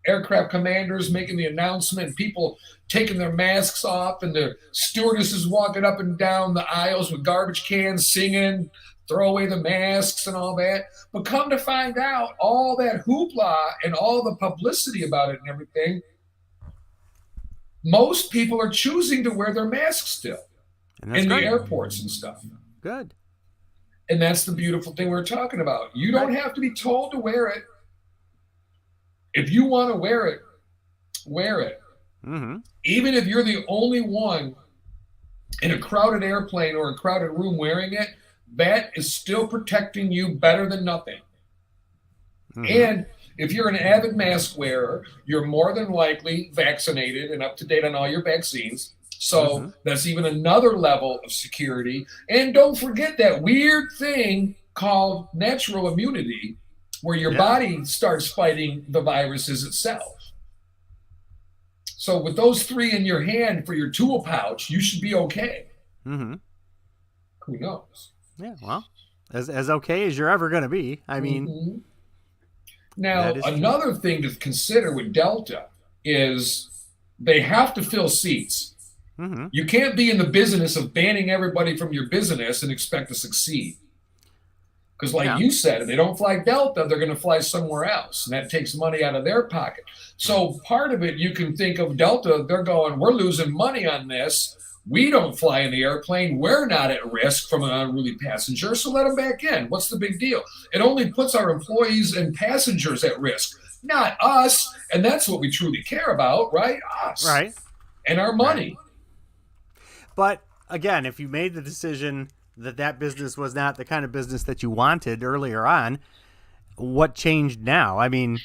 aircraft commanders making the announcement, people taking their masks off, and the stewardesses walking up and down the aisles with garbage cans singing, throw away the masks and all that. But come to find out, all that hoopla and all the publicity about it and everything, most people are choosing to wear their masks still in the airports and stuff. Good. And that's the beautiful thing we're talking about. You don't have to be told to wear it. If you want to wear it, wear it. Mm-hmm. Even if you're the only one in a crowded airplane or a crowded room wearing it, that is still protecting you better than nothing. Mm-hmm. And if you're an avid mask wearer, you're more than likely vaccinated and up to date on all your vaccines. So that's even another level of security. And don't forget that weird thing called natural immunity, where your body starts fighting the viruses itself. So with those three in your hand for your tool pouch, you should be okay. Mm-hmm. Who knows? Yeah, well, as okay as you're ever going to be. I mean, now another thing to consider with Delta is they have to fill seats. Mm-hmm. You can't be in the business of banning everybody from your business and expect to succeed. Because like you said, if they don't fly Delta, they're going to fly somewhere else. And that takes money out of their pocket. So part of it, you can think of Delta, they're going, we're losing money on this. We don't fly in the airplane. We're not at risk from an unruly passenger, so let them back in. What's the big deal? It only puts our employees and passengers at risk, not us. And that's what we truly care about, right? Us. Right. And our money. Right. But again, if you made the decision that business was not the kind of business that you wanted earlier on, what changed now? I mean,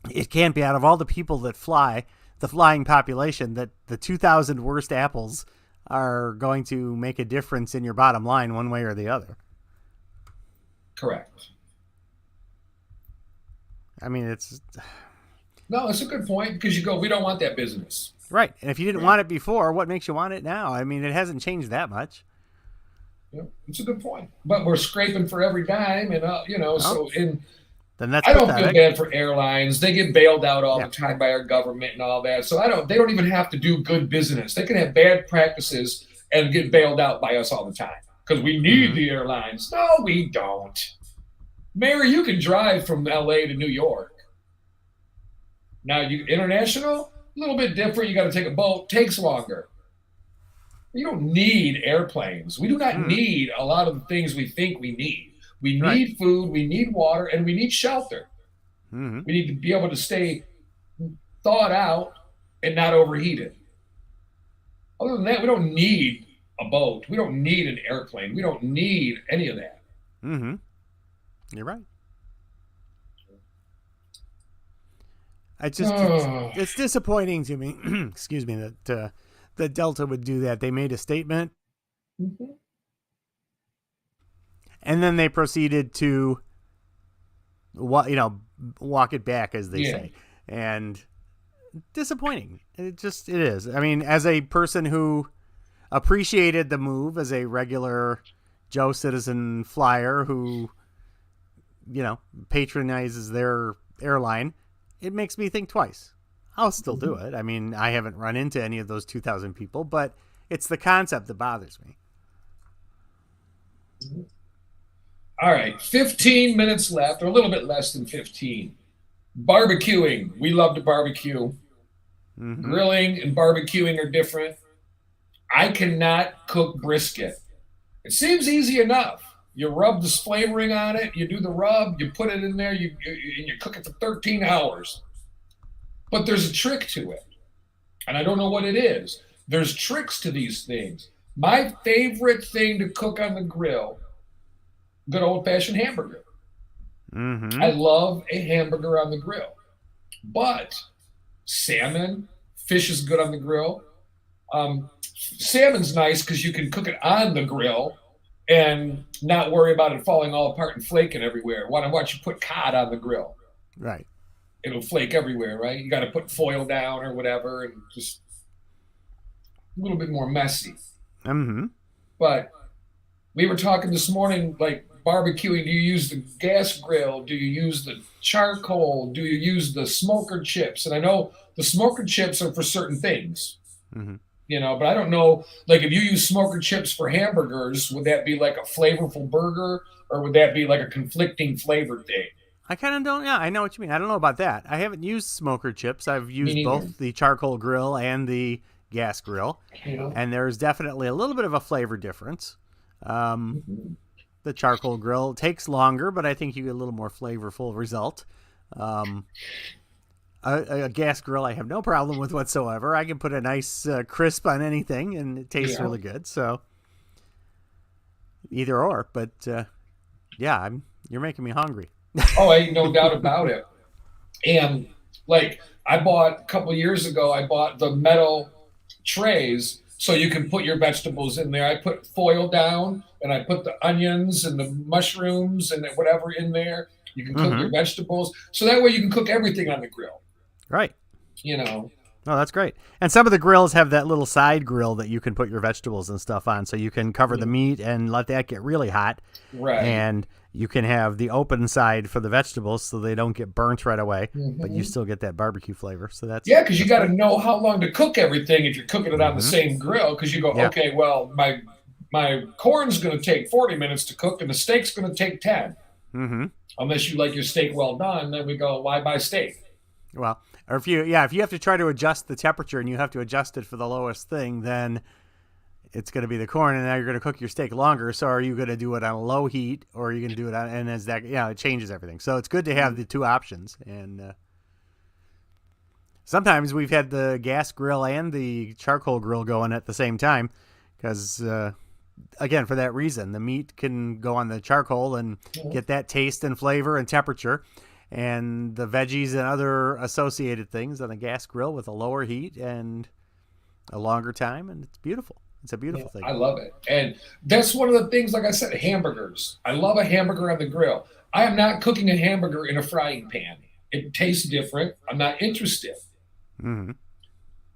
it can't be out of all the people that fly, the flying population, that the 2,000 worst apples are going to make a difference in your bottom line one way or the other. Correct. I mean, it's a good point, because you go, we don't want that business. Right. And if you didn't want it before, what makes you want it now? I mean, it hasn't changed that much. Yeah, it's a good point. But we're scraping for every dime, and then that's I don't pathetic. feel bad for airlines. They get bailed out all the time by our government and all that. So they don't even have to do good business. They can have bad practices and get bailed out by us all the time because we need the airlines. No, we don't. Mary, you can drive from LA to New York. Now, international, a little bit different. You got to take a boat. Takes longer. You don't need airplanes. We do not need a lot of the things we think we need. We need food, we need water, and we need shelter. Mm-hmm. We need to be able to stay thawed out and not overheated. Other than that, we don't need a boat. We don't need an airplane. We don't need any of that. Mm-hmm. You're right. It's disappointing to me, excuse me, that Delta would do that. They made a statement, and then they proceeded to, walk it back, as they say. And disappointing. It is. I mean, as a person who appreciated the move, as a regular Joe citizen flyer who, patronizes their airline, it makes me think twice. I'll still do it. I mean, I haven't run into any of those 2,000 people, but it's the concept that bothers me. All right, 15 minutes left, or a little bit less than 15. Barbecuing. We love to barbecue. Mm-hmm. Grilling and barbecuing are different. I cannot cook brisket. It seems easy enough. You rub this flavoring on it, you do the rub, you put it in there, and you cook it for 13 hours. But there's a trick to it. And I don't know what it is. There's tricks to these things. My favorite thing to cook on the grill, good old-fashioned hamburger. Mm-hmm. I love a hamburger on the grill. But salmon, fish is good on the grill. Salmon's nice because you can cook it on the grill and not worry about it falling all apart and flaking everywhere. Why don't you put cod on the grill? Right. It'll flake everywhere, right? You got to put foil down or whatever, and just a little bit more messy. Mm-hmm. But we were talking this morning, like barbecuing. Do you use the gas grill? Do you use the charcoal? Do you use the smoker chips? And I know the smoker chips are for certain things. Mm-hmm. But I don't know, like if you use smoker chips for hamburgers, would that be like a flavorful burger or would that be like a conflicting flavor thing? I kind of don't, yeah, I know what you mean. I don't know about that. I haven't used smoker chips. I've used neither. both the charcoal grill and the gas grill. And there's definitely a little bit of a flavor difference. The charcoal grill takes longer, but I think you get a little more flavorful result. A gas grill I have no problem with whatsoever. I can put a nice crisp on anything and it tastes really good. So either or, but you're making me hungry. Oh, ain't no doubt about it. And like I bought a couple of years ago, I bought the metal trays so you can put your vegetables in there. I put foil down and I put the onions and the mushrooms and whatever in there. You can cook your vegetables. So that way you can cook everything on the grill. Right. Oh, that's great. And some of the grills have that little side grill that you can put your vegetables and stuff on, so you can cover the meat and let that get really hot. Right. And you can have the open side for the vegetables so they don't get burnt right away, but you still get that barbecue flavor. So that's because you got to know how long to cook everything if you're cooking it on the same grill. Because you go, okay, well, my corn's going to take 40 minutes to cook and the steak's going to take 10. Mm-hmm. Unless you like your steak well done, then we go, why buy steak? Well, or if you have to try to adjust the temperature and you have to adjust it for the lowest thing, then it's going to be the corn, and now you're going to cook your steak longer. So are you going to do it on a low heat, or are you going to do it on, and as that, it changes everything. So it's good to have the two options. And sometimes we've had the gas grill and the charcoal grill going at the same time because, again, for that reason, the meat can go on the charcoal and get that taste and flavor and temperature. And the veggies and other associated things on a gas grill with a lower heat and a longer time, and it's beautiful. It's a beautiful thing. I love it. And that's one of the things, like I said, hamburgers. I love a hamburger on the grill. I am not cooking a hamburger in a frying pan. It tastes different. I'm not interested. Mm-hmm.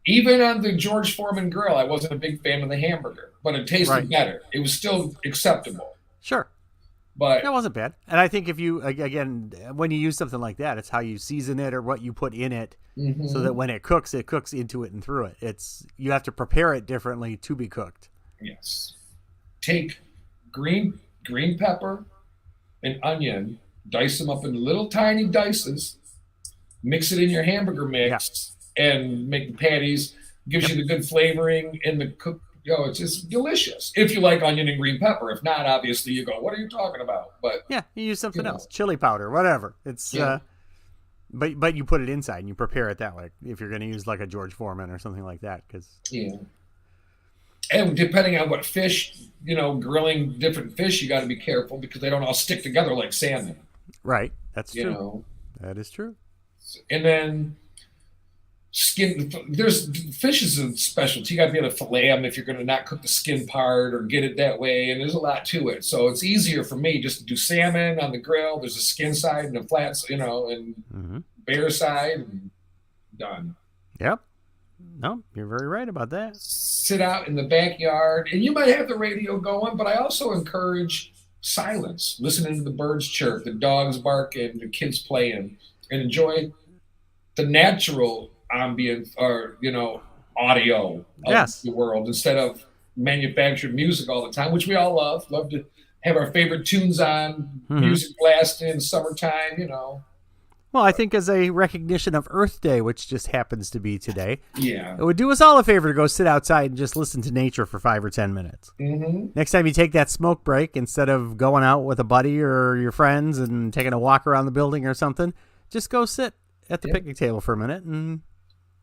Even on the George Foreman grill, I wasn't a big fan of the hamburger, but it tasted better. It was still acceptable. Sure. But that wasn't bad. And I think if you, again, when you use something like that, it's how you season it or what you put in it so that when it cooks into it and through it. You have to prepare it differently to be cooked. Yes. Take green pepper and onion, dice them up into little tiny dices, mix it in your hamburger mix, and make the patties. Gives you the good flavoring in the cook. It's just delicious. If you like onion and green pepper. If not, obviously you go, what are you talking about? But you use something else, chili powder, whatever. It's but you put it inside and you prepare it that way. If you're going to use like a George Foreman or something like that, and depending on what fish, grilling different fish, you got to be careful because they don't all stick together like salmon. Right. That's true. That is true. And then fish is a specialty. You got to be able to fillet them if you're going to not cook the skin part or get it that way. And there's a lot to it. So it's easier for me just to do salmon on the grill. There's a skin side and a flat, and bare side, and done. Yep. No, you're very right about that. Sit out in the backyard, and you might have the radio going, but I also encourage silence, listening to the birds chirp, the dogs barking, the kids playing, and enjoy the natural ambient or audio of the world instead of manufactured music all the time, which we all love to have our favorite tunes on, music blasting in summertime, you know. Well, I think as a recognition of Earth Day, which just happens to be today, Yeah. it would do us all a favor to go sit outside and just listen to nature for 5 or 10 minutes. Mm-hmm. Next time you take that smoke break, instead of going out with a buddy or your friends and taking a walk around the building or something, just go sit at the picnic table for a minute and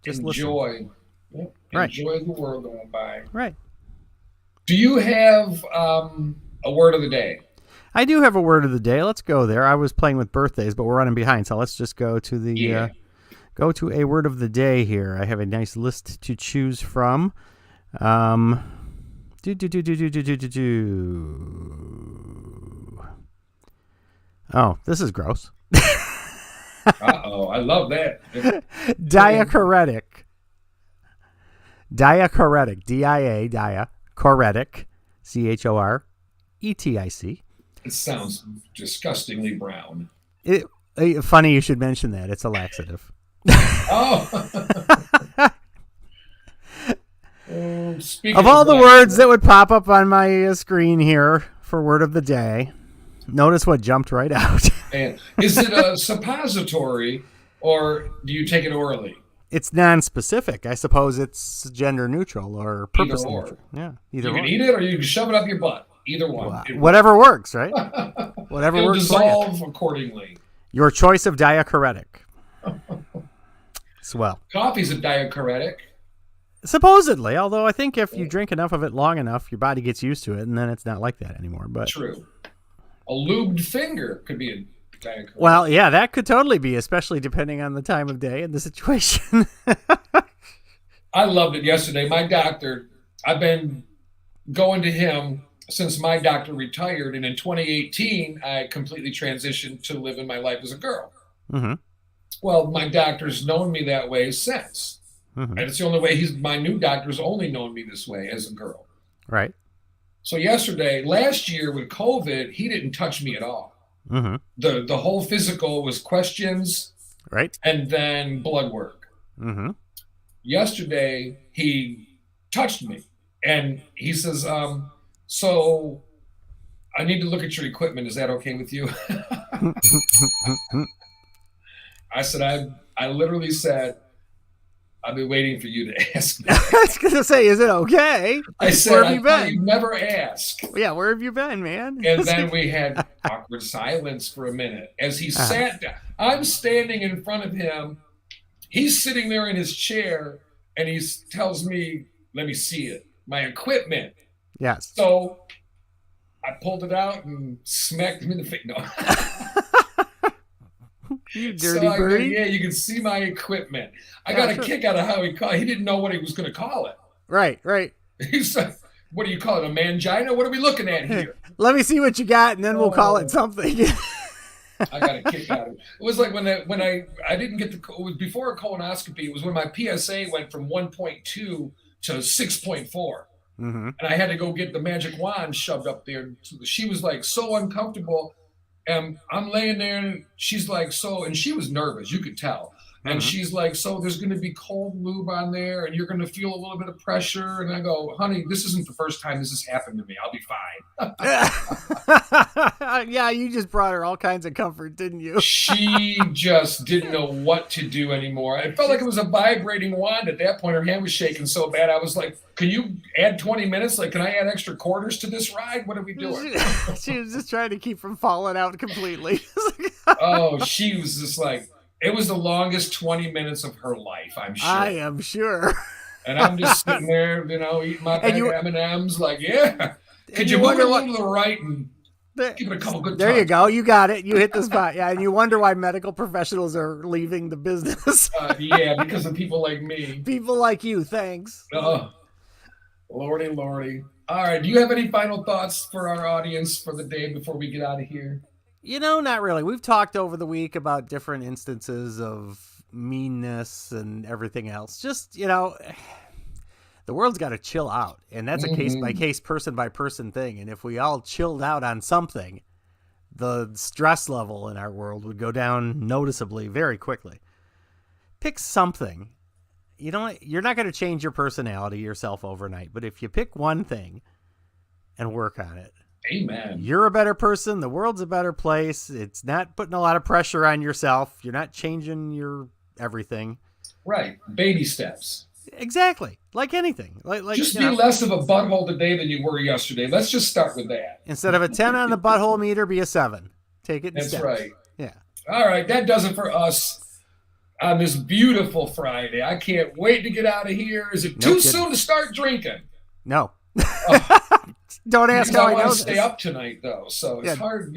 just enjoy. listen. Right. Enjoy the world going by. Right. Do you have a word of the day? I do have a word of the day. Let's go there. I was playing with birthdays, but we're running behind, so let's just go to the go to a word of the day here. I have a nice list to choose from. Oh, this is gross. Uh-oh, I love that. Diachoretic. Diachoretic. D-I-A, diachoretic. C-H-O-R-E-T-I-C. It sounds disgustingly brown. Funny you should mention that. It's a laxative. Oh. Of all the words that would pop up on my screen here for word of the day, notice what jumped right out. And is it a suppository or do you take it orally? It's non-specific. I suppose it's gender neutral or purpose neutral. Yeah, either you can eat it or you can shove it up your butt. Either one. Well, whatever works, right? Whatever It'll works. Dissolve accordingly. Your choice of diachoretic. Swell. Coffee's a diachoretic. Supposedly, although I think if you drink enough of it long enough, your body gets used to it, and then it's not like that anymore. But true. A lubed finger could be a diachoretic. Well, yeah, that could totally be, especially depending on the time of day and the situation. I loved it yesterday. My doctor, I've been going to him since my doctor retired, and in 2018, I completely transitioned to living my life as a girl. Mm-hmm. Well, my doctor's known me that way since. Mm-hmm. And it's the only way my new doctor's only known me this way as a girl. Right. So last year with COVID, he didn't touch me at all. Mm-hmm. The whole physical was questions, right, and then blood work. Mm-hmm. Yesterday, he touched me, and he says, so I need to look at your equipment. Is that okay with you? I said, I literally said, I've been waiting for you to ask me. I was going to say, is it okay? I said, where have you been? You never ask. Yeah, where have you been, man? And then we had awkward silence for a minute as he sat down. I'm standing in front of him. He's sitting there in his chair, and he tells me, let me see it, my equipment. Yes. So I pulled it out and smacked him in the face. No. You dirty birdie. Yeah, you can see my equipment. I got a kick out of how he called it. He didn't know what he was going to call it. Right. He said, what do you call it, a mangina? What are we looking at here? Let me see what you got, and then we'll call it something. I got a kick out of it. It was like when I didn't get it was before a colonoscopy. It was when my PSA went from 1.2 to 6.4. Mm-hmm. And I had to go get the magic wand shoved up there. She was like so uncomfortable. And I'm laying there and she's like, so, and she was nervous, you could tell. And she's like, so there's going to be cold lube on there and you're going to feel a little bit of pressure. And I go, honey, this isn't the first time this has happened to me. I'll be fine. Yeah, you just brought her all kinds of comfort, didn't you? She just didn't know what to do anymore. It felt like it was a vibrating wand at that point. Her hand was shaking so bad. I was like, can you add 20 minutes? Like, can I add extra quarters to this ride? What are we doing? She was just trying to keep from falling out completely. Oh, she was just like, it was the longest 20 minutes of her life, I'm sure. I am sure. And I'm just sitting there, eating my bag of M&Ms, like, yeah. Could you move it a little to the right and give it a couple good There times? you go. You got it. You hit the spot. Yeah, and you wonder why medical professionals are leaving the business. Yeah, because of people like me. People like you, thanks. Oh, Lordy. All right, do you have any final thoughts for our audience for the day before we get out of here? Not really. We've talked over the week about different instances of meanness and everything else. Just, the world's got to chill out. And that's a case-by-case, person-by-person thing. And if we all chilled out on something, the stress level in our world would go down noticeably very quickly. Pick something. You're not going to change your personality yourself overnight. But if you pick one thing and work on it, Amen. You're a better person. The world's a better place. It's not putting a lot of pressure on yourself. You're not changing your everything. Right. Baby steps. Exactly. Like anything. Like just be less of a butthole today than you were yesterday. Let's just start with that. Instead of a 10 on the butthole meter, be a 7. Take it in That's steps. right. Yeah. All right. That does it for us on this beautiful Friday. I can't wait to get out of here. Is it too soon to start drinking? No. Oh. Don't ask how I want know to stay up tonight, though, so it's hard,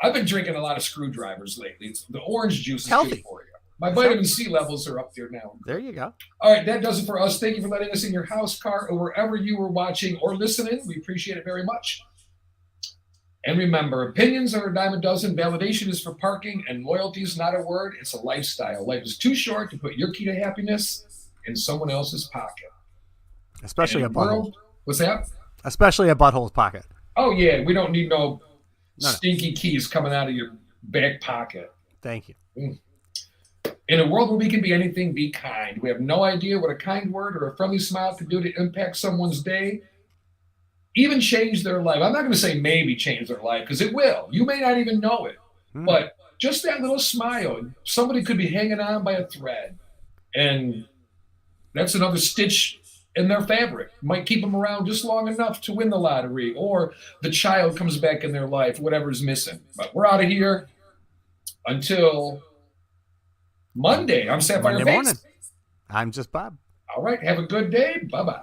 I've been drinking a lot of screwdrivers lately. The orange juice is healthy good for you. My vitamin C levels are up there now. There you go. All right, that does it for us. Thank you for letting us in your house, car, or wherever you were watching or listening. We appreciate it very much. And remember, opinions are a dime a dozen. Validation is for parking, and loyalty is not a word. It's a lifestyle. Life is too short to put your key to happiness in someone else's pocket. Especially a butthole. What's that? Especially a butthole's pocket. Oh, yeah. We don't need no stinky keys coming out of your back pocket. Thank you. In a world where we can be anything, be kind. We have no idea what a kind word or a friendly smile could do to impact someone's day, even change their life. I'm not going to say maybe change their life, because it will. You may not even know it. But just that little smile, somebody could be hanging on by a thread, and that's another stitch in their fabric. Might keep them around just long enough to win the lottery, or the child comes back in their life, whatever's missing. But we're out of here until Monday. I'm Sapphire Monday morning. I'm just Bob. All right. Have a good day. Bye-bye.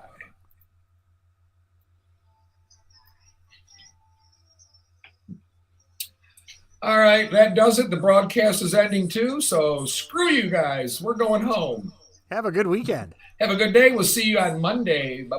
All right. That does it. The broadcast is ending too. So screw you guys. We're going home. Have a good weekend. Have a good day. We'll see you on Monday. Bye.